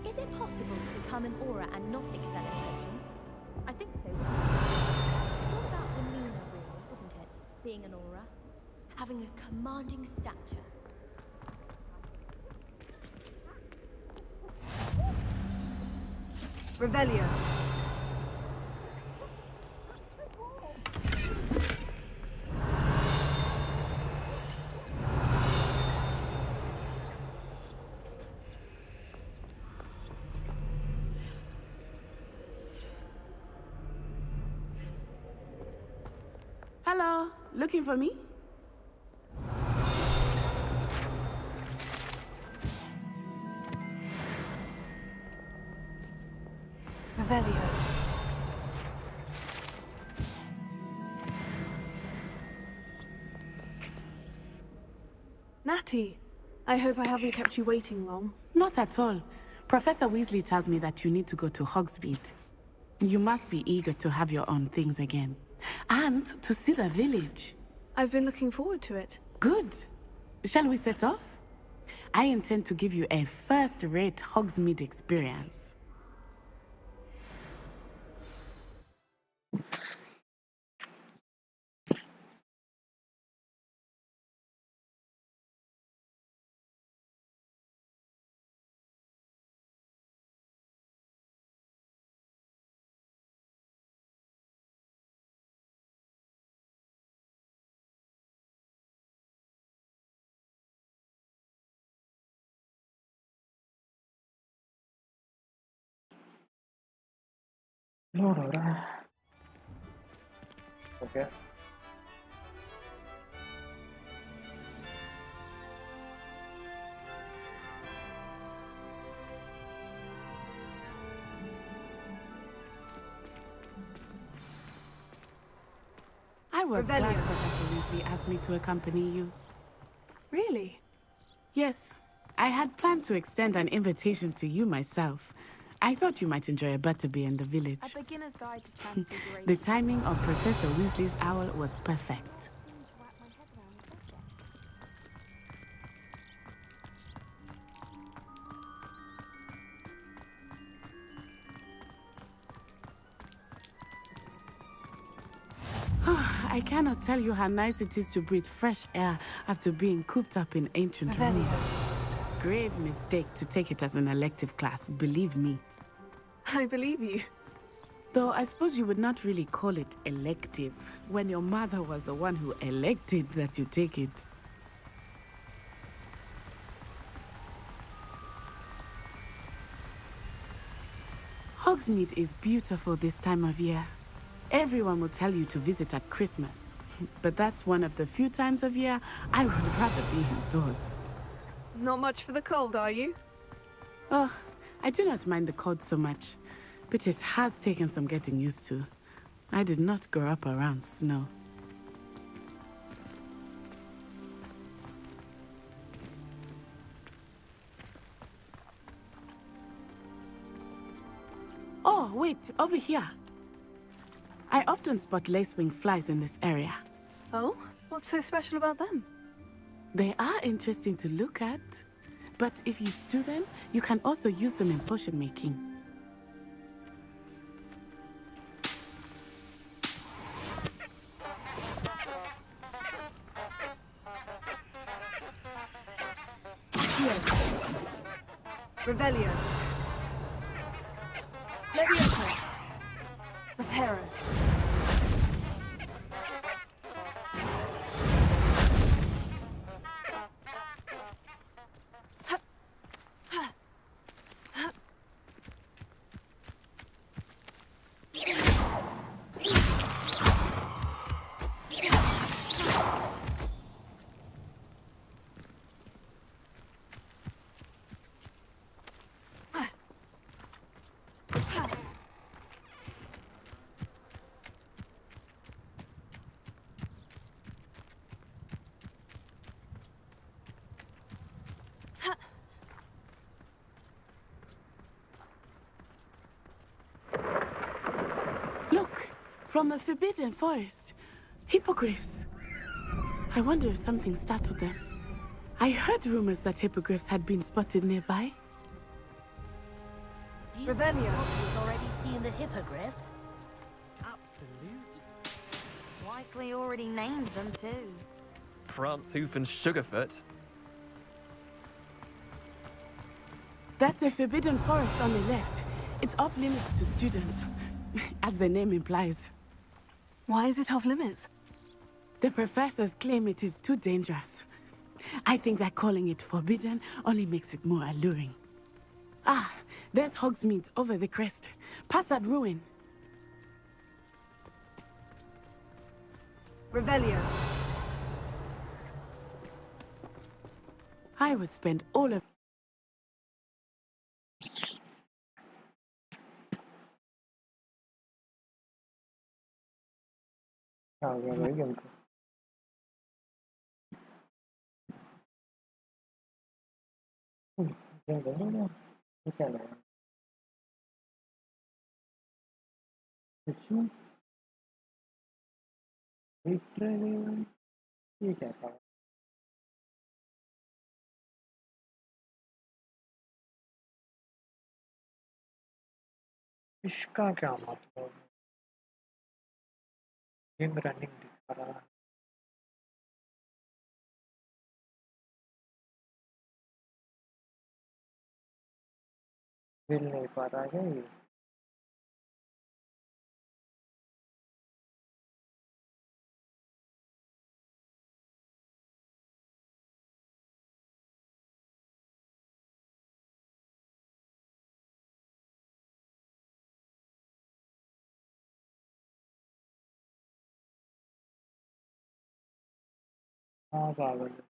Is it possible to become an aura and not excel in potions? I think so. It's all about demeanor, really, isn't it? Being an aura. Having a commanding stature. Revelio. Hello, looking for me? Revelio. Natty, I hope I haven't kept you waiting long. Not at all. Professor Weasley tells me that you need to go to Hogsmeade. You must be eager to have your own things again. And to see the village. I've been looking forward to it. Good. Shall we set off? I intend to give you a first-rate Hogsmeade experience. Load हो रहा है okay I was glad Revelio. Professor Weasley asked me to accompany you. Really? Yes, I had planned to extend an invitation to you myself. I thought you might enjoy a butterbeer in the village. A beginner's guide to transfiguration. The timing of Professor Weasley's owl was perfect. I cannot tell you how nice it is to breathe fresh air after being cooped up in ancient rooms. Grave mistake to take it as an elective class, believe me. I believe you. Though I suppose you would not really call it elective when your mother was the one who elected that you take it. Hogsmeade is beautiful this time of year. Everyone will tell you to visit at Christmas, but that's one of the few times of year I would rather be indoors. Not much for the cold, are you? Oh, I do not mind the cold so much, but it has taken some getting used to. I did not grow up around snow. Oh, wait, over here. I often spot lacewing flies in this area. Oh? What's so special about them? They are interesting to look at, but if you stew them, you can also use them in potion making. Revelio. Leviosa. Reparo. Look, from the Forbidden Forest. Hippogriffs. I wonder if something startled them. I heard rumors that hippogriffs had been spotted nearby. Revelio. You've already seen the hippogriffs? Absolutely. Likely already named them too. Prance, Hoof, and Sugarfoot. That's the Forbidden Forest on the left. It's off limits to students, as the name implies. Why is it off limits? The professors claim it is too dangerous. I think that calling it forbidden only makes it more alluring. Ah, there's Hogsmeade over the crest. Past that ruin. Revelio. I would spend all of... आ गया भाई game का ये क्या लगा अच्छा ये क्या था इसका क्या मतलब गेम रनिंग दिखा रहा है मिल नहीं पा रहा है ये हाँ पागल है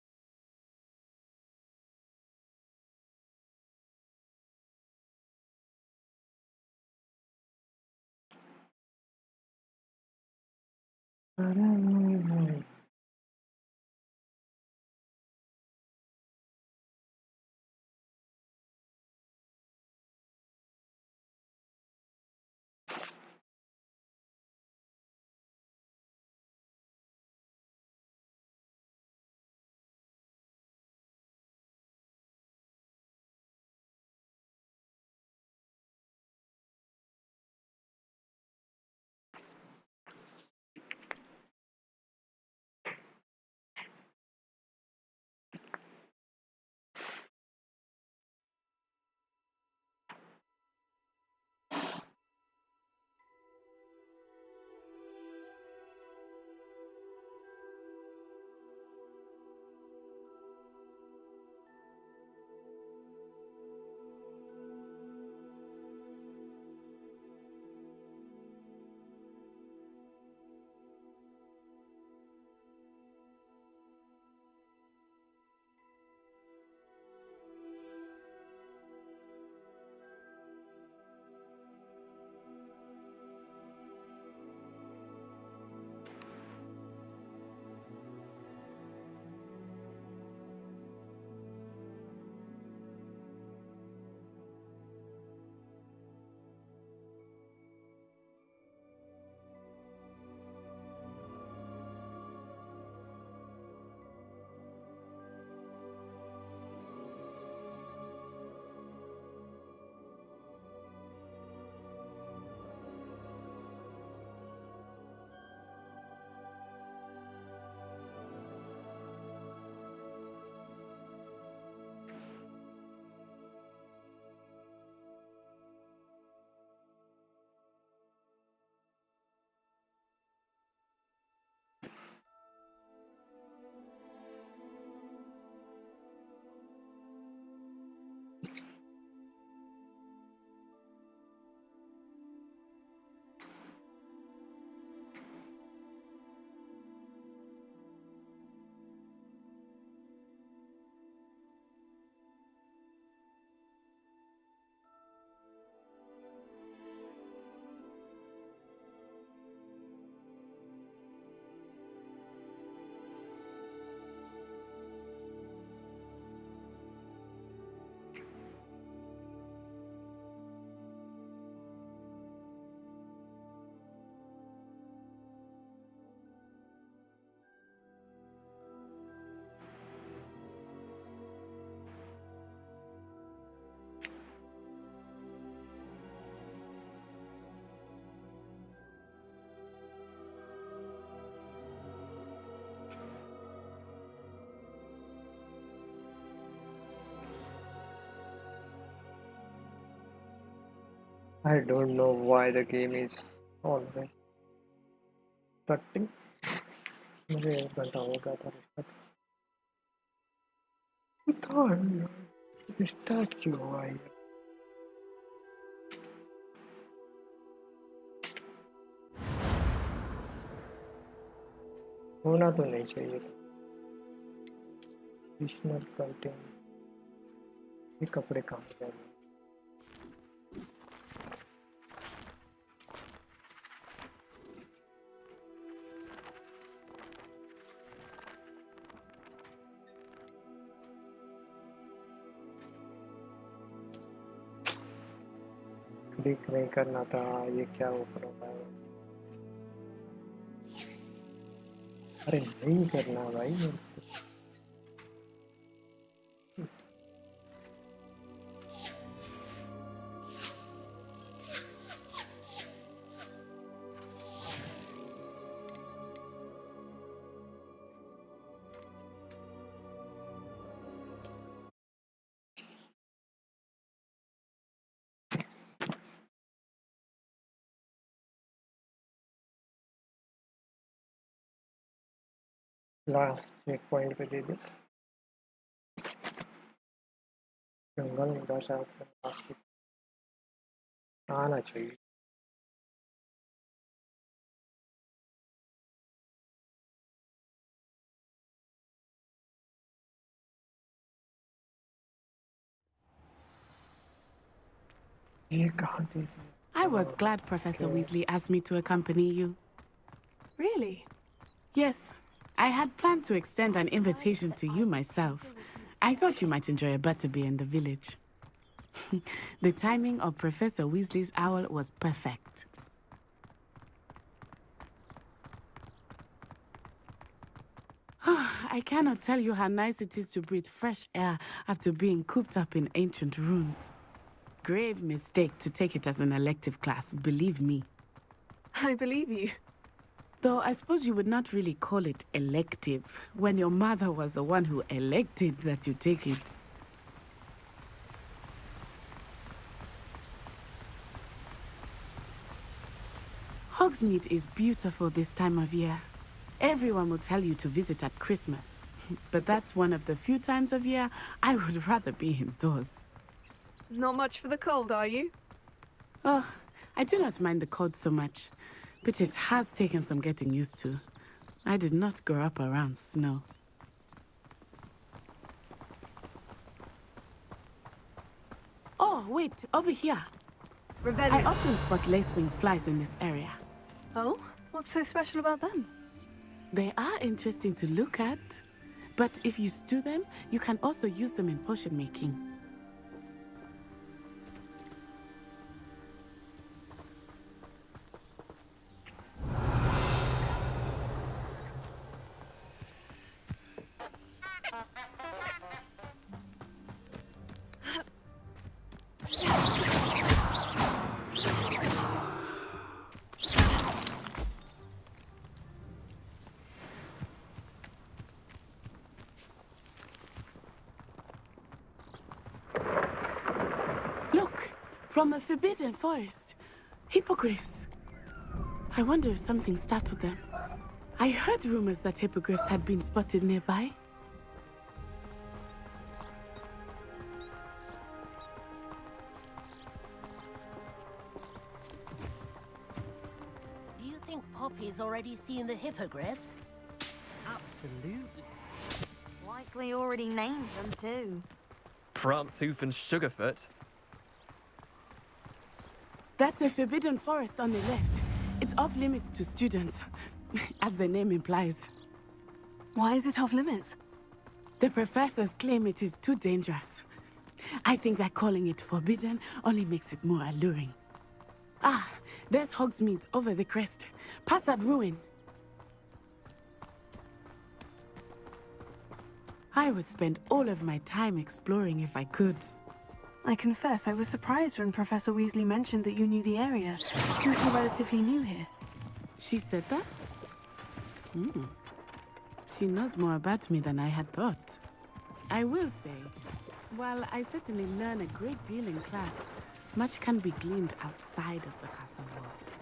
I don't know why the game is always starting. मुझे 1 घंटा हो गया था स्टार्ट क्यों हुआ ये? होना तो नहीं चाहिए था। एडिशनल कंटेंट ये कपड़े कहाँ गए? क्लिक नहीं करना था, ये क्या ओपन होता है? अरे नहीं करना भाई। लास्ट चेक पॉइंट पे दे दे। जंगल में शायद से लास्ट आना चाहिए। ये कहाँ दे दी? I was glad Professor Weasley asked me to accompany you. Really? Yes, I had planned to extend an invitation to you myself. I thought you might enjoy a butterbeer in the village. The timing of Professor Weasley's owl was perfect. I cannot tell you how nice it is to breathe fresh air after being cooped up in ancient rooms. Grave mistake to take it as an elective class, believe me. I believe you. Though I suppose you would not really call it elective when your mother was the one who elected that you take it. Hogsmeade is beautiful this time of year. Everyone will tell you to visit at Christmas. But that's one of the few times of year I would rather be indoors. Not much for the cold, are you? Oh, I do not mind the cold so much, but it has taken some getting used to. I did not grow up around snow. Oh, wait, over here. Revelio. I often spot lacewing flies in this area. Oh? What's so special about them? They are interesting to look at, but if you stew them, you can also use them in potion making. From the Forbidden Forest. Hippogriffs. I wonder if something startled them. I heard rumors that hippogriffs had been spotted nearby. Do you think Poppy's already seen the hippogriffs? Absolutely. Likely already named them too. Hoof and Sugarfoot. That's the Forbidden Forest on the left. It's off limits to students, as the name implies. Why is it off limits? The professors claim it is too dangerous. I think that calling it forbidden only makes it more alluring. Ah, there's Hogsmeade over the crest. Past that ruin. I would spend all of my time exploring if I could. I confess, I was surprised when Professor Weasley mentioned that you knew the area, since you're relatively new here. She said that? She knows more about me than I had thought. I will say, while I certainly learn a great deal in class, Much can be gleaned outside of the castle walls.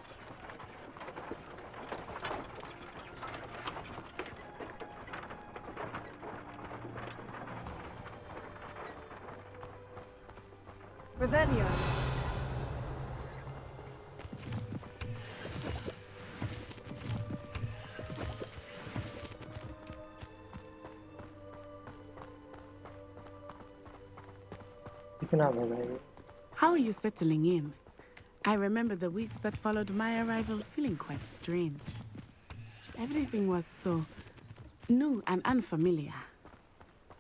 Revelio. कितना बड़ा है ये? How are you settling in? I remember the weeks that followed my arrival feeling quite strange. Everything was so new and unfamiliar.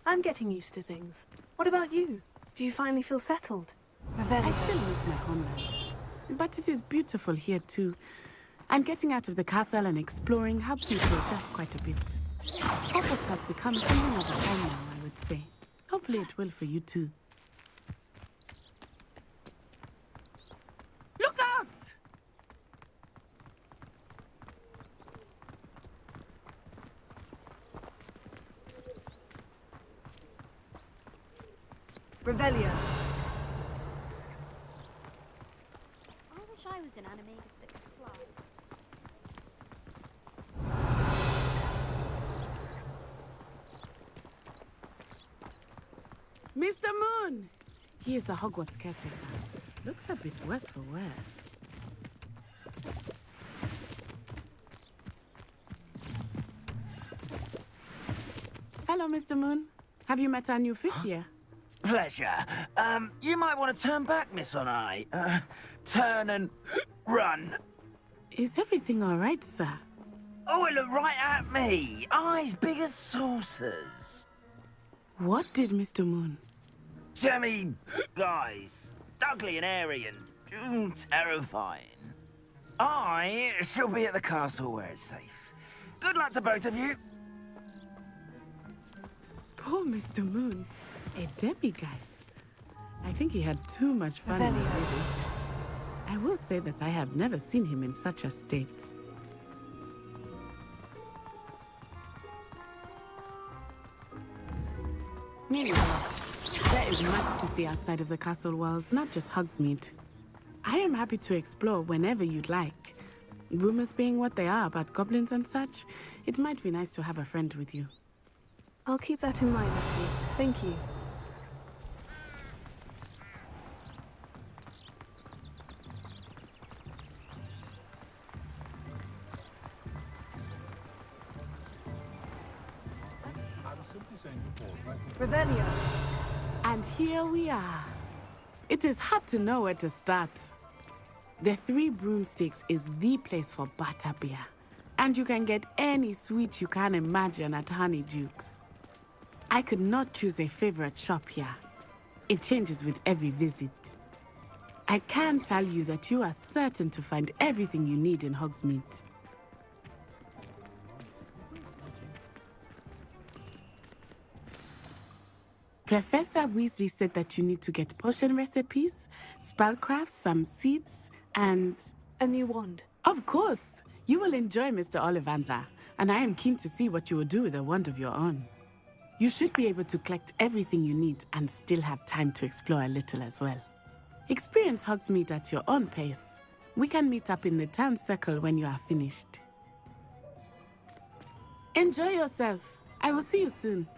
I'm getting used to things. What about you? Do you finally feel settled? Revelio. I still miss my homeland, but it is beautiful here too. And getting out of the castle and exploring helps me to adjust quite a bit. Hogwarts has become something of a home now, I would say. Hopefully it will for you too. Look out! Revelio. I wish I was an animated that could fly. Mr. Moon! He is the Hogwarts caretaker. Looks a bit worse for wear. Hello, Mr. Moon. Have you met our new fifth year? Pleasure. You might want to turn back, Miss On Eye. Turn and run. Is everything all right, sir? Oh, it looked right at me. Eyes big as saucers. What did Mr. Moon? Jemmy guys. Ugly and airy and terrifying. I shall be at the castle where it's safe. Good luck to both of you. Poor Mr. Moon. A demiguise. I think he had too much fun in the village. I will say that I have never seen him in such a state. Meanwhile, there is much to see outside of the castle walls, not just Hogsmeade. I am happy to explore whenever you'd like. Rumors being what they are about goblins and such, it might be nice to have a friend with you. I'll keep that in mind, Natty. Thank you. Revelio. And here we are. It is hard to know where to start. The Three Broomsticks is the place for butterbeer. And you can get any sweet you can imagine at Honeydukes. I could not choose a favorite shop here. It changes with every visit. I can tell you that you are certain to find everything you need in Hogsmeade. Professor Weasley said that you need to get potion recipes, spellcrafts, some seeds, and... a new wand. Of course! You will enjoy Mr. Ollivander, and I am keen to see what you will do with a wand of your own. You should be able to collect everything you need and still have time to explore a little as well. Experience Hogsmeade at your own pace. We can meet up in the town circle when you are finished. Enjoy yourself. I will see you soon.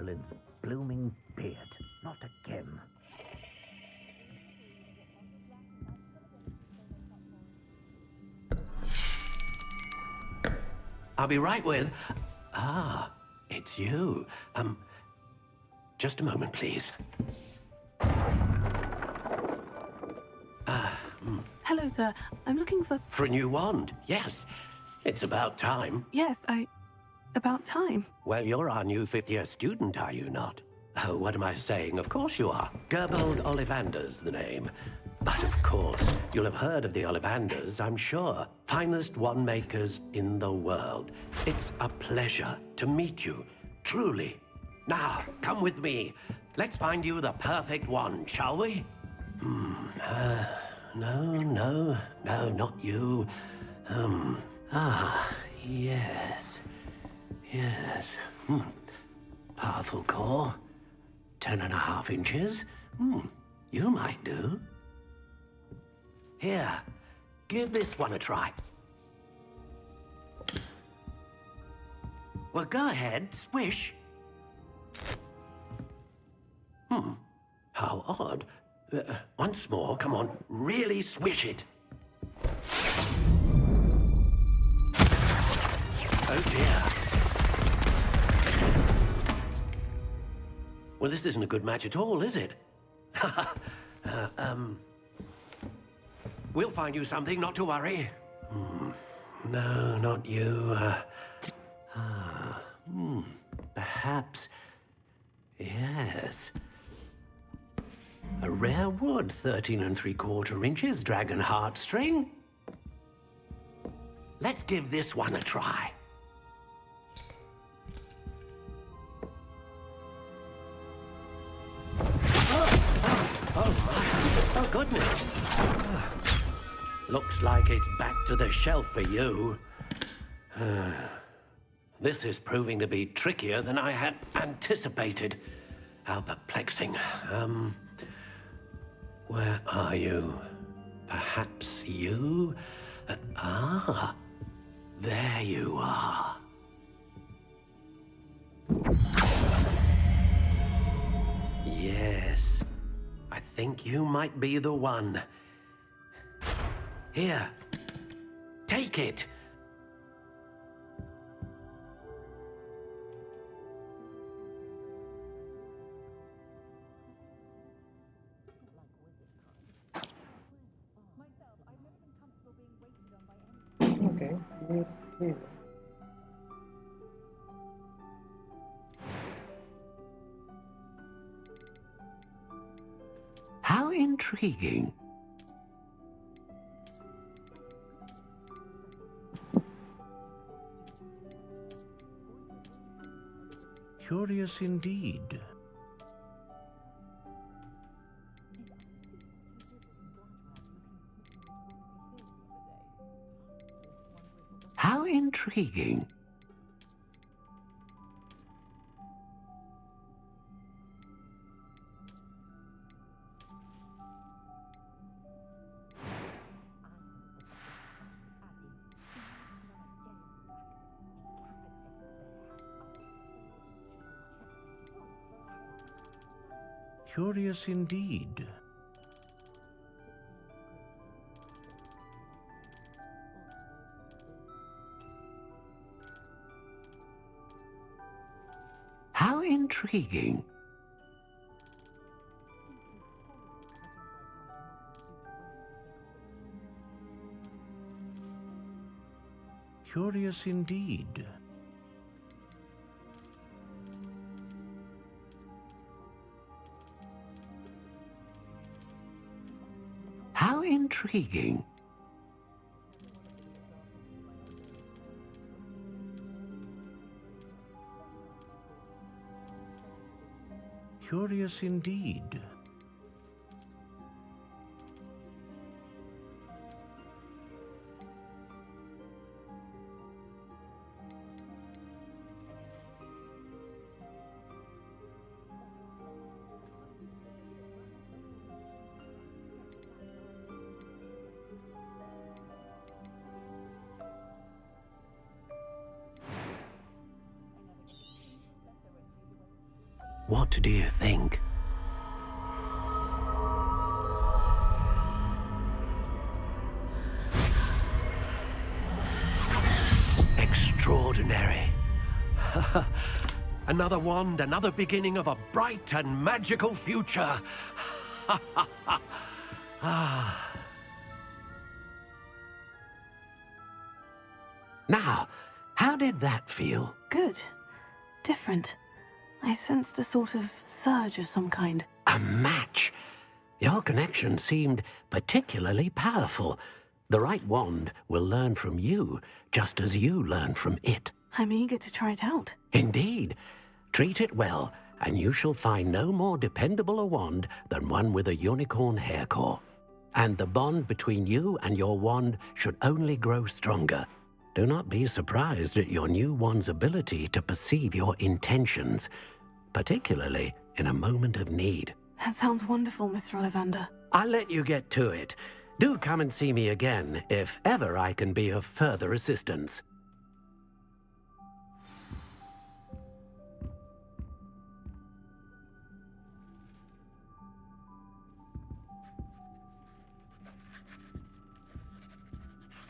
Evelyn's blooming beard. Not again. I'll be right with... Ah, it's you. Just a moment, please. Hello, sir. I'm looking for... For a new wand, yes. It's about time. Yes, about time. Well, you're our new fifth-year student, are you not? Oh, what am I saying? Of course you are. Gerbold Ollivander's the name. But of course, you'll have heard of the Ollivanders, I'm sure. Finest wand makers in the world. It's a pleasure to meet you, truly. Now, come with me. Let's find you the perfect wand, shall we? No, not you. Yes. Powerful core. 10.5 inches. You might do. Here, give this one a try. Well, go ahead, swish. How odd. Once more, come on, really swish it. Oh dear. Well, this isn't a good match at all, is it? We'll find you something, not to worry. No, not you. Perhaps... Yes. A rare wood, 13 3/4 inches, dragon heartstring. Let's give this one a try. Oh, goodness. Looks like it's back to the shelf for you. This is proving to be trickier than I had anticipated. How perplexing. Where are you? Perhaps you? There you are. Yes, I think you might be the one. Here, take it. Okay, here. How intriguing. Curious indeed. How intriguing. Curious indeed. How intriguing. Curious indeed. How intriguing. Curious indeed. What do you think? Extraordinary. Another wand, another beginning of a bright and magical future. Now, how did that feel? Good. Different. I sensed a sort of surge of some kind. A match? Your connection seemed particularly powerful. The right wand will learn from you, just as you learn from it. I'm eager to try it out. Indeed. Treat it well, and you shall find no more dependable a wand than one with a unicorn hair core. And the bond between you and your wand should only grow stronger. Do not be surprised at your new wand's ability to perceive your intentions, particularly in a moment of need. That sounds wonderful, Mr. Ollivander. I'll let you get to it. Do come and see me again if ever I can be of further assistance.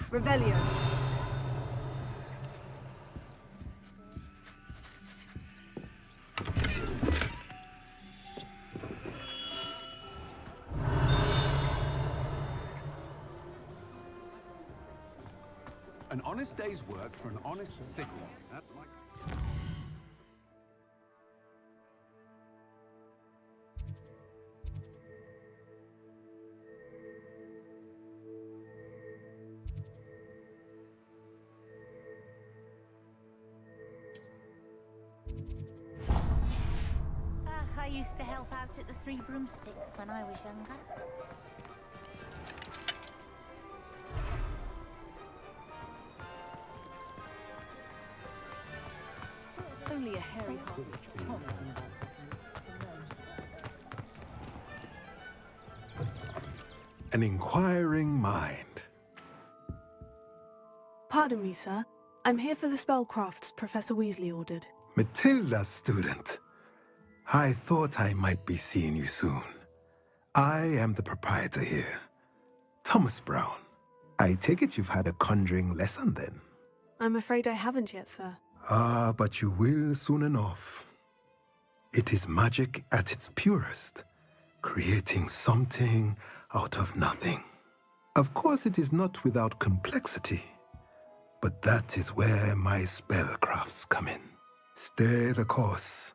Revelio. An honest day's work for an honest signal. That's my... I used to help out at the Three Broomsticks when I was younger. Only a hairy hobby. An inquiring mind. Pardon me, sir. I'm here for the spellcrafts Professor Weasley ordered. Matilda's student. I thought I might be seeing you soon. I am the proprietor here, Thomas Brown. I take it you've had a conjuring lesson then? I'm afraid I haven't yet, sir. Ah, but you will soon enough. It is magic at its purest, creating something out of nothing. Of course, it is not without complexity, but that is where my spellcrafts come in. Stay the course,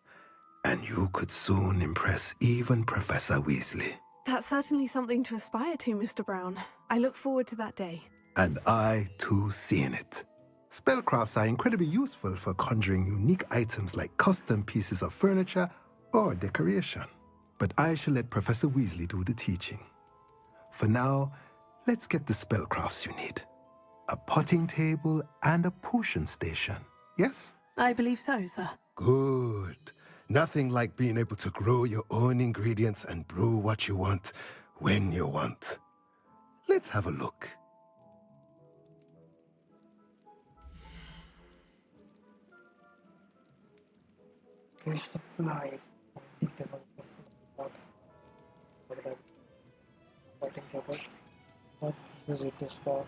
and you could soon impress even Professor Weasley. That's certainly something to aspire to, Mr. Brown. I look forward to that day. And I, too, seeing it. Spellcrafts are incredibly useful for conjuring unique items like custom pieces of furniture or decoration. But I shall let Professor Weasley do the teaching. For now, let's get the spellcrafts you need. A potting table and a potion station, yes? I believe so, sir. Good. Nothing like being able to grow your own ingredients and brew what you want when you want. Let's have a look. Supplies. Potting table. What is it for?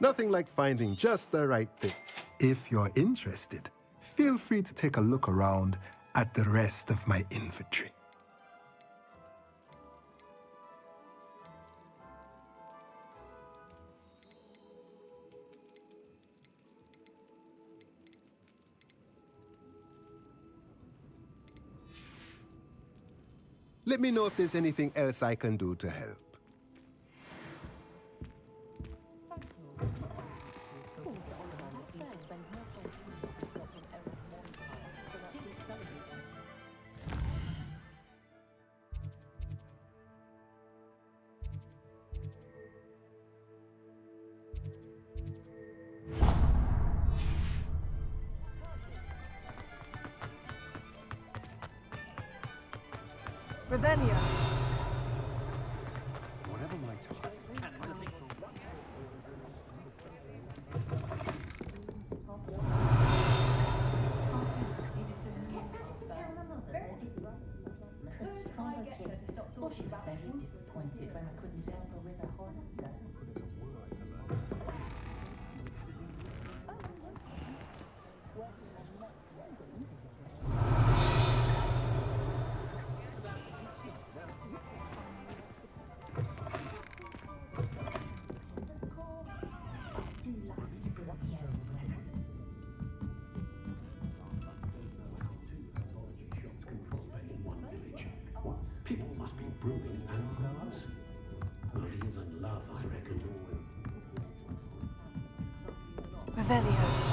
Nothing like finding just the right thing. If you're interested, feel free to take a look around at the rest of my inventory. Let me know if there's anything else I can do to help. Revelio. Revelio.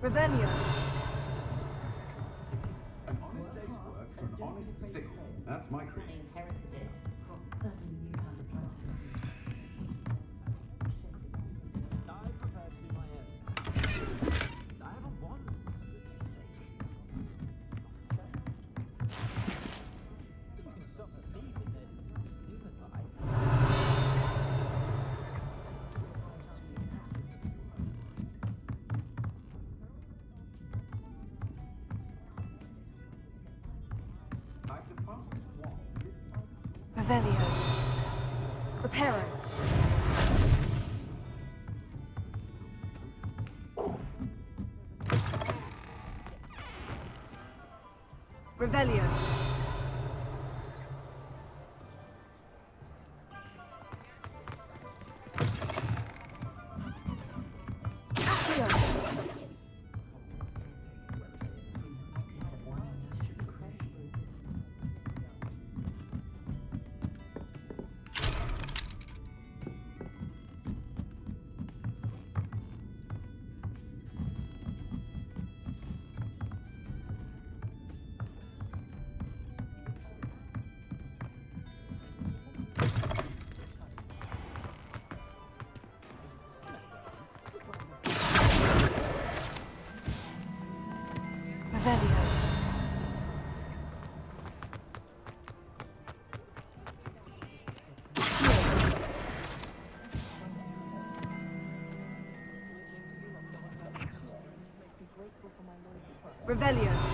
Revelio. An honest day's work for an honest sickle. That's my creed. Revelio. Reparo. Revelio. Revelio.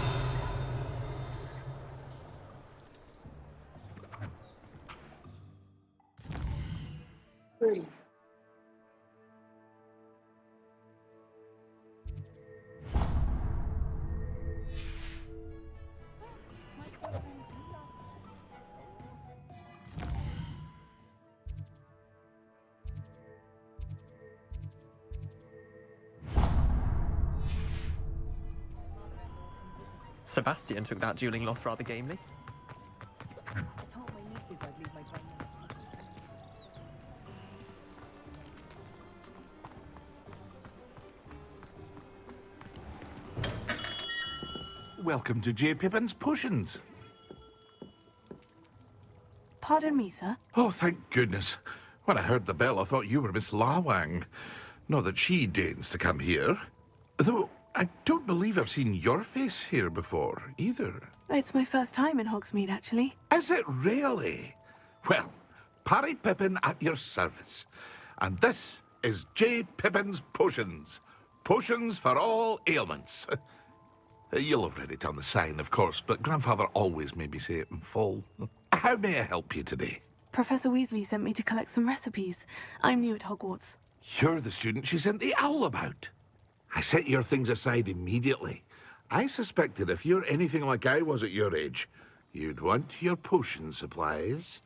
Sebastian took that dueling loss rather gamely. Welcome to J. Pippin's Potions. Pardon me, sir. Oh, thank goodness. When I heard the bell, I thought you were Miss Lawang. Not that she deigns to come here. Though, I don't believe I've seen your face here before, either. It's my first time in Hogsmeade, actually. Is it really? Well, Parry Pippin at your service. And this is J. Pippin's Potions. Potions for all ailments. You'll have read it on the sign, of course, but Grandfather always made me say it in full. How may I help you today? Professor Weasley sent me to collect some recipes. I'm new at Hogwarts. You're the student she sent the owl about. I set your things aside immediately. I suspected if you're anything like I was at your age, you'd want your potion supplies.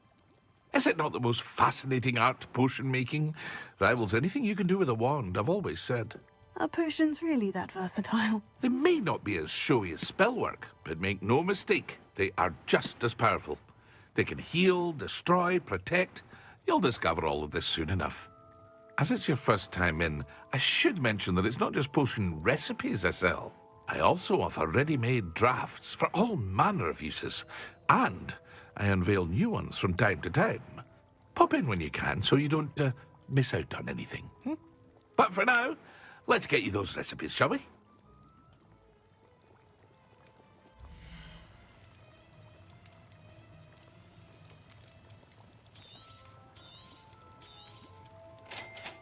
Is it not the most fascinating art, potion making? Rivals anything you can do with a wand, I've always said. Are potions really that versatile? They may not be as showy as spellwork, but make no mistake, they are just as powerful. They can heal, destroy, protect. You'll discover all of this soon enough. As it's your first time in, I should mention that it's not just potion recipes I sell. I also offer ready-made drafts for all manner of uses, and I unveil new ones from time to time. Pop in when you can so you don't miss out on anything. But for now, let's get you those recipes, shall we?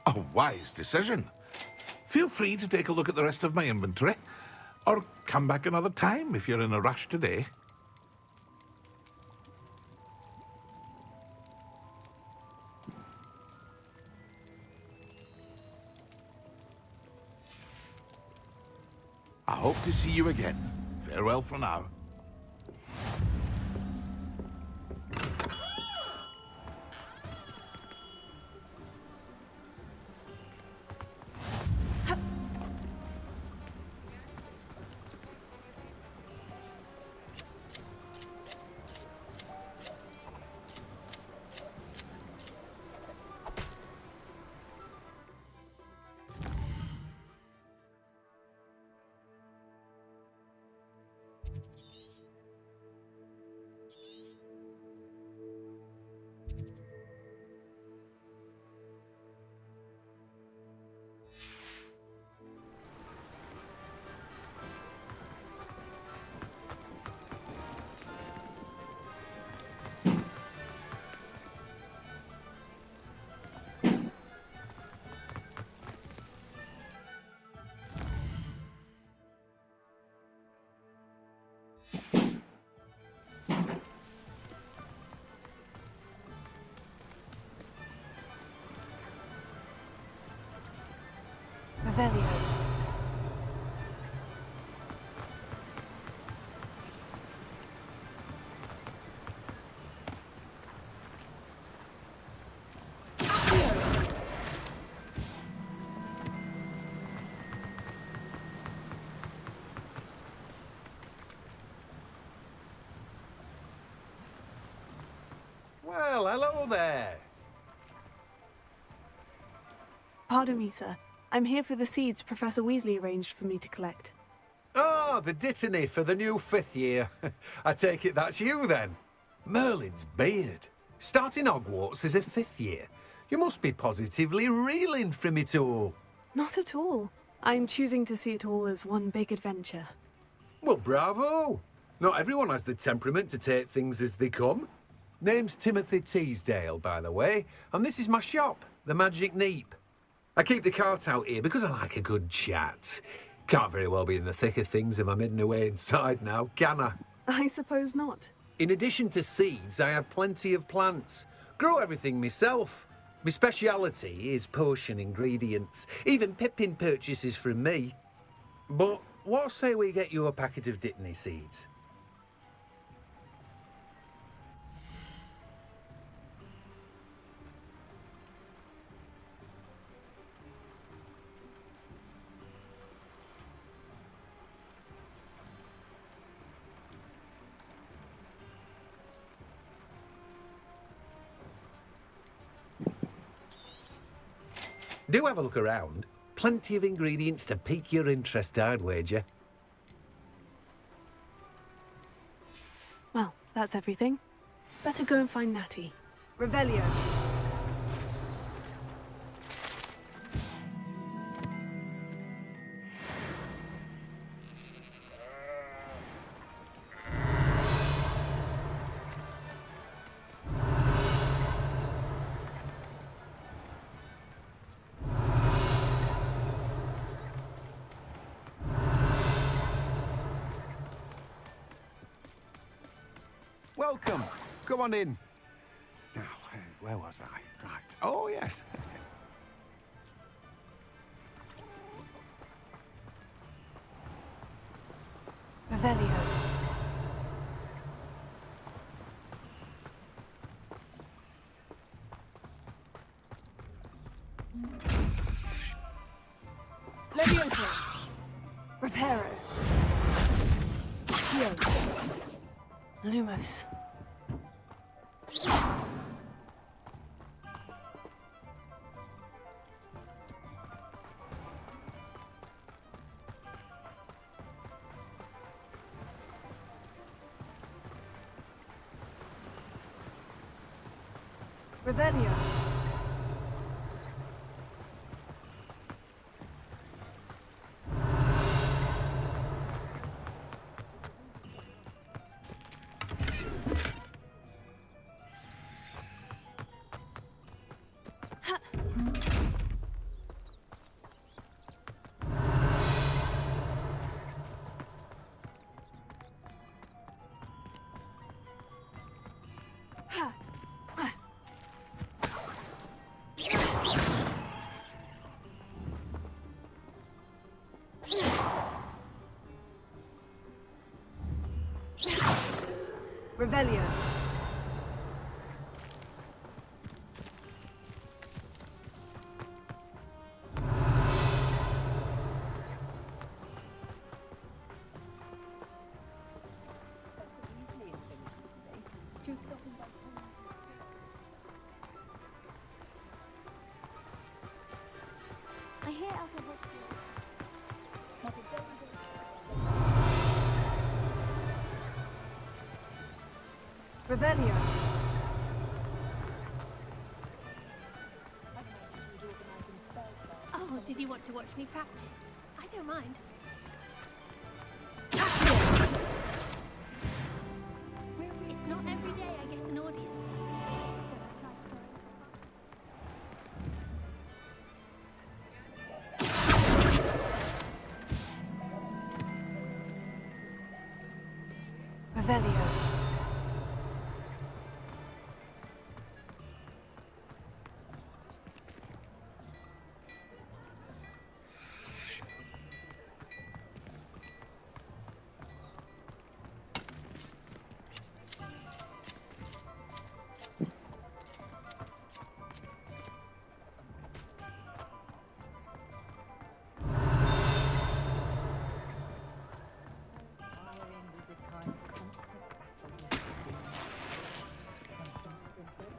A wise decision. Feel free to take a look at the rest of my inventory, or come back another time if you're in a rush today. to see you again. Farewell for now. Revelio. Well, hello there. Pardon me, sir. I'm here for the seeds Professor Weasley arranged for me to collect. Oh, the dittany for the new 5th year. I take it that's you, then. Merlin's beard. Starting Hogwarts as a 5th year. You must be positively reeling from it all. Not at all. I'm choosing to see it all as one big adventure. Well, bravo. Not everyone has the temperament to take things as they come. Name's Timothy Teasdale, by the way, and this is my shop, the Magic Neep. I keep the cart out here because I like a good chat. Can't very well be in the thick of things if I'm hidden away inside now, can I? I suppose not. In addition to seeds, I have plenty of plants. Grow everything myself. My speciality is potion ingredients. Even Pippin purchases from me. But what say we get you a packet of Dittany seeds? Do have a look around. Plenty of ingredients to pique your interest, I'd wager. Well, that's everything. Better go and find Natty. Revelio. Welcome. Come on in. Now, where was I? Right. Oh, yes. Revelio. Levioso. Reparo. Hio. Lumos. Revelio. Revelio. I hear alcohol. Revelio. Oh, did you want to watch me practice? I don't mind. It's not every day I get an audience. Revelio.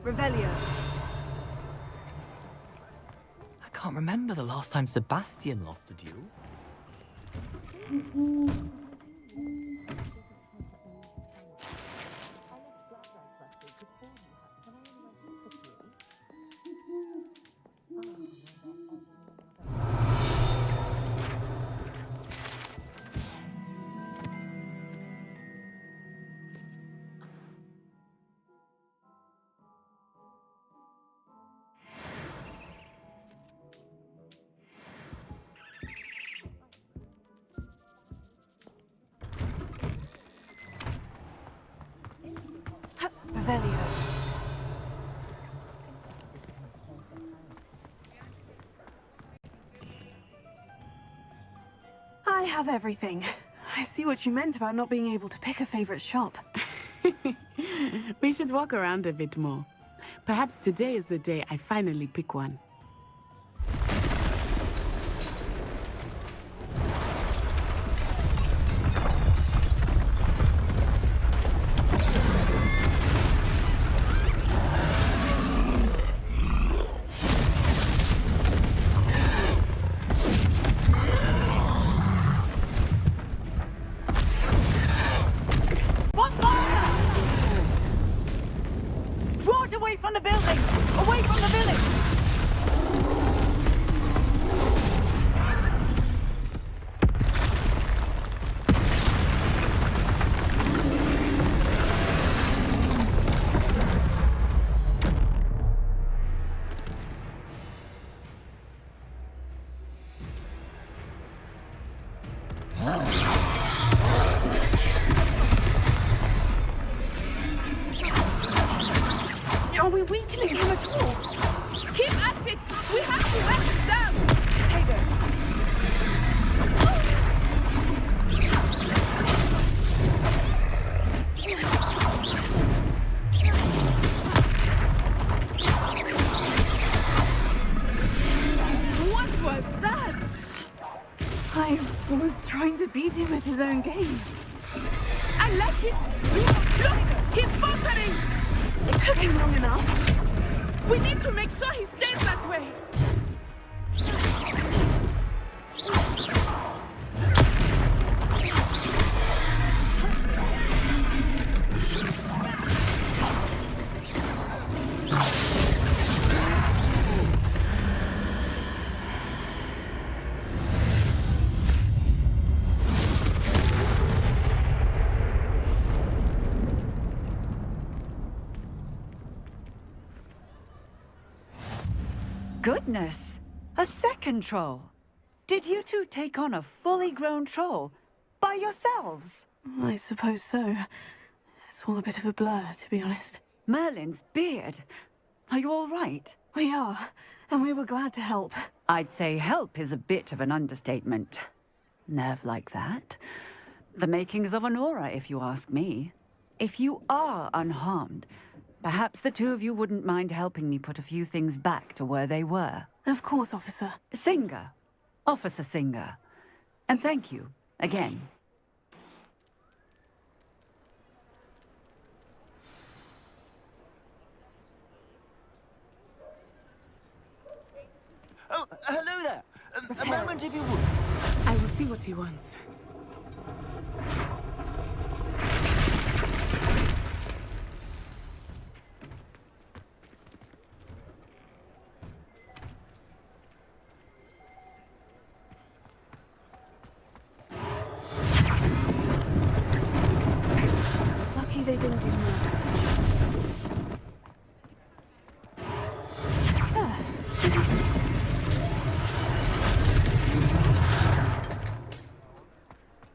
Revelio. I can't remember the last time Sebastian lost a duel. Revelio. I have everything. I see what you meant about not being able to pick a favorite shop. We should walk around a bit more. Perhaps today is the day I finally pick one. Draw it away from the building! Away from the village! Are we weakening him at all? Keep at it! We have to wear him down! Potato! What was that? I was trying to beat him at his own game. I like it! Look! He's faltering! It took him long enough. We need to make sure he stays that way! Goodness! A second troll! Did you two take on a fully grown troll? By yourselves? I suppose so. It's all a bit of a blur, to be honest. Merlin's beard. Are you all right? We are, and we were glad to help. I'd say help is a bit of an understatement. Nerve like that. The makings of an aura, if you ask me. if you are unharmed, perhaps the two of you wouldn't mind helping me put a few things back to where they were. Of course, officer. Singer. Officer Singer. And thank you, again. Oh, hello there. A moment, if you would. I will see what he wants. Lucky they didn't do more damage. It isn't.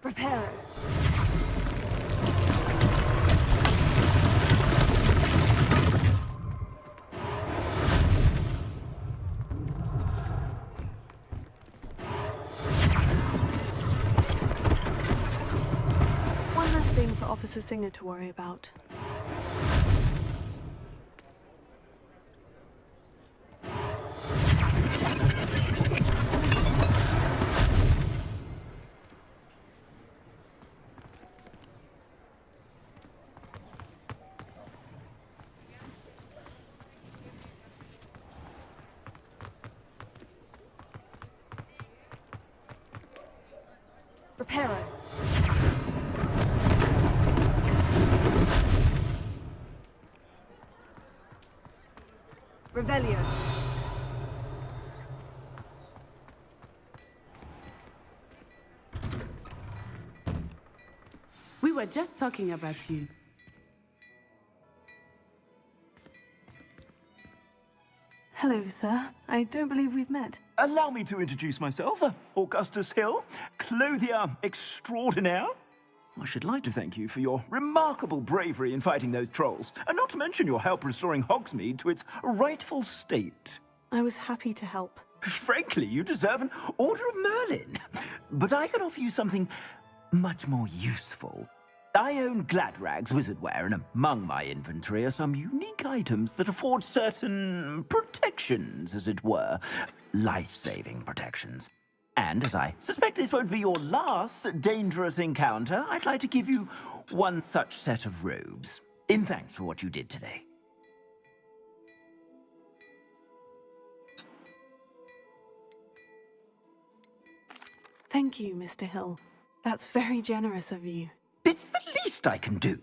Reparo. One less thing for Officer Singer to worry about. Reparo. Revelio. We were just talking about you. Hello, sir. I don't believe we've met. Allow me to introduce myself, Augustus Hill, clothier extraordinaire. I should like to thank you for your remarkable bravery in fighting those trolls, and not to mention your help restoring Hogsmeade to its rightful state. I was happy to help. Frankly, you deserve an Order of Merlin. But I can offer you something much more useful. I own Gladrag's wizardware, and among my inventory are some unique items that afford certain protections, as it were. Life-saving protections. And as I suspect this won't be your last dangerous encounter, I'd like to give you one such set of robes, in thanks for what you did today. Thank you, Mr. Hill. That's very generous of you. It's the least I can do.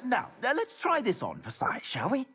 Now, let's try this on for size, shall we?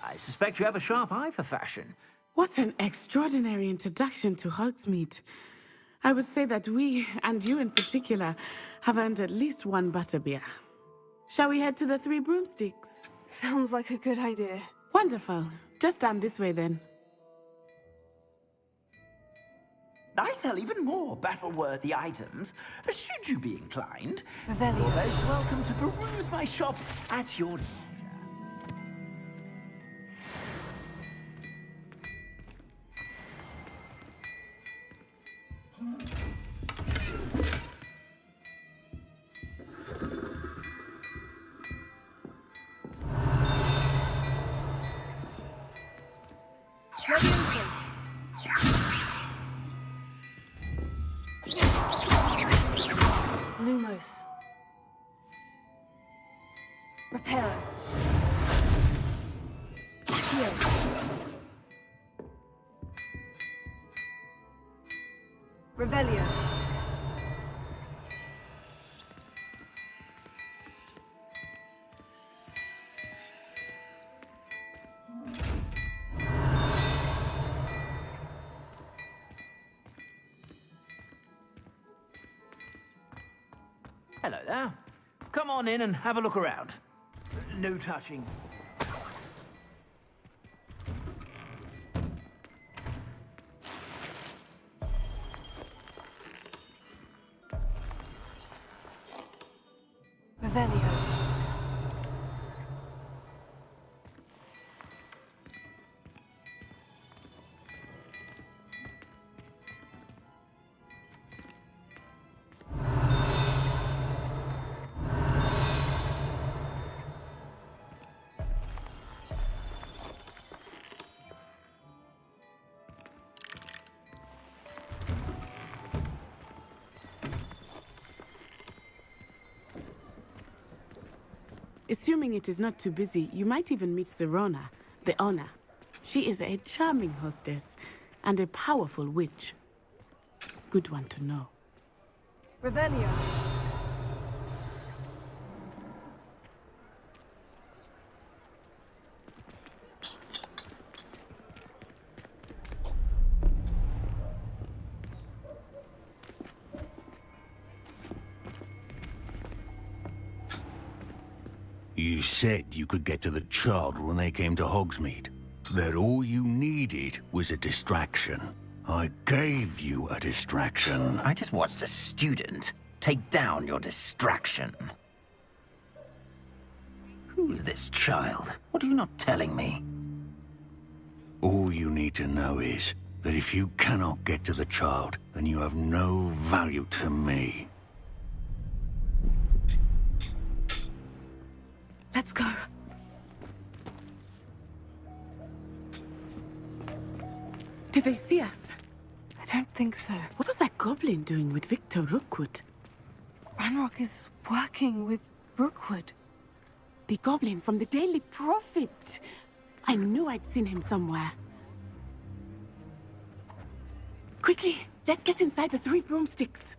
I suspect you have a sharp eye for fashion. What an extraordinary introduction to Hogsmeade. I would say that we, and you in particular, have earned at least one butterbeer. Shall we head to the Three Broomsticks? Sounds like a good idea. Wonderful. Just down this way then. I sell even more battle-worthy items, should you be inclined. Revelio. You're most welcome to peruse my shop at your leisure. Lumos. Reparo. Heal. Revelio. Hello there. Come on in and have a look around. No touching. Revelio. Assuming it is not too busy, you might even meet Serona, the owner. She is a charming hostess and a powerful witch. Good one to know. Revelio. You said you could get to the child when they came to Hogsmeade. That all you needed was a distraction. I gave you a distraction. I just watched a student take down your distraction. Who's this child? What are you not telling me? All you need to know is that if you cannot get to the child, then you have no value to me. Let's go. Did they see us? I don't think so. What was that goblin doing with Victor Rookwood? Ranrock is working with Rookwood. The goblin from the Daily Prophet. I knew I'd seen him somewhere. Quickly, let's get inside the 3 broomsticks.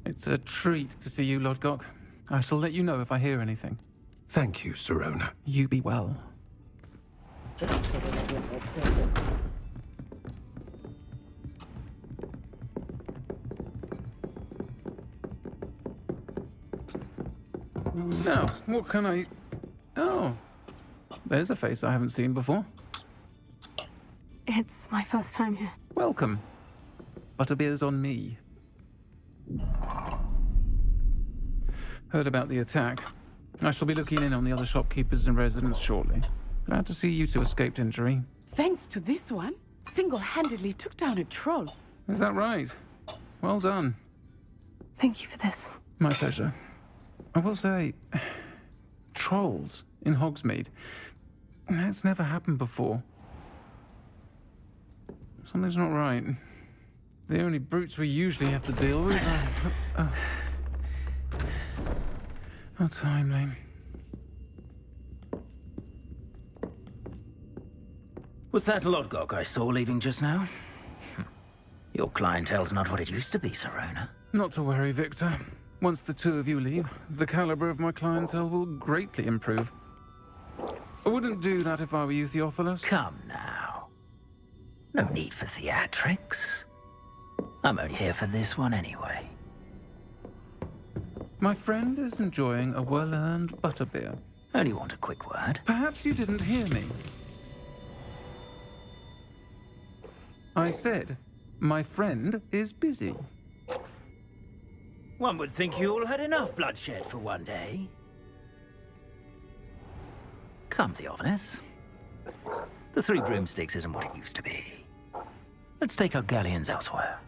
It's a treat to see you, Lodgok. I shall let you know if I hear anything. Thank you, Serona. You be well. Now, what can I... Oh, there's a face I haven't seen before. It's my first time here. Welcome. Butterbeer's on me. Heard about the attack. I shall be looking in on the other shopkeepers and residents shortly. Glad to see you two escaped injury. Thanks to this one, single-handedly took down a troll. Is that right? Well done. Thank you for this. My pleasure. I will say, trolls in Hogsmeade. That's never happened before. Something's not right. The only brutes we usually have to deal with are... How timely. Was that Lodgok I saw leaving just now? Your clientele's not what it used to be, Serona. Not to worry, Victor. Once the two of you leave, the caliber of my clientele will greatly improve. I wouldn't do that if I were you, Theophilus. Come now. No need for theatrics. I'm only here for this one anyway. My friend is enjoying a well-earned butterbeer. Only want a quick word. Perhaps you didn't hear me. I said, my friend is busy. One would think you all had enough bloodshed for one day. Come, Theophilus. The 3 broomsticks isn't what it used to be. Let's take our galleons elsewhere.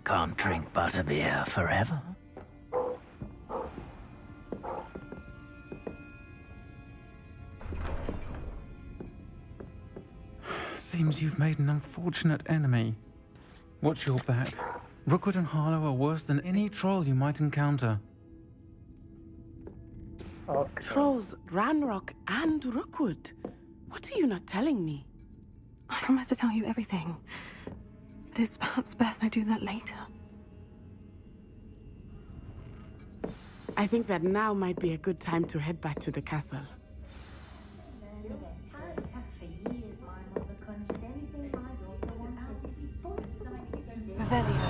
Can't drink butterbeer forever. Seems you've made an unfortunate enemy. Watch your back. Rookwood and Harlow are worse than any troll you might encounter. Trolls, Ranrock, and Rookwood. What are you not telling me? I promised to tell you everything. But it's perhaps best I do that later. I think that now might be a good time to head back to the castle. Revelio.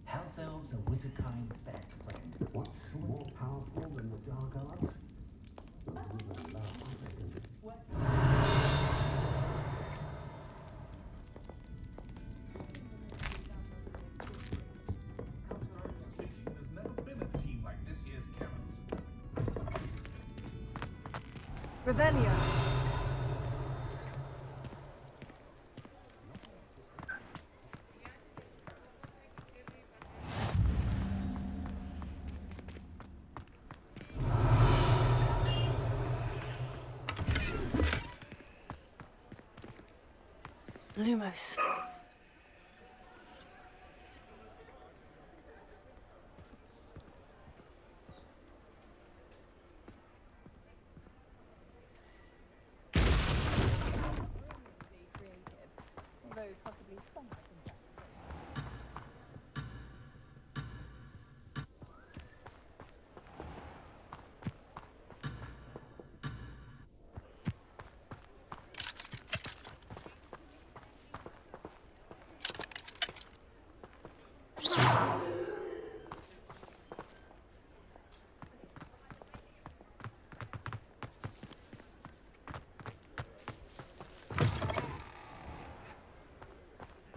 House elves are wizardkind's best friend. What? More powerful than the dark arts? Revelio. Lumos.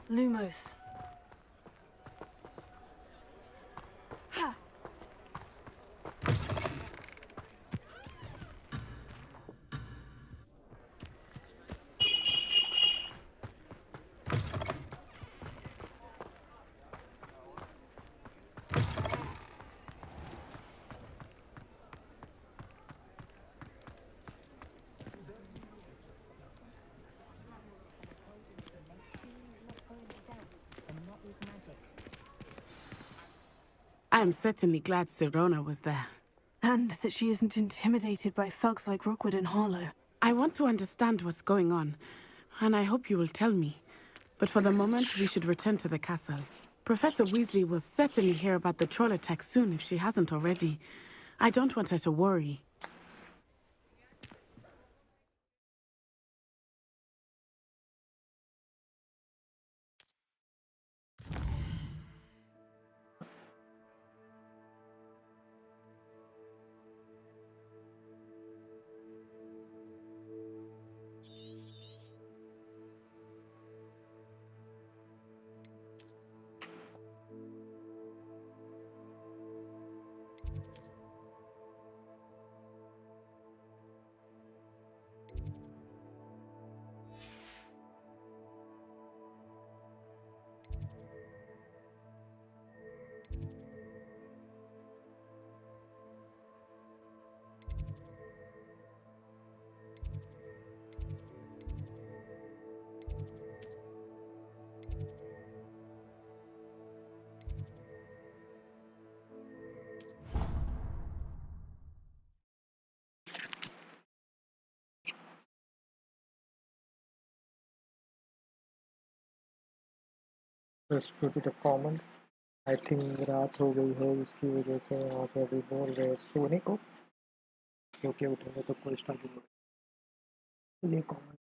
Lumos. Ha! I am certainly glad Sirona was there. And that she isn't intimidated by thugs like Rookwood and Harlow. I want to understand what's going on, and I hope you will tell me. But for the moment, we should return to the castle. Professor Weasley will certainly hear about the troll attack soon if she hasn't already. I don't want her to worry. Let's go to the comment. I think रात हो गई है, इसकी वजह से यहाँ पे अभी बोल रहे हैं सोने को, क्योंकि उठेंगे तो कोई स्टार्ट ये कॉमेंट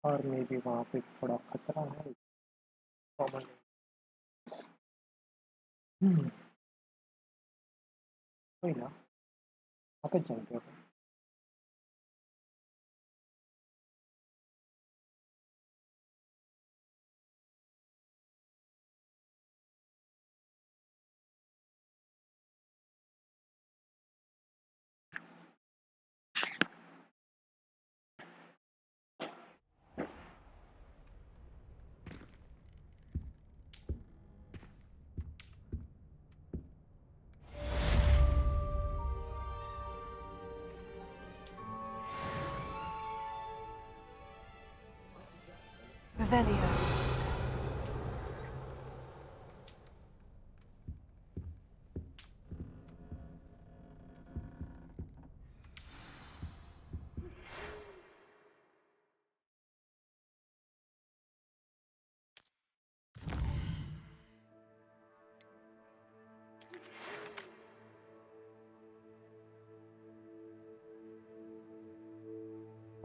और मे भी वहाँ पे थोड़ा खतरा है कॉमेंट। कोई ना, वहाँ पे चलते हैं। Revelio.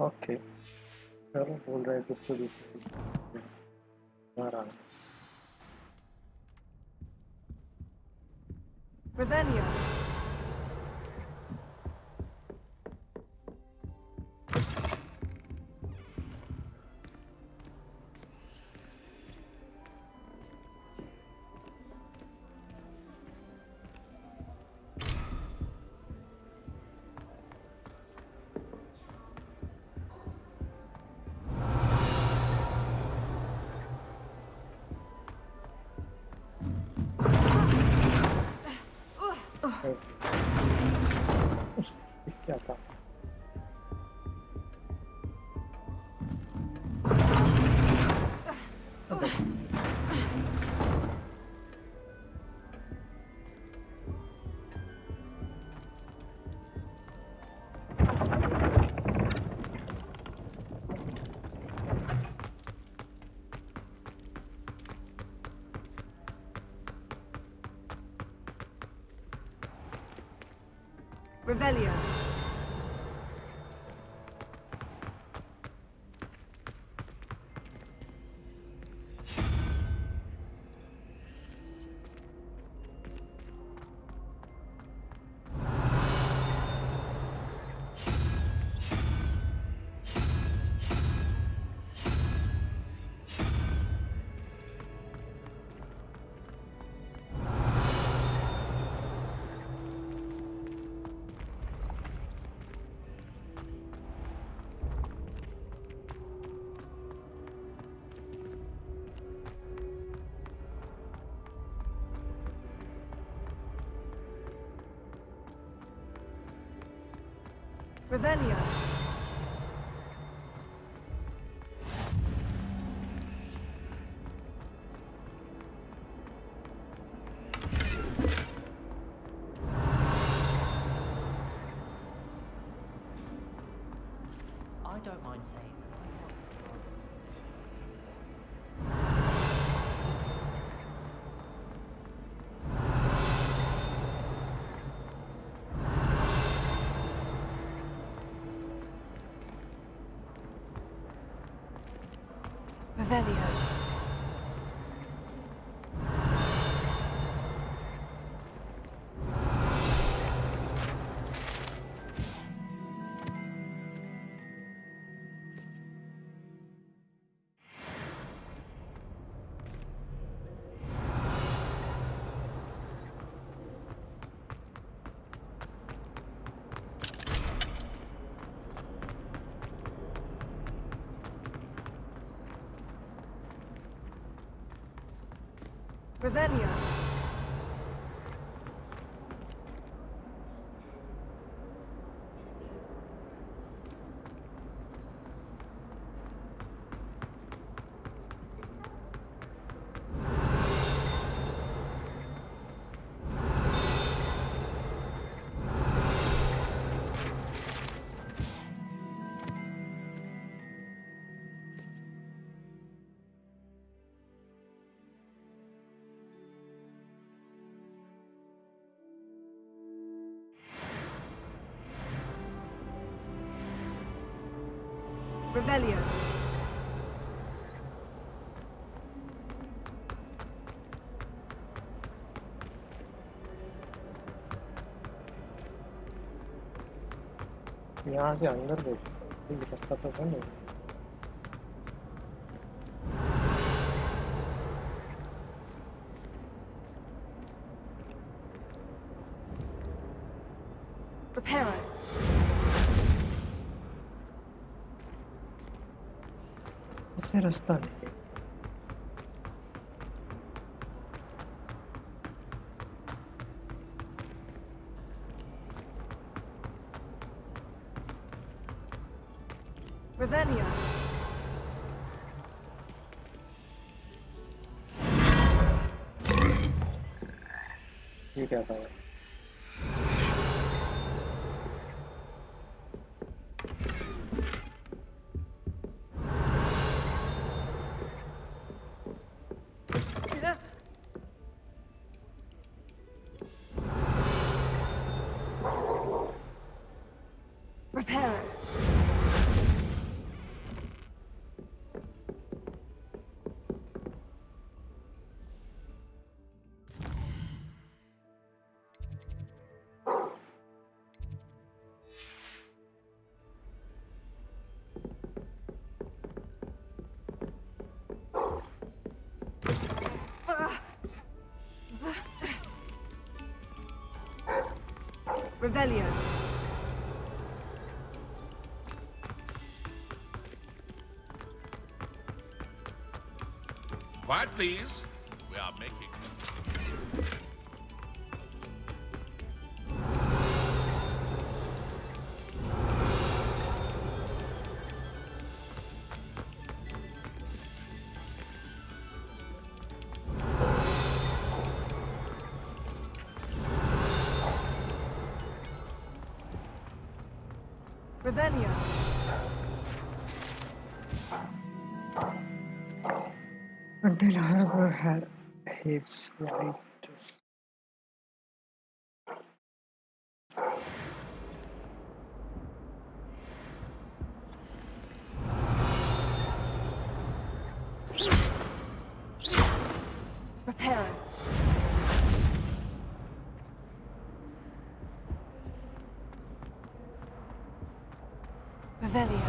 ओके चलो बोल रहे थे तो दूसरी Revelio. क्या था Revelio. Revelio. I don't mind saying. Revelio. Revelio. Revelio. यहाँ से अंदर देख रास्ता तो है नहीं Reparo. ऐसे रास्ता नहीं Revelio. ये क्या था? Repair. Revelio. Quiet, please. We are making... Revelio. Until her had his right. Repair. Revelio.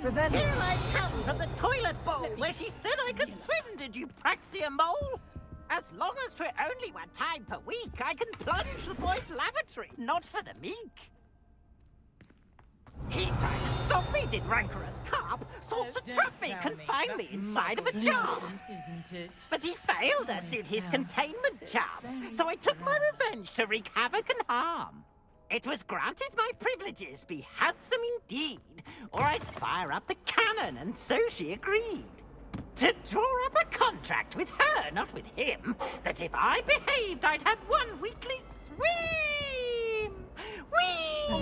Revelio. Here I come from the toilet bowl where she said I could swim, did you praxia mole? As long as 'twere only one time per week, I can plunge the boy's lavatory, not for the meek. He tried to stop me, did rancorous carp, sought to trap me, confine me inside of a jar. Isn't it? But he failed, as did his containment charms, so I took my revenge to wreak havoc and harm. It was granted my privileges be handsome indeed, or I'd fire up the cannon, and so she agreed. To draw up a contract with her, not with him, that if I behaved, I'd have one weekly swim! Whee!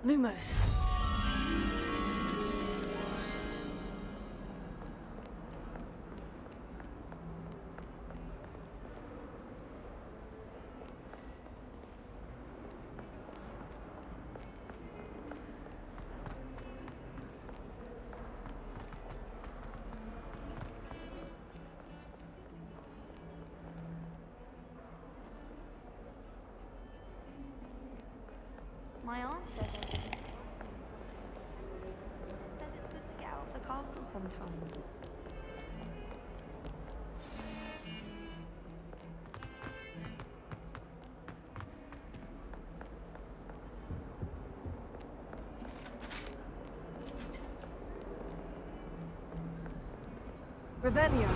Lumos. My aunt says it's good to get out of the castle sometimes. Revelio.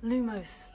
Lumos.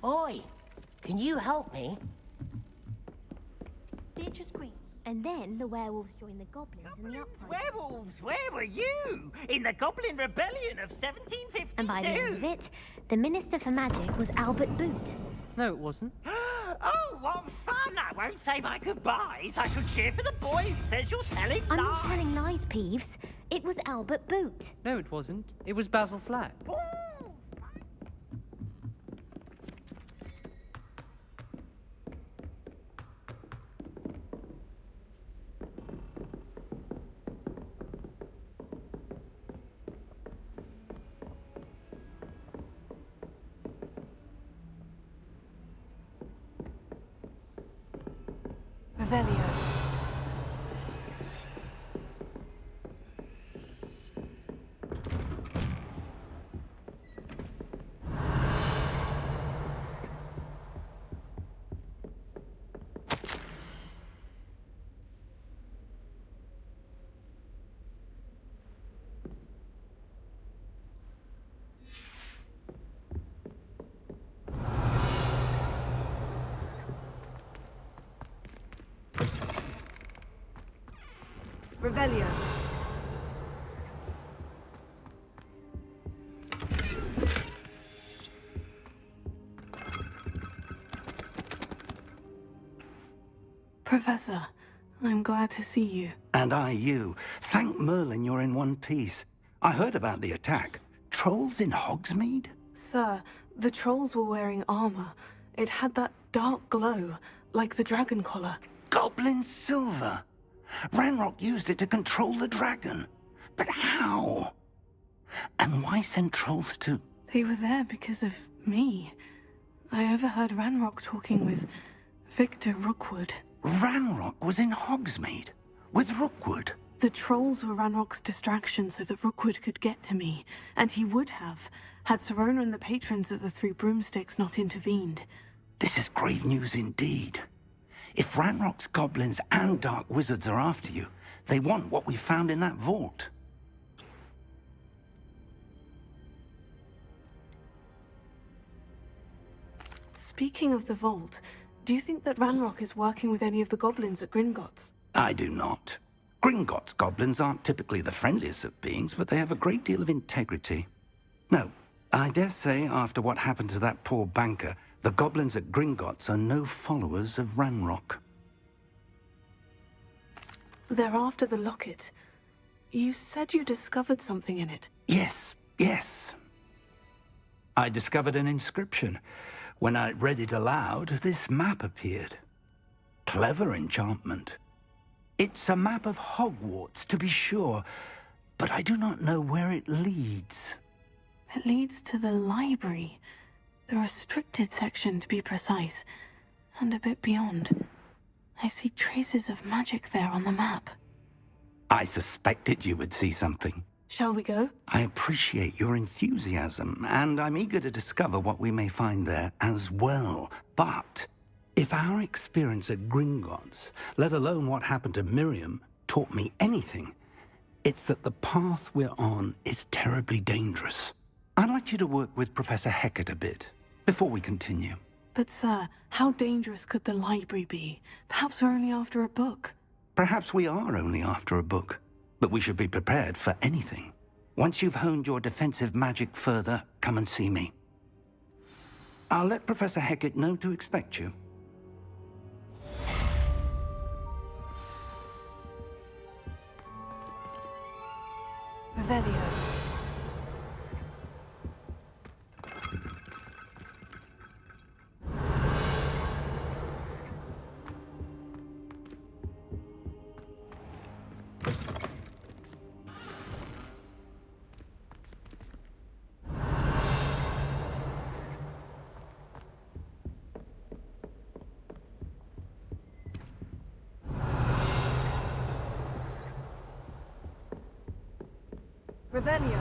Oi, can you help me? Beatrice Green. And then the werewolves joined the goblins in the uprising. Werewolves, where were you? In the Goblin Rebellion of 1752? And by the end of it, the Minister for Magic was Albert Boot. No, it wasn't. Oh, what fun! I won't say my goodbyes. I shall cheer for the boy who says you're telling I'm lies. not telling lies, Peeves. It was Albert Boot. No, it wasn't. It was Basil Flack. Revelio. Revelio. Professor, I'm glad to see you. And I you. Thank Merlin you're in one piece. I heard about the attack. Trolls in Hogsmeade? Sir, the trolls were wearing armor. It had that dark glow, like the dragon collar. Goblin silver. Ranrock used it to control the dragon. But how? And why send trolls too? They were there because of me. I overheard Ranrock talking with Victor Rookwood. Ranrock was in Hogsmeade with Rookwood. The trolls were Ranrock's distraction so that Rookwood could get to me, and he would have, had Serona and the patrons at the Three Broomsticks not intervened. This is grave news indeed. If Ranrock's goblins and dark wizards are after you, they want what we found in that vault. Speaking of the vault, do you think that Ranrock is working with any of the goblins at Gringotts? I do not. Gringotts goblins aren't typically the friendliest of beings, but they have a great deal of integrity. No, I dare say after what happened to that poor banker, the goblins at Gringotts are no followers of Ranrock. They're after the locket. You said you discovered something in it. Yes, yes. I discovered an inscription. When I read it aloud, this map appeared. Clever enchantment. It's a map of Hogwarts, to be sure, but I do not know where it leads. It leads to the library. The restricted section, to be precise, and a bit beyond. I see traces of magic there on the map. I suspected you would see something. Shall we go? I appreciate your enthusiasm, and I'm eager to discover what we may find there as well. But if our experience at Gringotts, let alone what happened to Miriam, taught me anything, it's that the path we're on is terribly dangerous. I'd like you to work with Professor Hecat a bit before we continue. But sir, how dangerous could the library be? Perhaps we're only after a book. Perhaps we are only after a book, but we should be prepared for anything. Once you've honed your defensive magic further, come and see me. I'll let Professor Hecat know to expect you. Revelio. Revelio.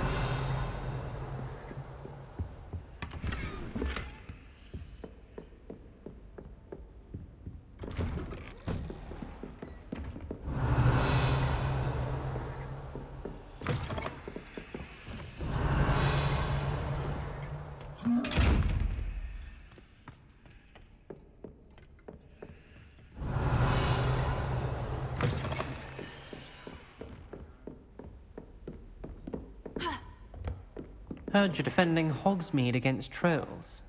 Heard you're defending Hogsmeade against trolls.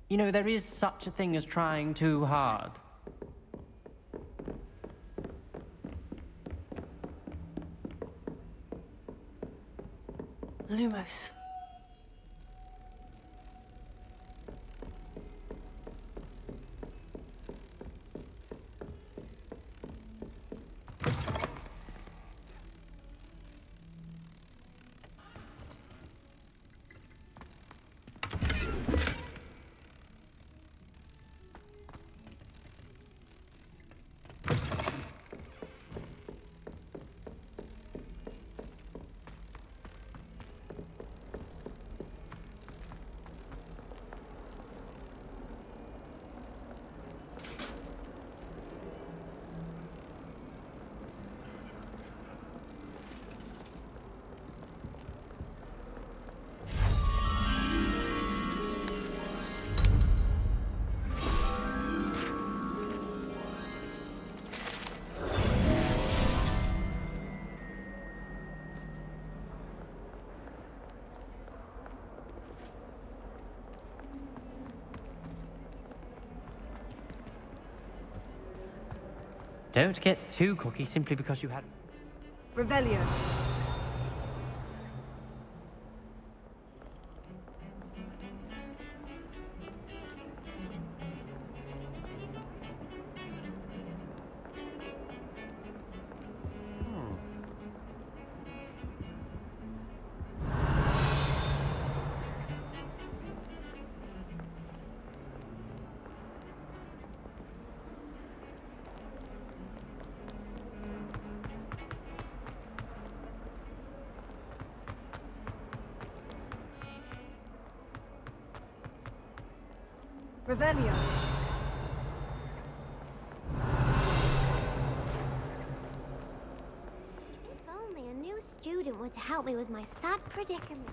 You know, there is such a thing as trying too hard. Lumos. Don't get too cocky simply because you had... Revelio. Revelio. If only a new student were to help me with my sad predicament.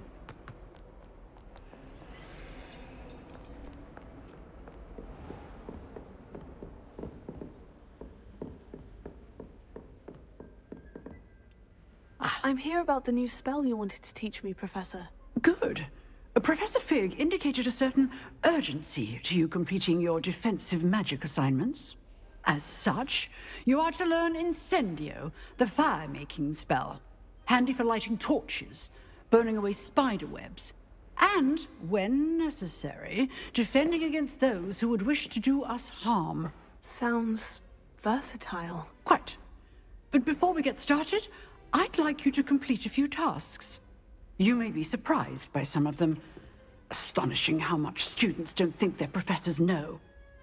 I'm here about the new spell you wanted to teach me, Professor. Good. Professor Fig indicated a certain urgency to you completing your defensive magic assignments. As such, you are to learn Incendio, the fire-making spell. Handy for lighting torches, burning away spider webs, and, when necessary, defending against those who would wish to do us harm. Sounds versatile. Quite. But before we get started, I'd like you to complete a few tasks. You may be surprised by some of them. Astonishing how much students don't think their professors know.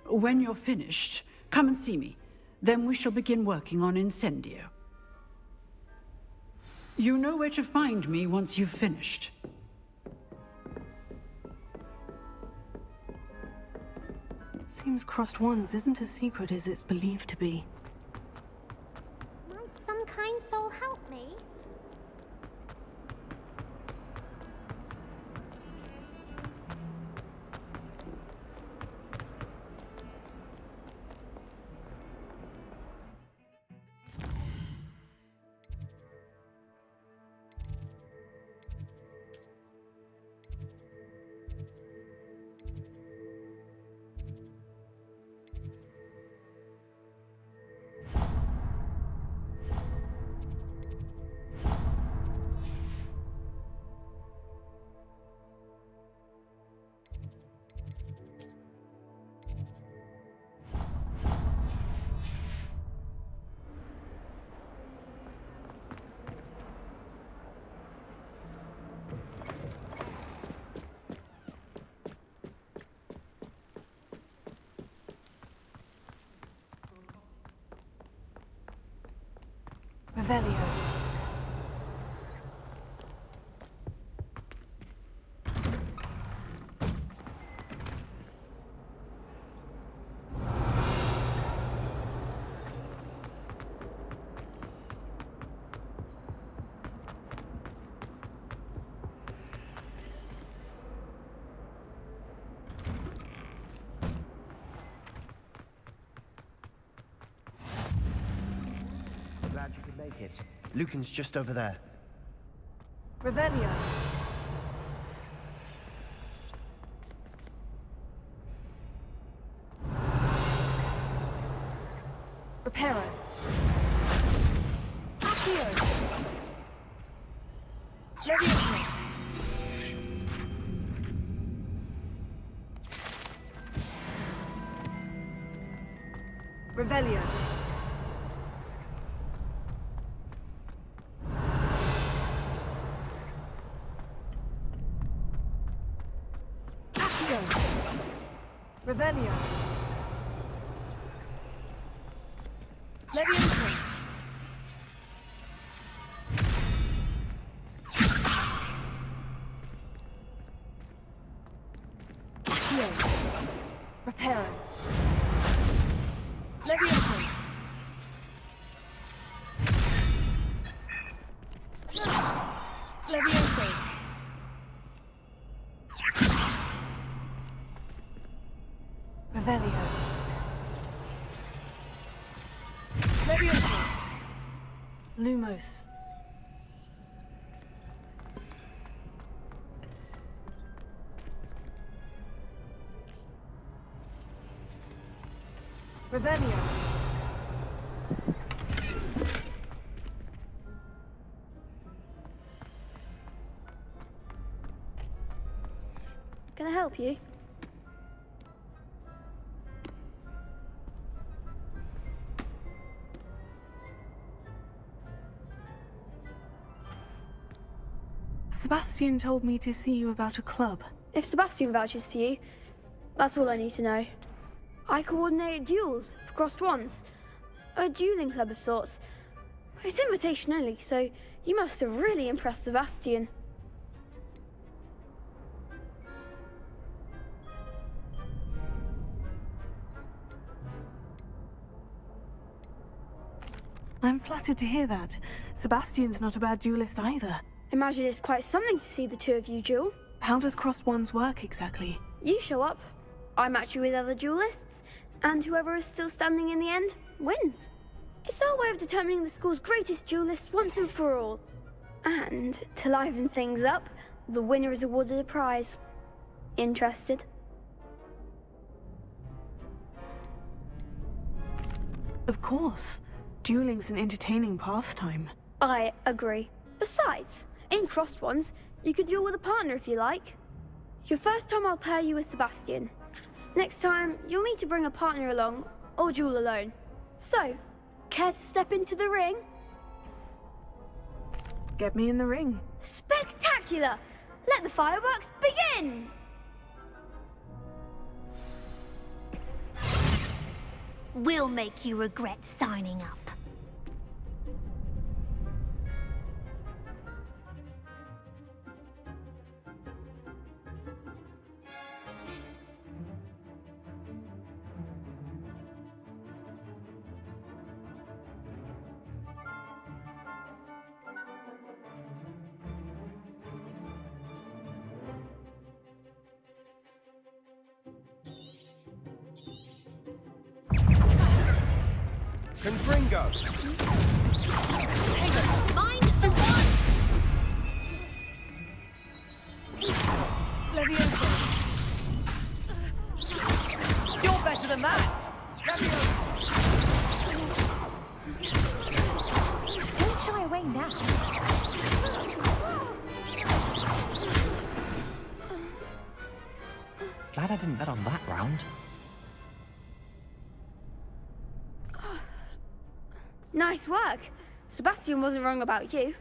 When you're finished, come and see me. Then we shall begin working on Incendio. You know where to find me once you've finished. Seems crossed wands isn't as secret as it's believed to be. Might some kind soul help me? Revelio. Glad you could make it. Lucan's just over there. Revelio. Reparo. Accio. Leviosa. Revelio. Accio. Revelio. Leviosa. Accio. Reparo. Leviosa. Leviosa. Revelio. Leviosa. Lumos. Revelio. Can I help you? Sebastian told me to see you about a club. If Sebastian vouches for you, that's all I need to know. I coordinate duels for crossed wands. A dueling club of sorts. It's invitation only, so you must have really impressed Sebastian. I'm flattered to hear that. Sebastian's not a bad duelist either. Imagine it's quite something to see the two of you duel. How does crossed wands work exactly? You show up, I match you with other duelists, and whoever is still standing in the end wins. It's our way of determining the school's greatest duelist once and for all. And to liven things up, the winner is awarded a prize. Interested? Of course. Dueling's an entertaining pastime. I agree. Besides, in crossed ones, you can duel with a partner if you like. Your first time I'll pair you with Sebastian. Next time, you'll need to bring a partner along, or duel alone. So, care to step into the ring? Get me in the ring. Spectacular! Let the fireworks begin! We'll make you regret signing up. Confringo! Minds to one! Leviosa! You're better than that! Don't shy away now. Glad I didn't bet on that round. Nice work. Sebastian wasn't wrong about you.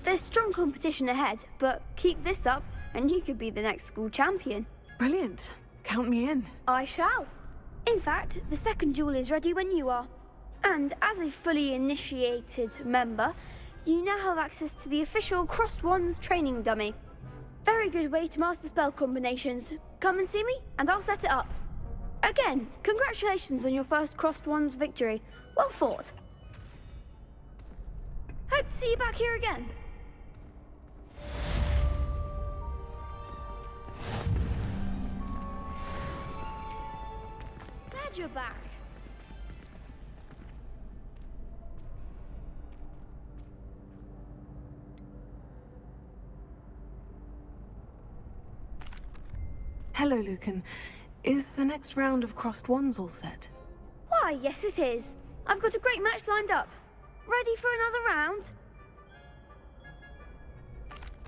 There's strong competition ahead, but keep this up and you could be the next school champion. Brilliant. Count me in. I shall. In fact, the second duel is ready when you are. And as a fully initiated member, you now have access to the official Crossed Wands training dummy. Very good way to master spell combinations. Come and see me and I'll set it up. Again, congratulations on your first Crossed Wands victory. Well fought. Hope to see you back here again. Glad you're back. Hello, Lucan. Is the next round of crossed wands all set? Why, yes it is. I've got a great match lined up. Ready for another round?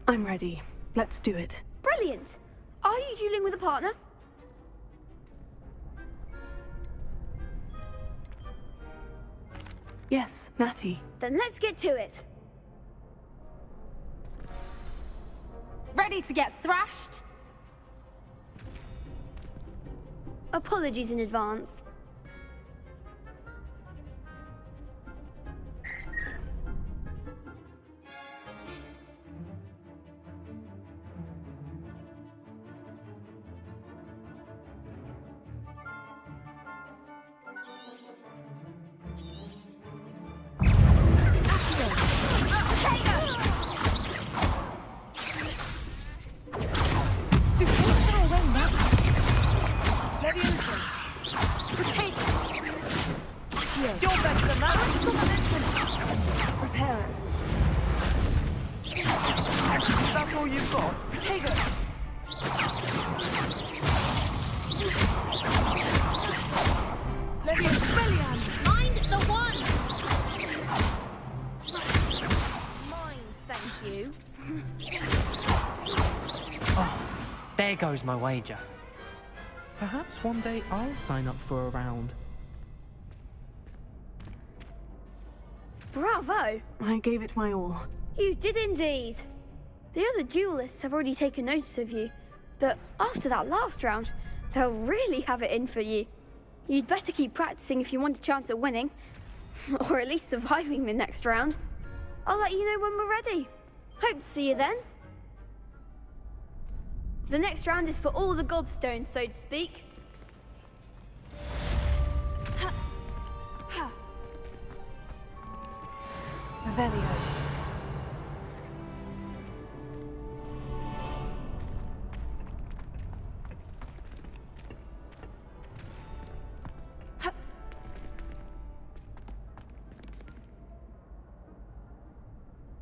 I'm ready. Let's do it. Brilliant. Are you dueling with a partner? Yes, Natty. Then let's get to it. Ready to get thrashed? Apologies in advance. Mind the one! Mine, thank you. There goes my wager. Perhaps one day I'll sign up for a round. Bravo! I gave it my all. You did indeed. The other duelists have already taken notice of you, but after that last round, they'll really have it in for you. You'd better keep practicing if you want a chance at winning, or at least surviving the next round. I'll let you know when we're ready. Hope to see you then. The next round is for all the gobstones, so to speak. Revelio.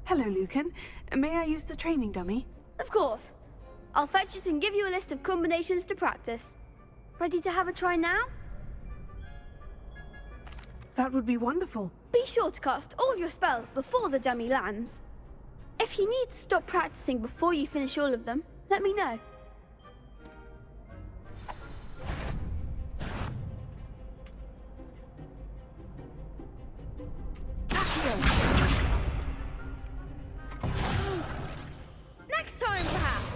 Hello, Lucan. May I use the training dummy? Of course. I'll fetch it and give you a list of combinations to practice. Ready to have a try now? That would be wonderful. Be sure to cast all your spells before the dummy lands. If you need to stop practicing before you finish all of them, let me know. Next time, perhaps.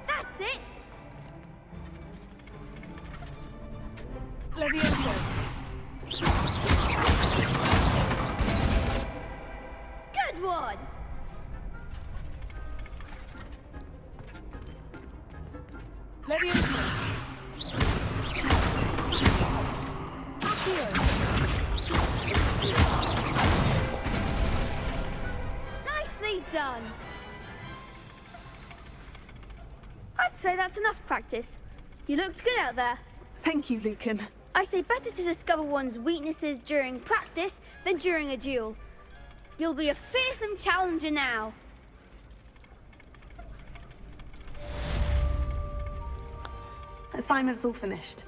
That's it. Levioso. Good one. Levioso. Nicely done. I'd say that's enough practice. You looked good out there. Thank you, Lucan. I say better to discover one's weaknesses during practice than during a duel. You'll be a fearsome challenger now. Assignment's all finished.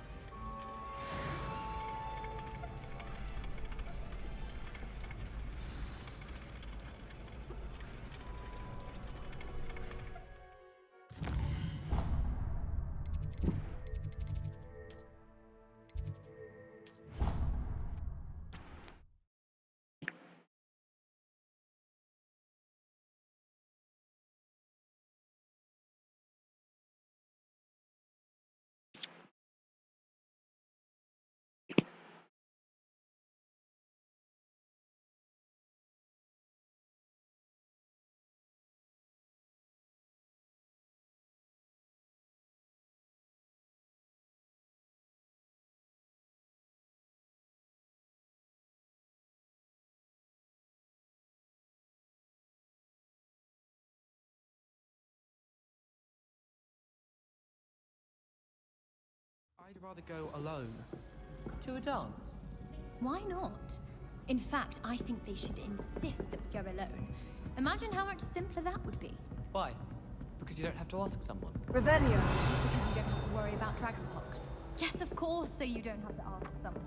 I'd rather go alone. To a dance? Why not? In fact, I think they should insist that we go alone. Imagine how much simpler that would be. Why? Because you don't have to ask someone. Revelio. Because you don't have to worry about dragonpox. Yes, of course, so you don't have to ask someone.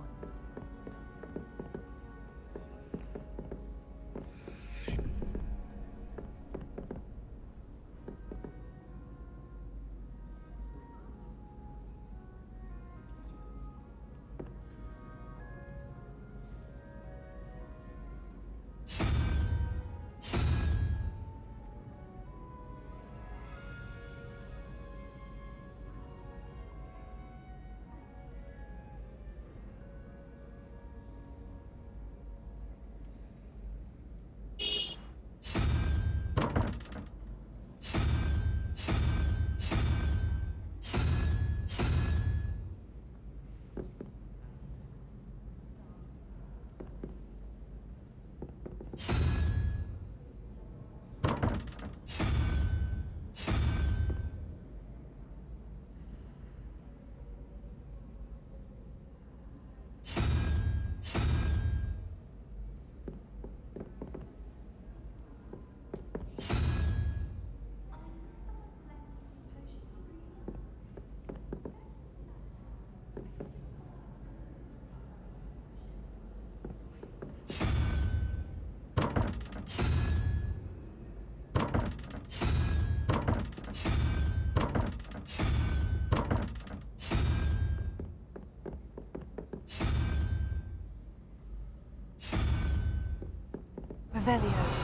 Revelio.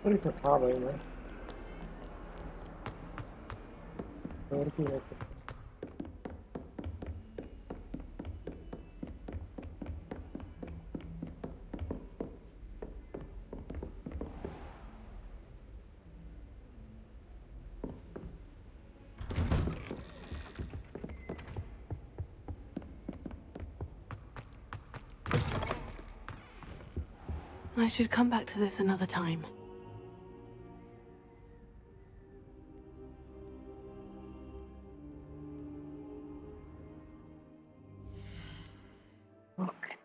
अरे तो था भाई मैं और की है I should come back to this another time. Okay.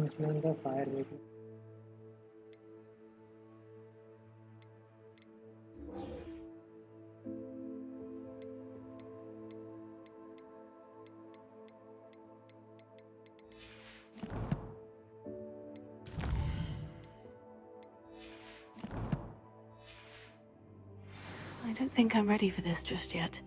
Influence the fire making. I don't think I'm ready for this just yet.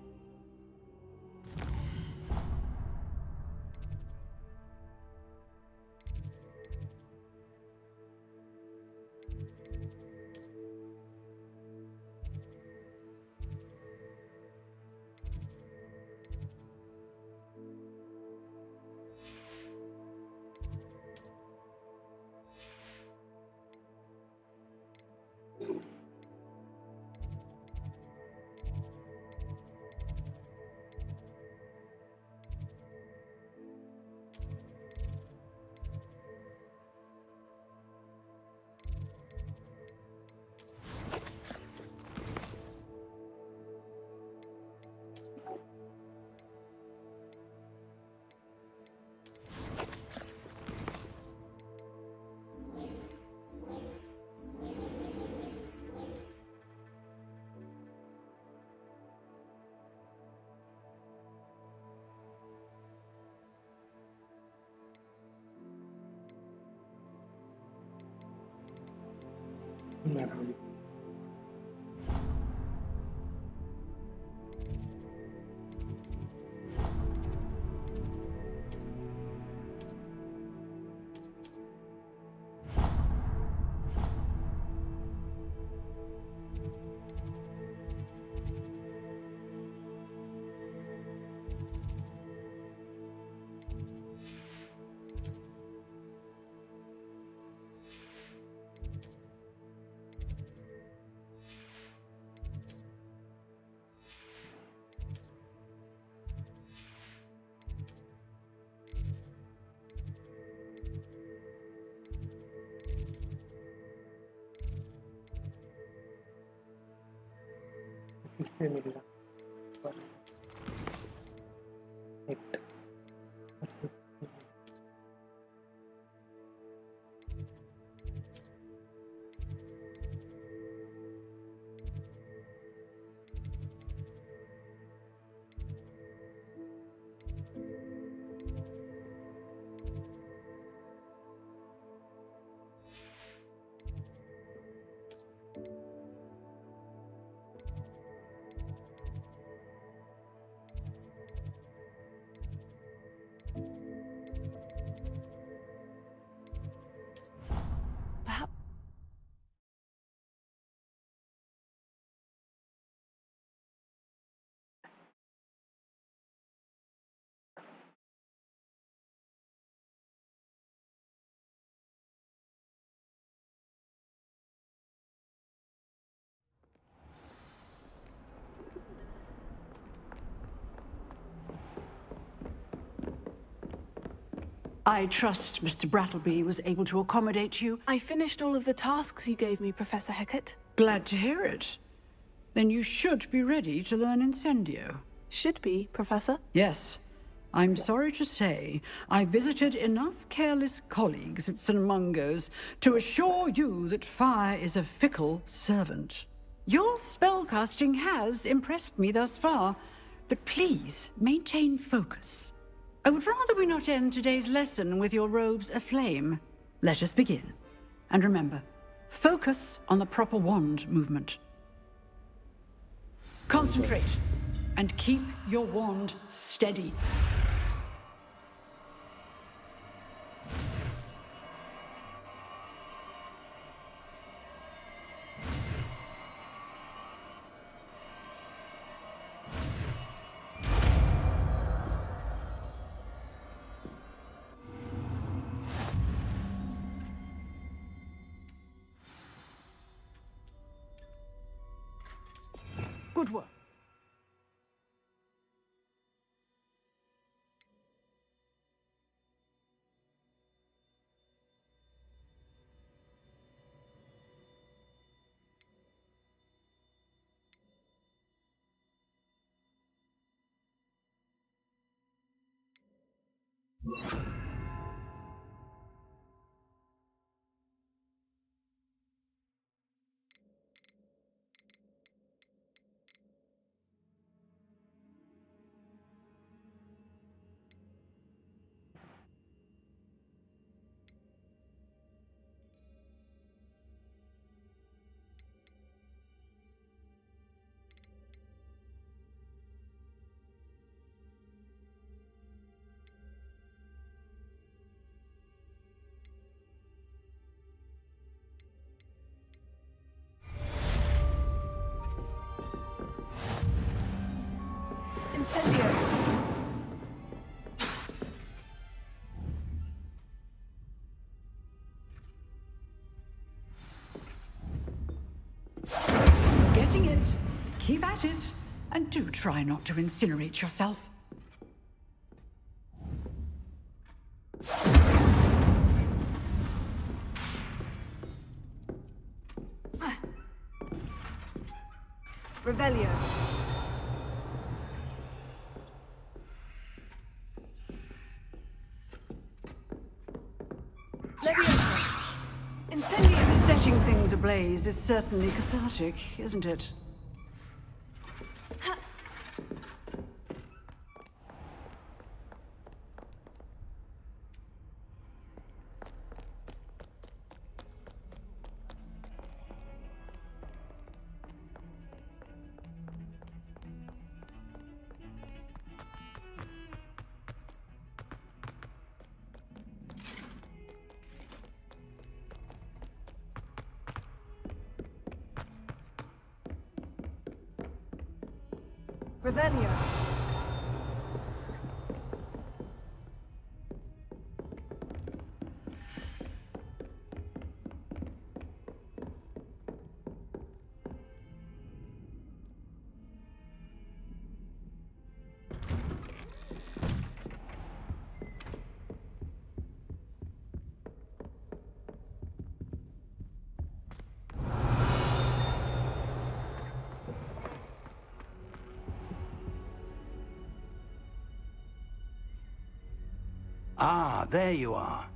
Narrowly. किससे मिलेगा एक I trust Mr. Brattleby was able to accommodate you. I finished all of the tasks you gave me, Professor Hecat. Glad to hear it. Then you should be ready to learn Incendio. Should be, Professor? Yes. I'm sorry to say, I visited enough careless colleagues at St. Mungo's to assure you that fire is a fickle servant. Your spellcasting has impressed me thus far, but please maintain focus. I would rather we not end today's lesson with your robes aflame. Let us begin. And remember, focus on the proper wand movement. Concentrate, and keep your wand steady. Good work. Incendio! Getting it. Keep at it. And do try not to incinerate yourself. Revelio. Leviosa. Incendio. Setting things ablaze is certainly cathartic, isn't it? Revelio. Ah, there you are.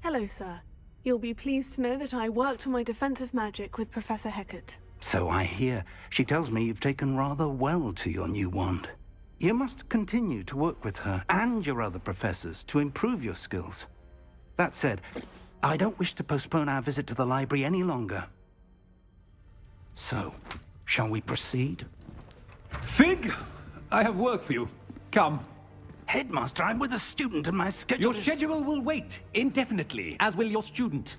Hello, sir. You'll be pleased to know that I worked on my defensive magic with Professor Hecat. So I hear. She tells me you've taken rather well to your new wand. You must continue to work with her and your other professors to improve your skills. That said, I don't wish to postpone our visit to the library any longer. So, shall we proceed? Fig! I have work for you. Come. Headmaster, I'm with a student and my schedule Your schedule will wait indefinitely, as will your student.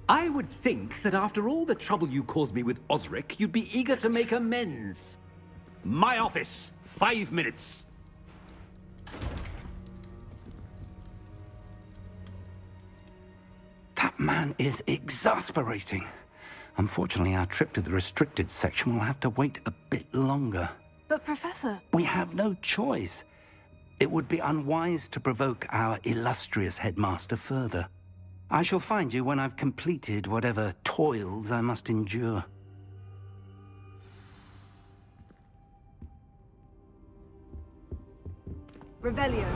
I would think that after all the trouble you caused me with Osric, you'd be eager to make amends. My office, 5 minutes. That man is exasperating. Unfortunately, our trip to the restricted section will have to wait a bit longer. But, Professor... We have no choice. It would be unwise to provoke our illustrious headmaster further. I shall find you when I've completed whatever toils I must endure. Revelio.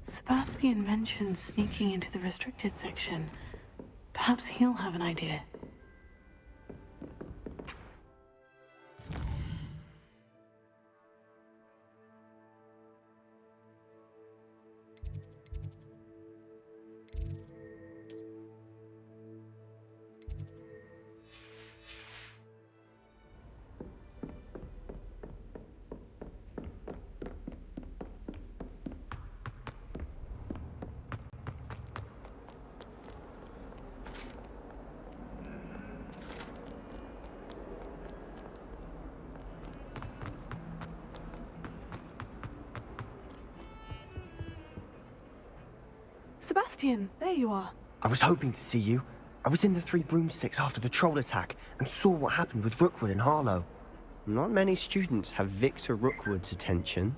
Sebastian mentioned sneaking into the restricted section. Perhaps he'll have an idea. Sebastian, there you are. I was hoping to see you. I was in the Three Broomsticks after the troll attack and saw what happened with Rookwood and Harlow. Not many students have Victor Rookwood's attention.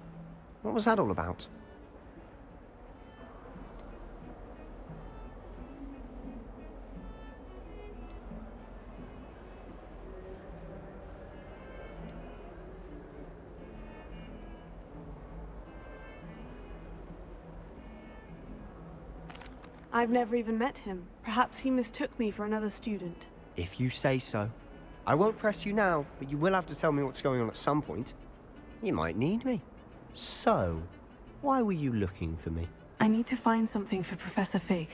What was that all about? I've never even met him. Perhaps he mistook me for another student. If you say so. I won't press you now, but you will have to tell me what's going on at some point. You might need me. So, why were you looking for me? I need to find something for Professor Fig,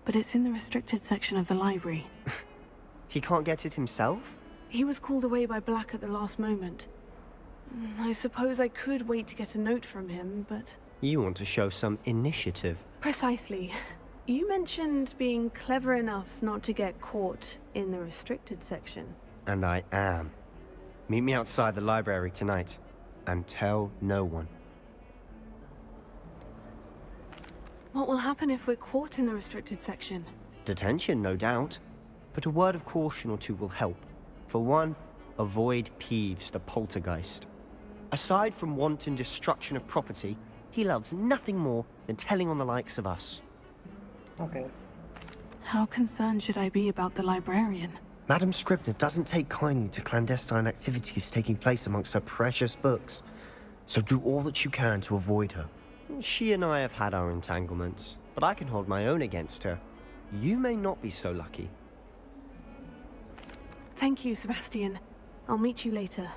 but it's in the restricted section of the library. He can't get it himself? He was called away by Black at the last moment. I suppose I could wait to get a note from him, but... You want to show some initiative. Precisely. You mentioned being clever enough not to get caught in the restricted section. And I am. Meet me outside the library tonight. And tell no one. What will happen if we're caught in the restricted section? Detention, no doubt. But a word of caution or two will help. For one, avoid Peeves, the poltergeist. Aside from wanton destruction of property, he loves nothing more than telling on the likes of us. Okay. How concerned should I be about the librarian? Madame Scribner doesn't take kindly to clandestine activities taking place amongst her precious books. So do all that you can to avoid her. She and I have had our entanglements, but I can hold my own against her. You may not be so lucky. Thank you, Sebastian. I'll meet you later.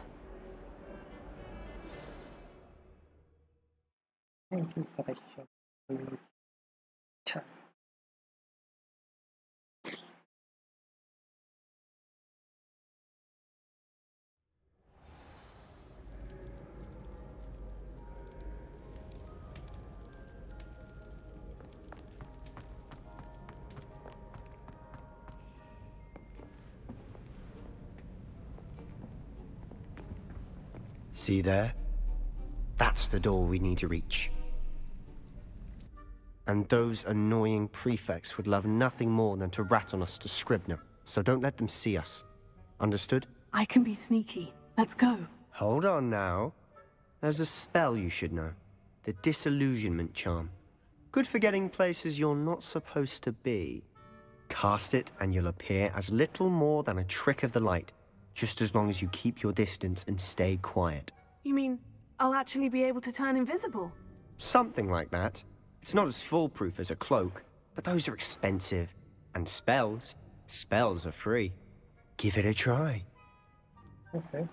Thank you, Sebastian. Ciao. See there? That's the door we need to reach. And those annoying prefects would love nothing more than to rat on us to Scribner, so don't let them see us. Understood? I can be sneaky. Let's go. Hold on now. There's a spell you should know. The disillusionment charm. Good for getting places you're not supposed to be. Cast it and you'll appear as little more than a trick of the light, just as long as you keep your distance and stay quiet. You mean I'll actually be able to turn invisible? Something like that. It's not as foolproof as a cloak, but those are expensive. And spells are free. Give it a try. Okay.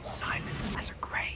Silent as a grave.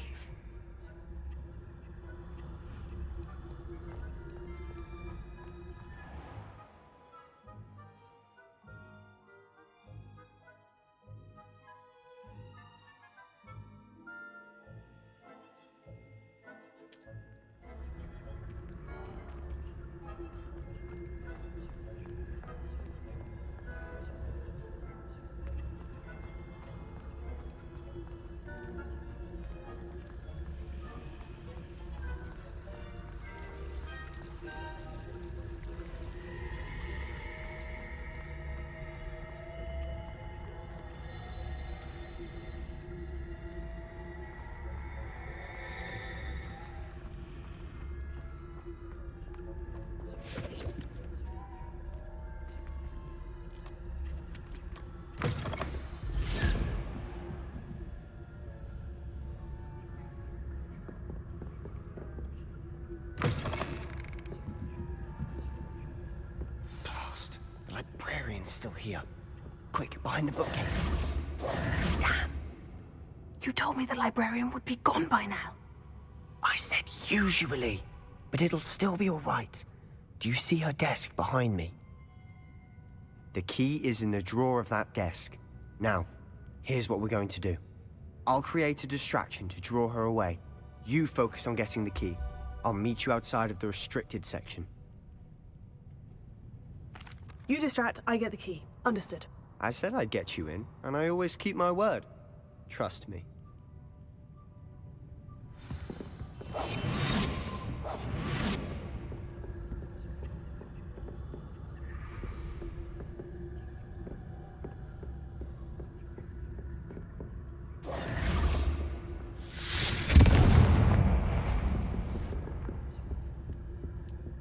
The librarian's still here. Quick, behind the bookcase. Damn. You told me the librarian would be gone by now. I said usually, but it'll still be all right. Do you see her desk behind me? The key is in the drawer of that desk. Now, here's what we're going to do. I'll create a distraction to draw her away. You focus on getting the key. I'll meet you outside of the restricted section. You distract, I get the key. Understood. I said I'd get you in, and I always keep my word. Trust me.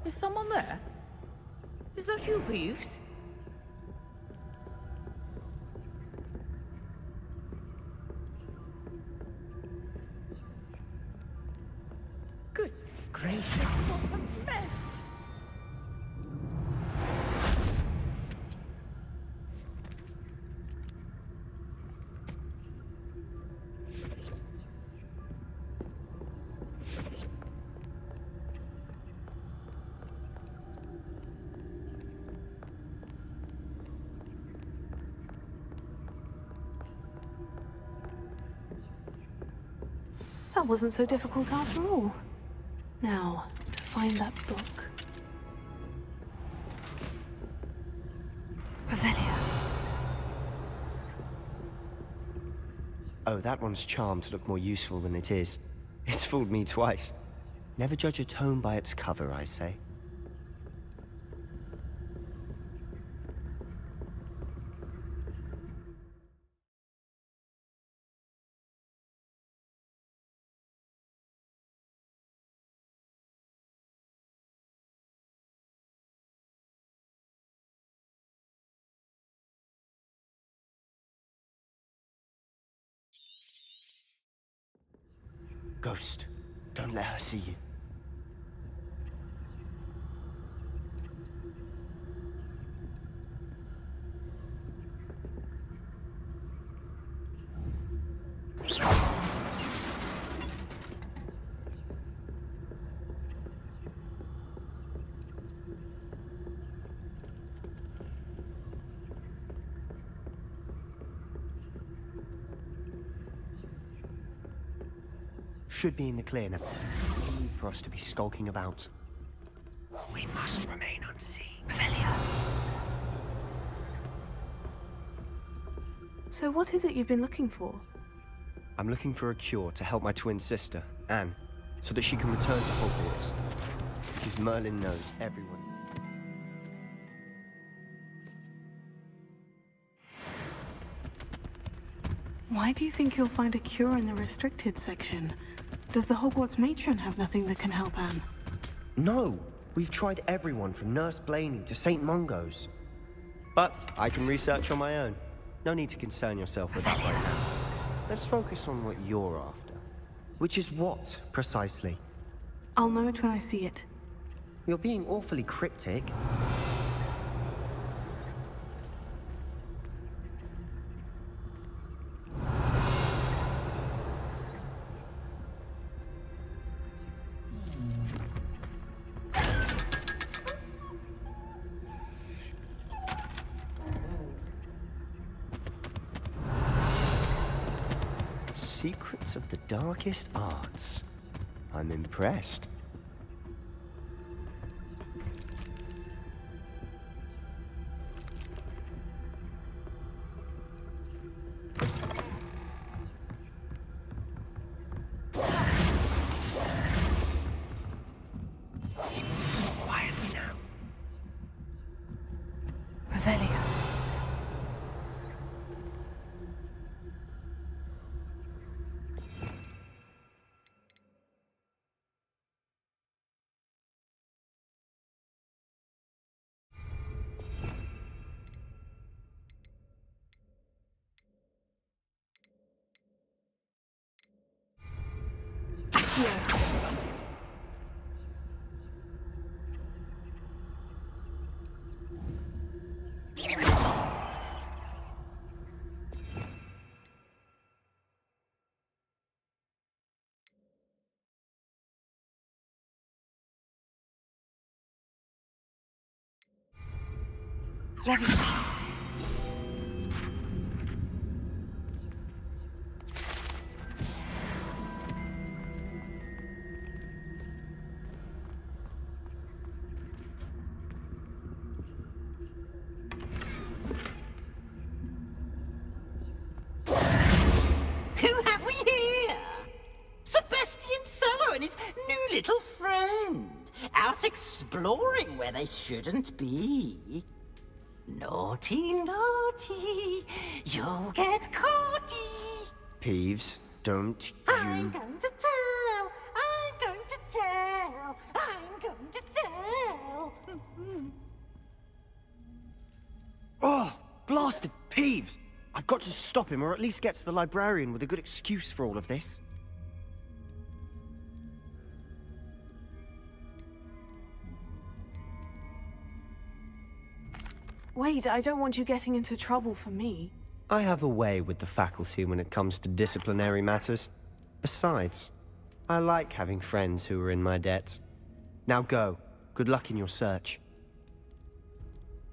Is someone there? Is that you, Peeves? Goodness gracious, what a mess! That wasn't so difficult after all. Now, to find that book. Revelia. Oh, that one's charmed to look more useful than it is. It's fooled me twice. Never judge a tome by its cover, I say. Ghost, don't let her see you. Should be in the clear now. No need for us to be skulking about. We must remain unseen. Revelia. So what is it you've been looking for? I'm looking for a cure to help my twin sister, Anne, so that she can return to Hogwarts. Because Merlin knows everyone. Why do you think you'll find a cure in the restricted section? Does the Hogwarts matron have nothing that can help Anne? No! We've tried everyone from Nurse Blaney to St. Mungo's. But I can research on my own. No need to concern yourself with that right now. Let's focus on what you're after. Which is what, precisely? I'll know it when I see it. You're being awfully cryptic. Secrets of the darkest arts. I'm impressed. Quietly now. Revelia. Leviosa. Who have we here? Sebastian Sallow and his new little friend, out exploring where they shouldn't be. Naughty, naughty, you'll get caughty. Peeves, don't I'm you... going to tell, I'm going to tell, I'm going to tell. bastard Peeves! I've got to stop him, or at least get to the librarian with a good excuse for all of this. Wait, I don't want you getting into trouble for me. I have a way with the faculty when it comes to disciplinary matters. Besides, I like having friends who are in my debt. Now go. Good luck in your search.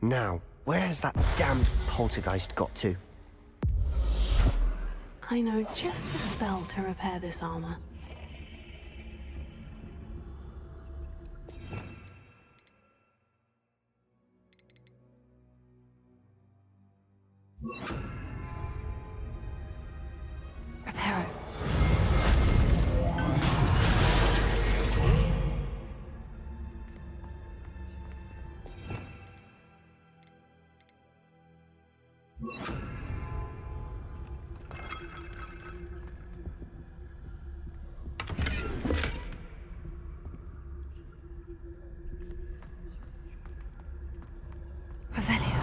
Now, where has that damned poltergeist got to? I know just the spell to repair this armor. Repair it. Revelio.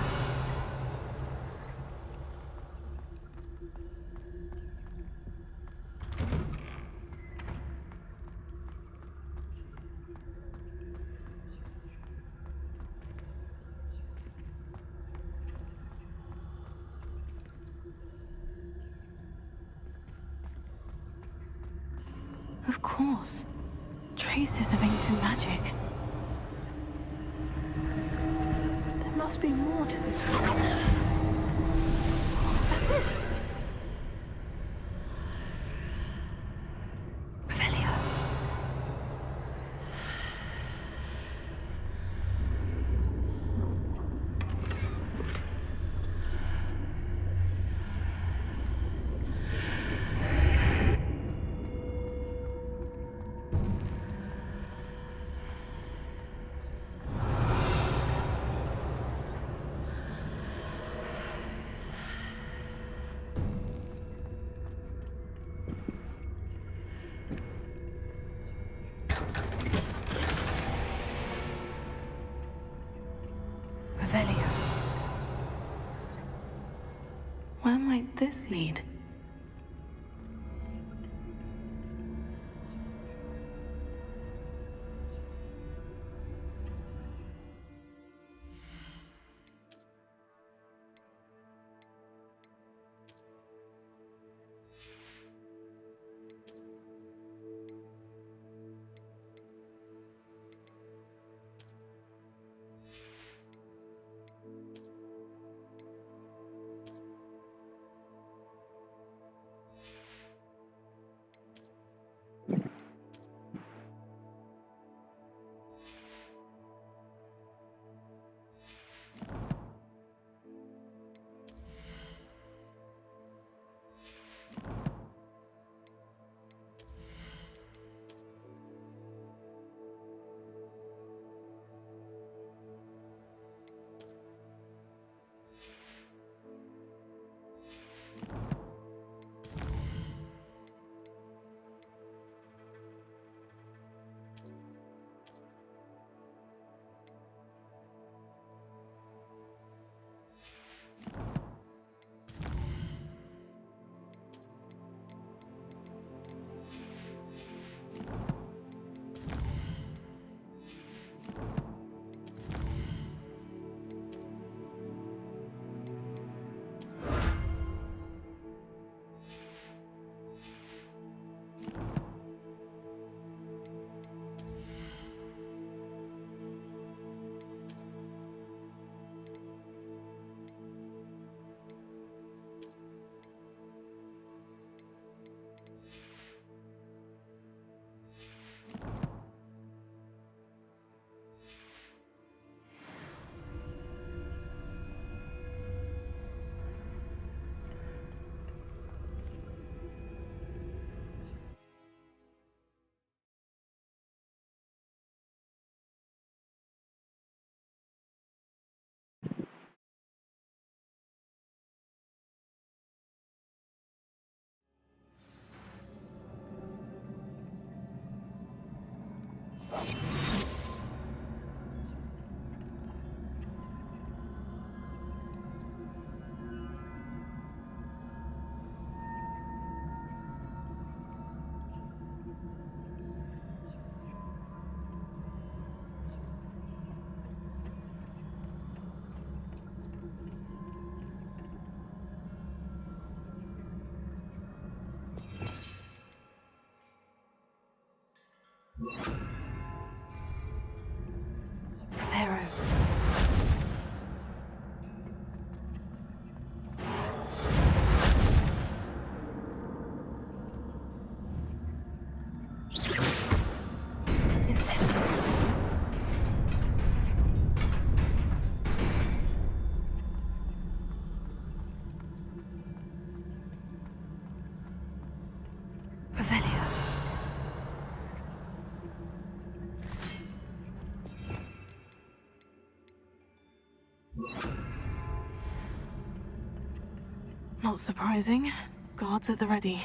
Of course. Traces of ancient magic. There must be more to this room. That's it. Revelio. Revelio. Where might this lead? Not surprising. Guards at the ready.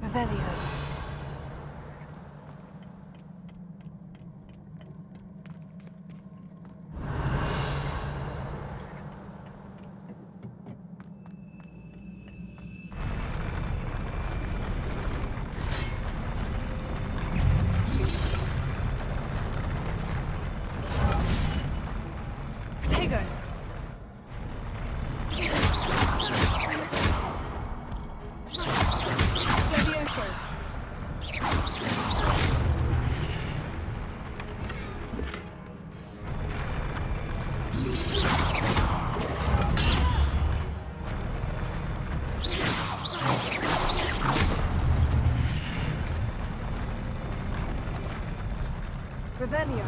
Revelio. Protego. Revelio.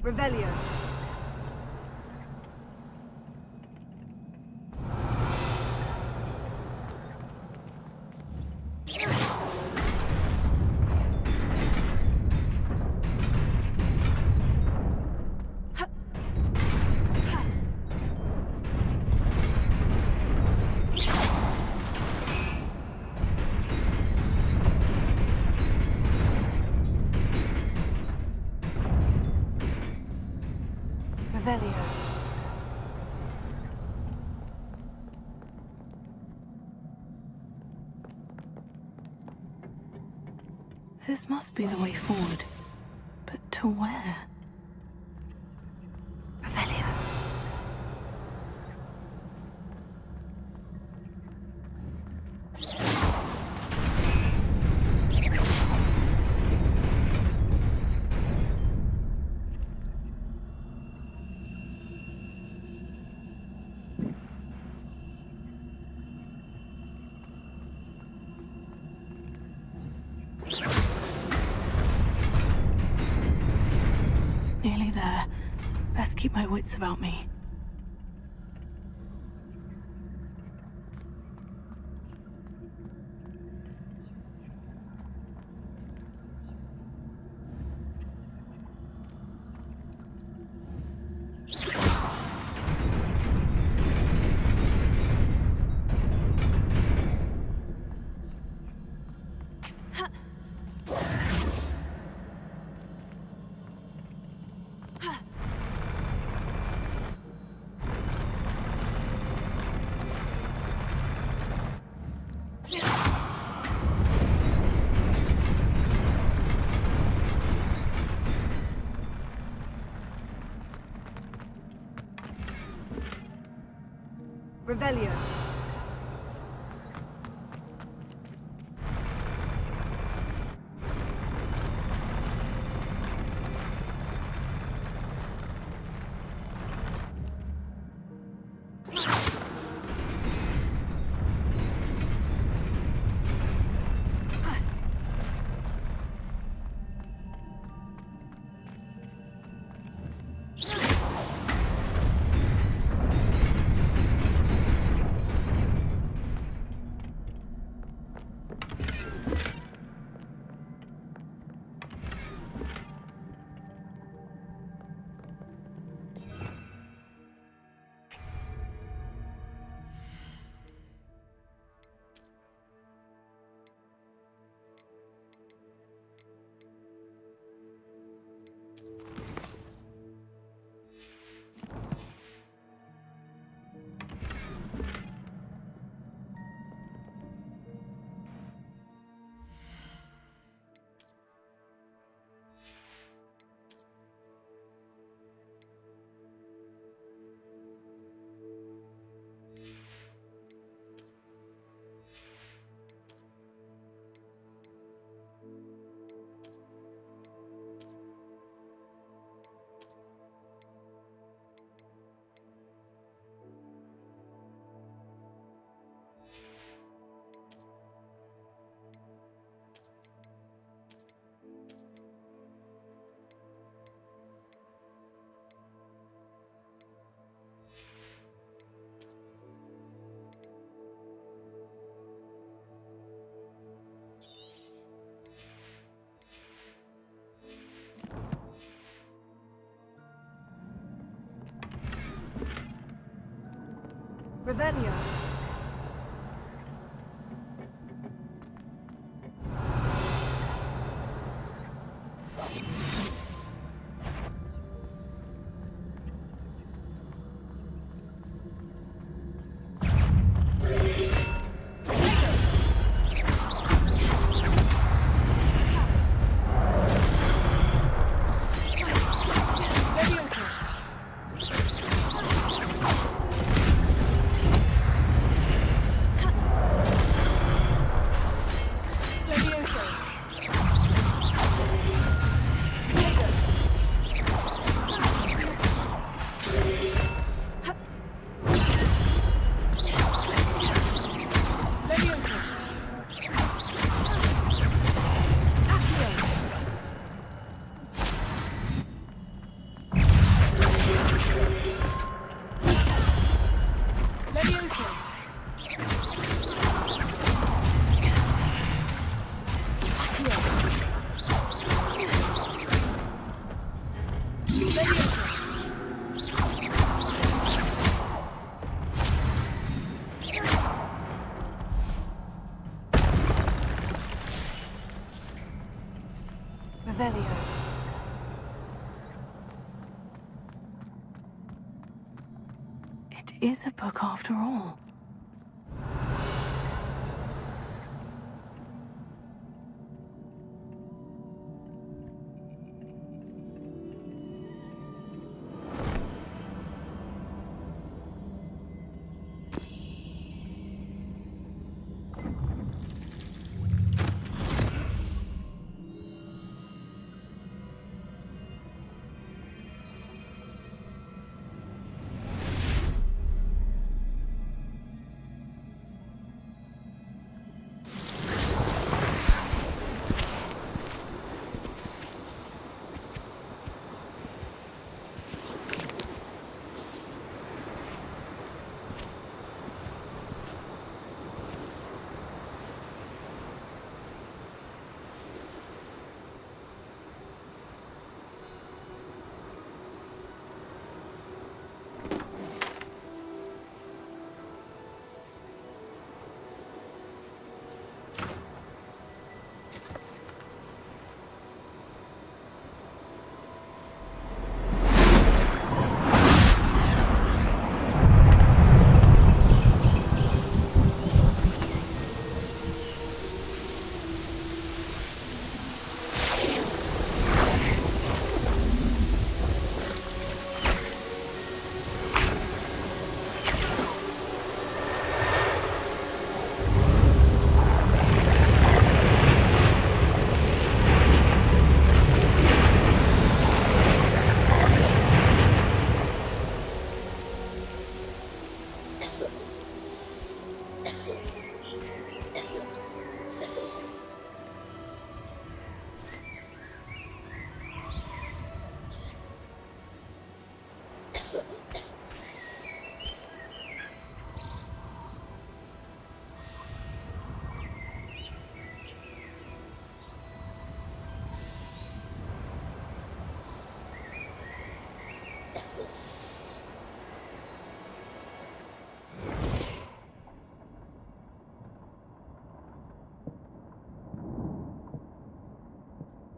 Revelio. Revelio. This must be the way forward. But to where? Revelio. Nearly there. Best keep my wits about me. Revelio. Revelio. Revelio. It is a book after all.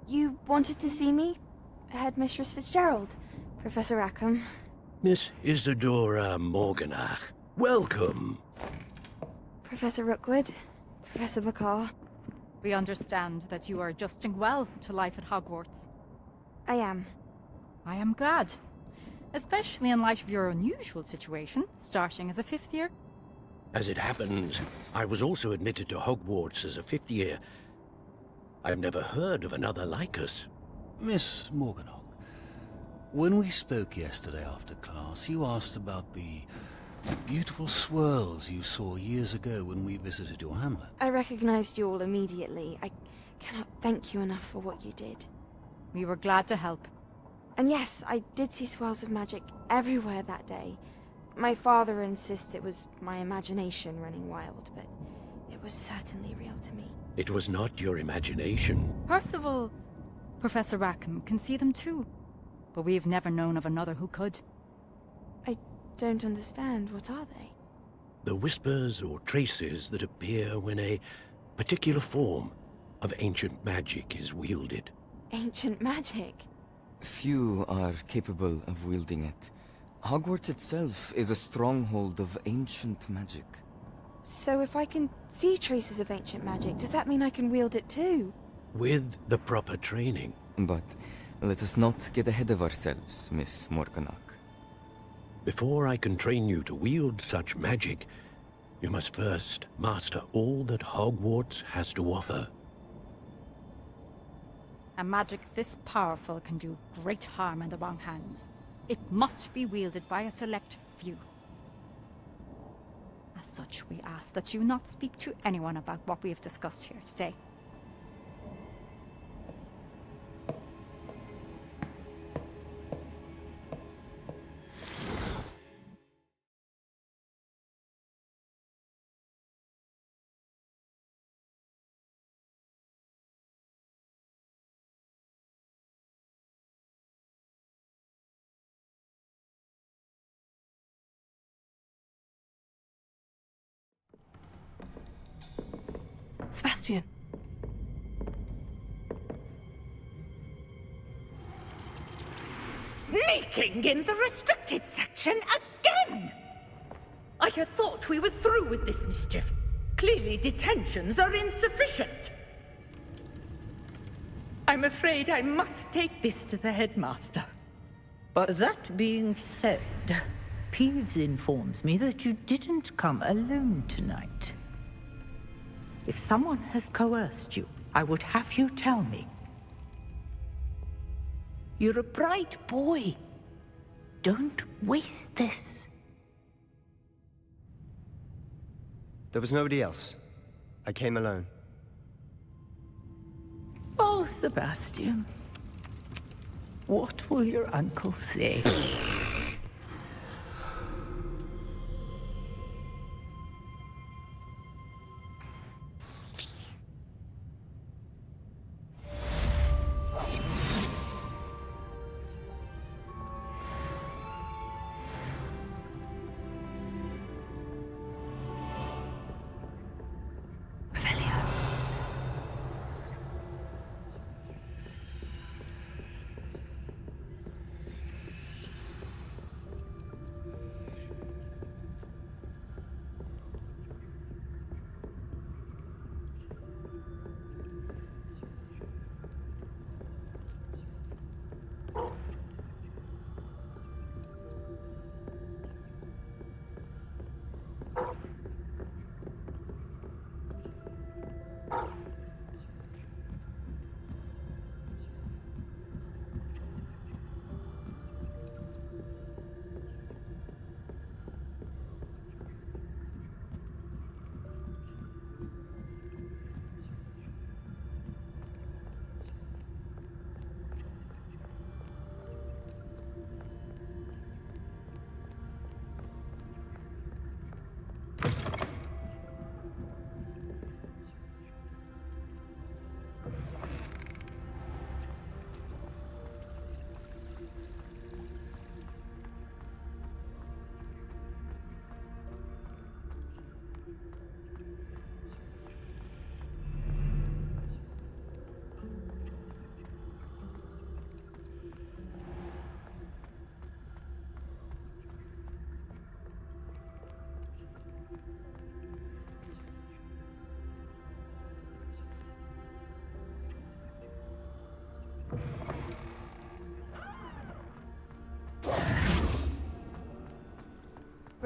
You wanted to see me? Headmistress Fitzgerald, Professor Rackham. Miss Isadora Morganach, welcome. Professor Rookwood, Professor McCaw. We understand that you are adjusting well to life at Hogwarts. I am. I am glad. Especially in light of your unusual situation, starting as a 5th year. As it happens, I was also admitted to Hogwarts as a 5th year. I've never heard of another like us. Miss Morganach, when we spoke yesterday after class, you asked about the beautiful swirls you saw years ago when we visited your hamlet. I recognized you all immediately. I cannot thank you enough for what you did. We were glad to help. And yes, I did see swirls of magic everywhere that day. My father insists it was my imagination running wild, but it was certainly real to me. It was not your imagination. Percival, Professor Rackham can see them too. But we've never known of another who could. I don't understand. What are they? The whispers or traces that appear when a particular form of ancient magic is wielded. Ancient magic? Few are capable of wielding it. Hogwarts itself is a stronghold of ancient magic. So if I can see traces of ancient magic, does that mean I can wield it too? With the proper training. But let us not get ahead of ourselves, Miss Morganach. Before I can train you to wield such magic, you must first master all that Hogwarts has to offer. A magic this powerful can do great harm in the wrong hands. It must be wielded by a select few. As such, we ask that you not speak to anyone about what we have discussed here today. Sebastian. Sneaking in the restricted section again! I had thought we were through with this mischief. Clearly detentions are insufficient. I'm afraid I must take this to the headmaster. But that being said, Peeves informs me that you didn't come alone tonight. If someone has coerced you, I would have you tell me. You're a bright boy. Don't waste this. There was nobody else. I came alone. Oh, Sebastian. What will your uncle say?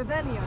Revelio.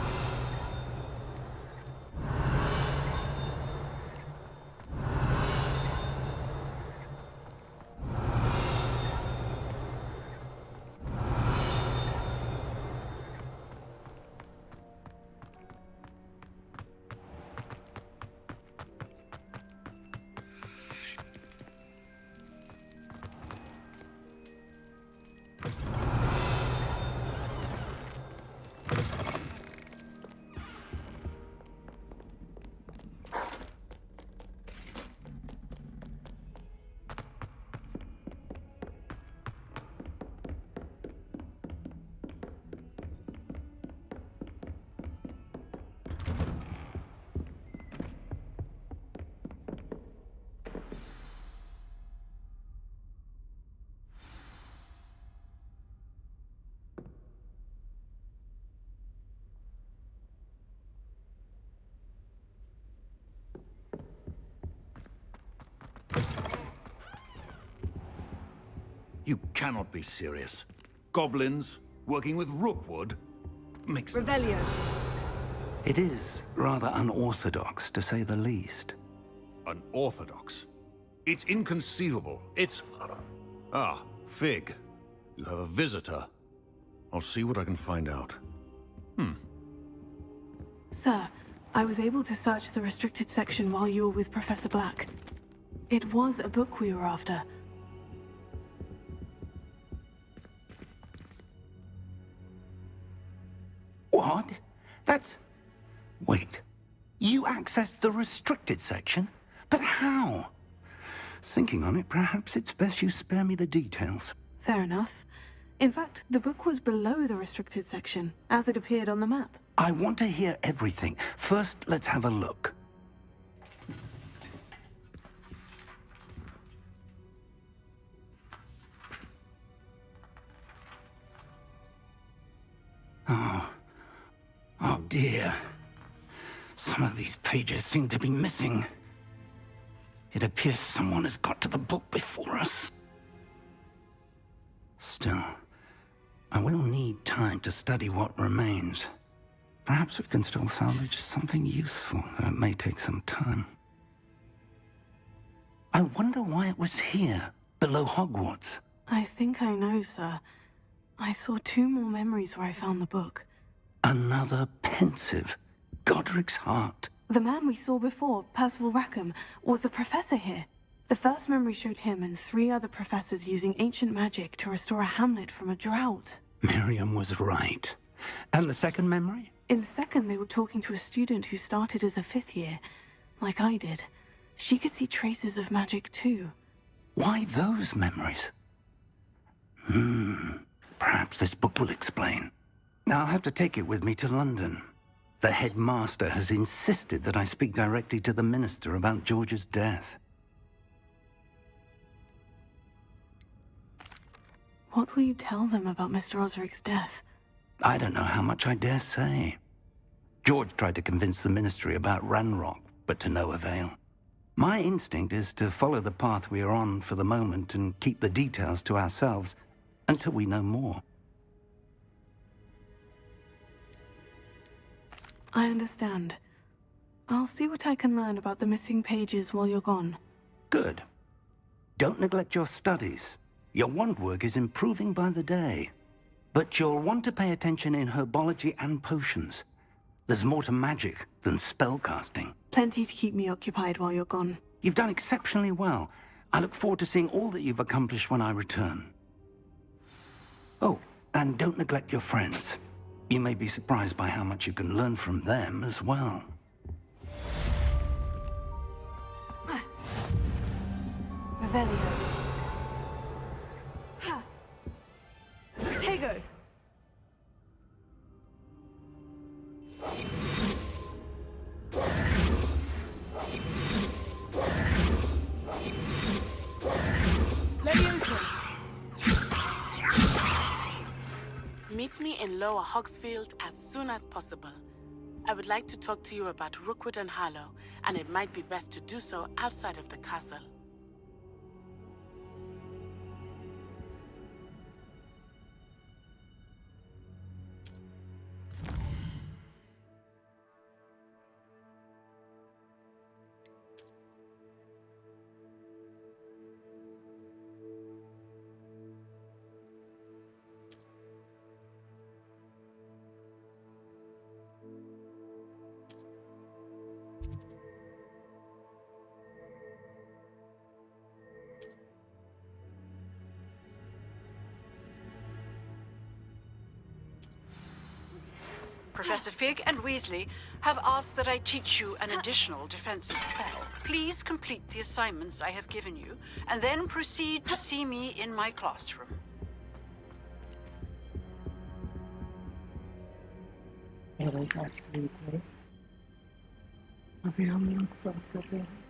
You cannot be serious. Goblins working with Rookwood makes Revelio. It is rather unorthodox, to say the least. Unorthodox? It's inconceivable. It's... Ah, Fig. You have a visitor. I'll see what I can find out. Sir, I was able to search the restricted section while you were with Professor Black. It was a book we were after. What? That's... Wait. You accessed the restricted section? But how? Thinking on it, perhaps it's best you spare me the details. Fair enough. In fact, the book was below the restricted section, as it appeared on the map. I want to hear everything. First, let's have a look. Oh dear. Some of these pages seem to be missing. It appears someone has got to the book before us. Still, I will need time to study what remains. Perhaps we can still salvage something useful, though it may take some time. I wonder why it was here, below Hogwarts. I think I know, sir. I saw 2 more memories where I found the book. Another pensive. Godric's heart. The man we saw before, Percival Rackham, was a professor here. The first memory showed him and 3 other professors using ancient magic to restore a hamlet from a drought. Miriam was right. And the second memory? In the second, they were talking to a student who started as a 5th year, like I did. She could see traces of magic too. Why those memories? Perhaps this book will explain. I'll have to take it with me to London. The headmaster has insisted that I speak directly to the minister about George's death. What will you tell them about Mr. Osric's death? I don't know how much I dare say. George tried to convince the ministry about Ranrock, but to no avail. My instinct is to follow the path we are on for the moment and keep the details to ourselves until we know more. I understand. I'll see what I can learn about the missing pages while you're gone. Good. Don't neglect your studies. Your wand work is improving by the day. But you'll want to pay attention in herbology and potions. There's more to magic than spellcasting. Plenty to keep me occupied while you're gone. You've done exceptionally well. I look forward to seeing all that you've accomplished when I return. Oh, and don't neglect your friends. You may be surprised by how much you can learn from them as well. Revelio. Protego. Leviosa. Meet me in Lower Hogsfield as soon as possible. I would like to talk to you about Rookwood and Harlow, and it might be best to do so outside of the castle. Professor Fig and Weasley have asked that I teach you an additional defensive spell. Please complete the assignments I have given you, and then proceed to see me in my classroom. अभी हम लोग बात कर रहे हैं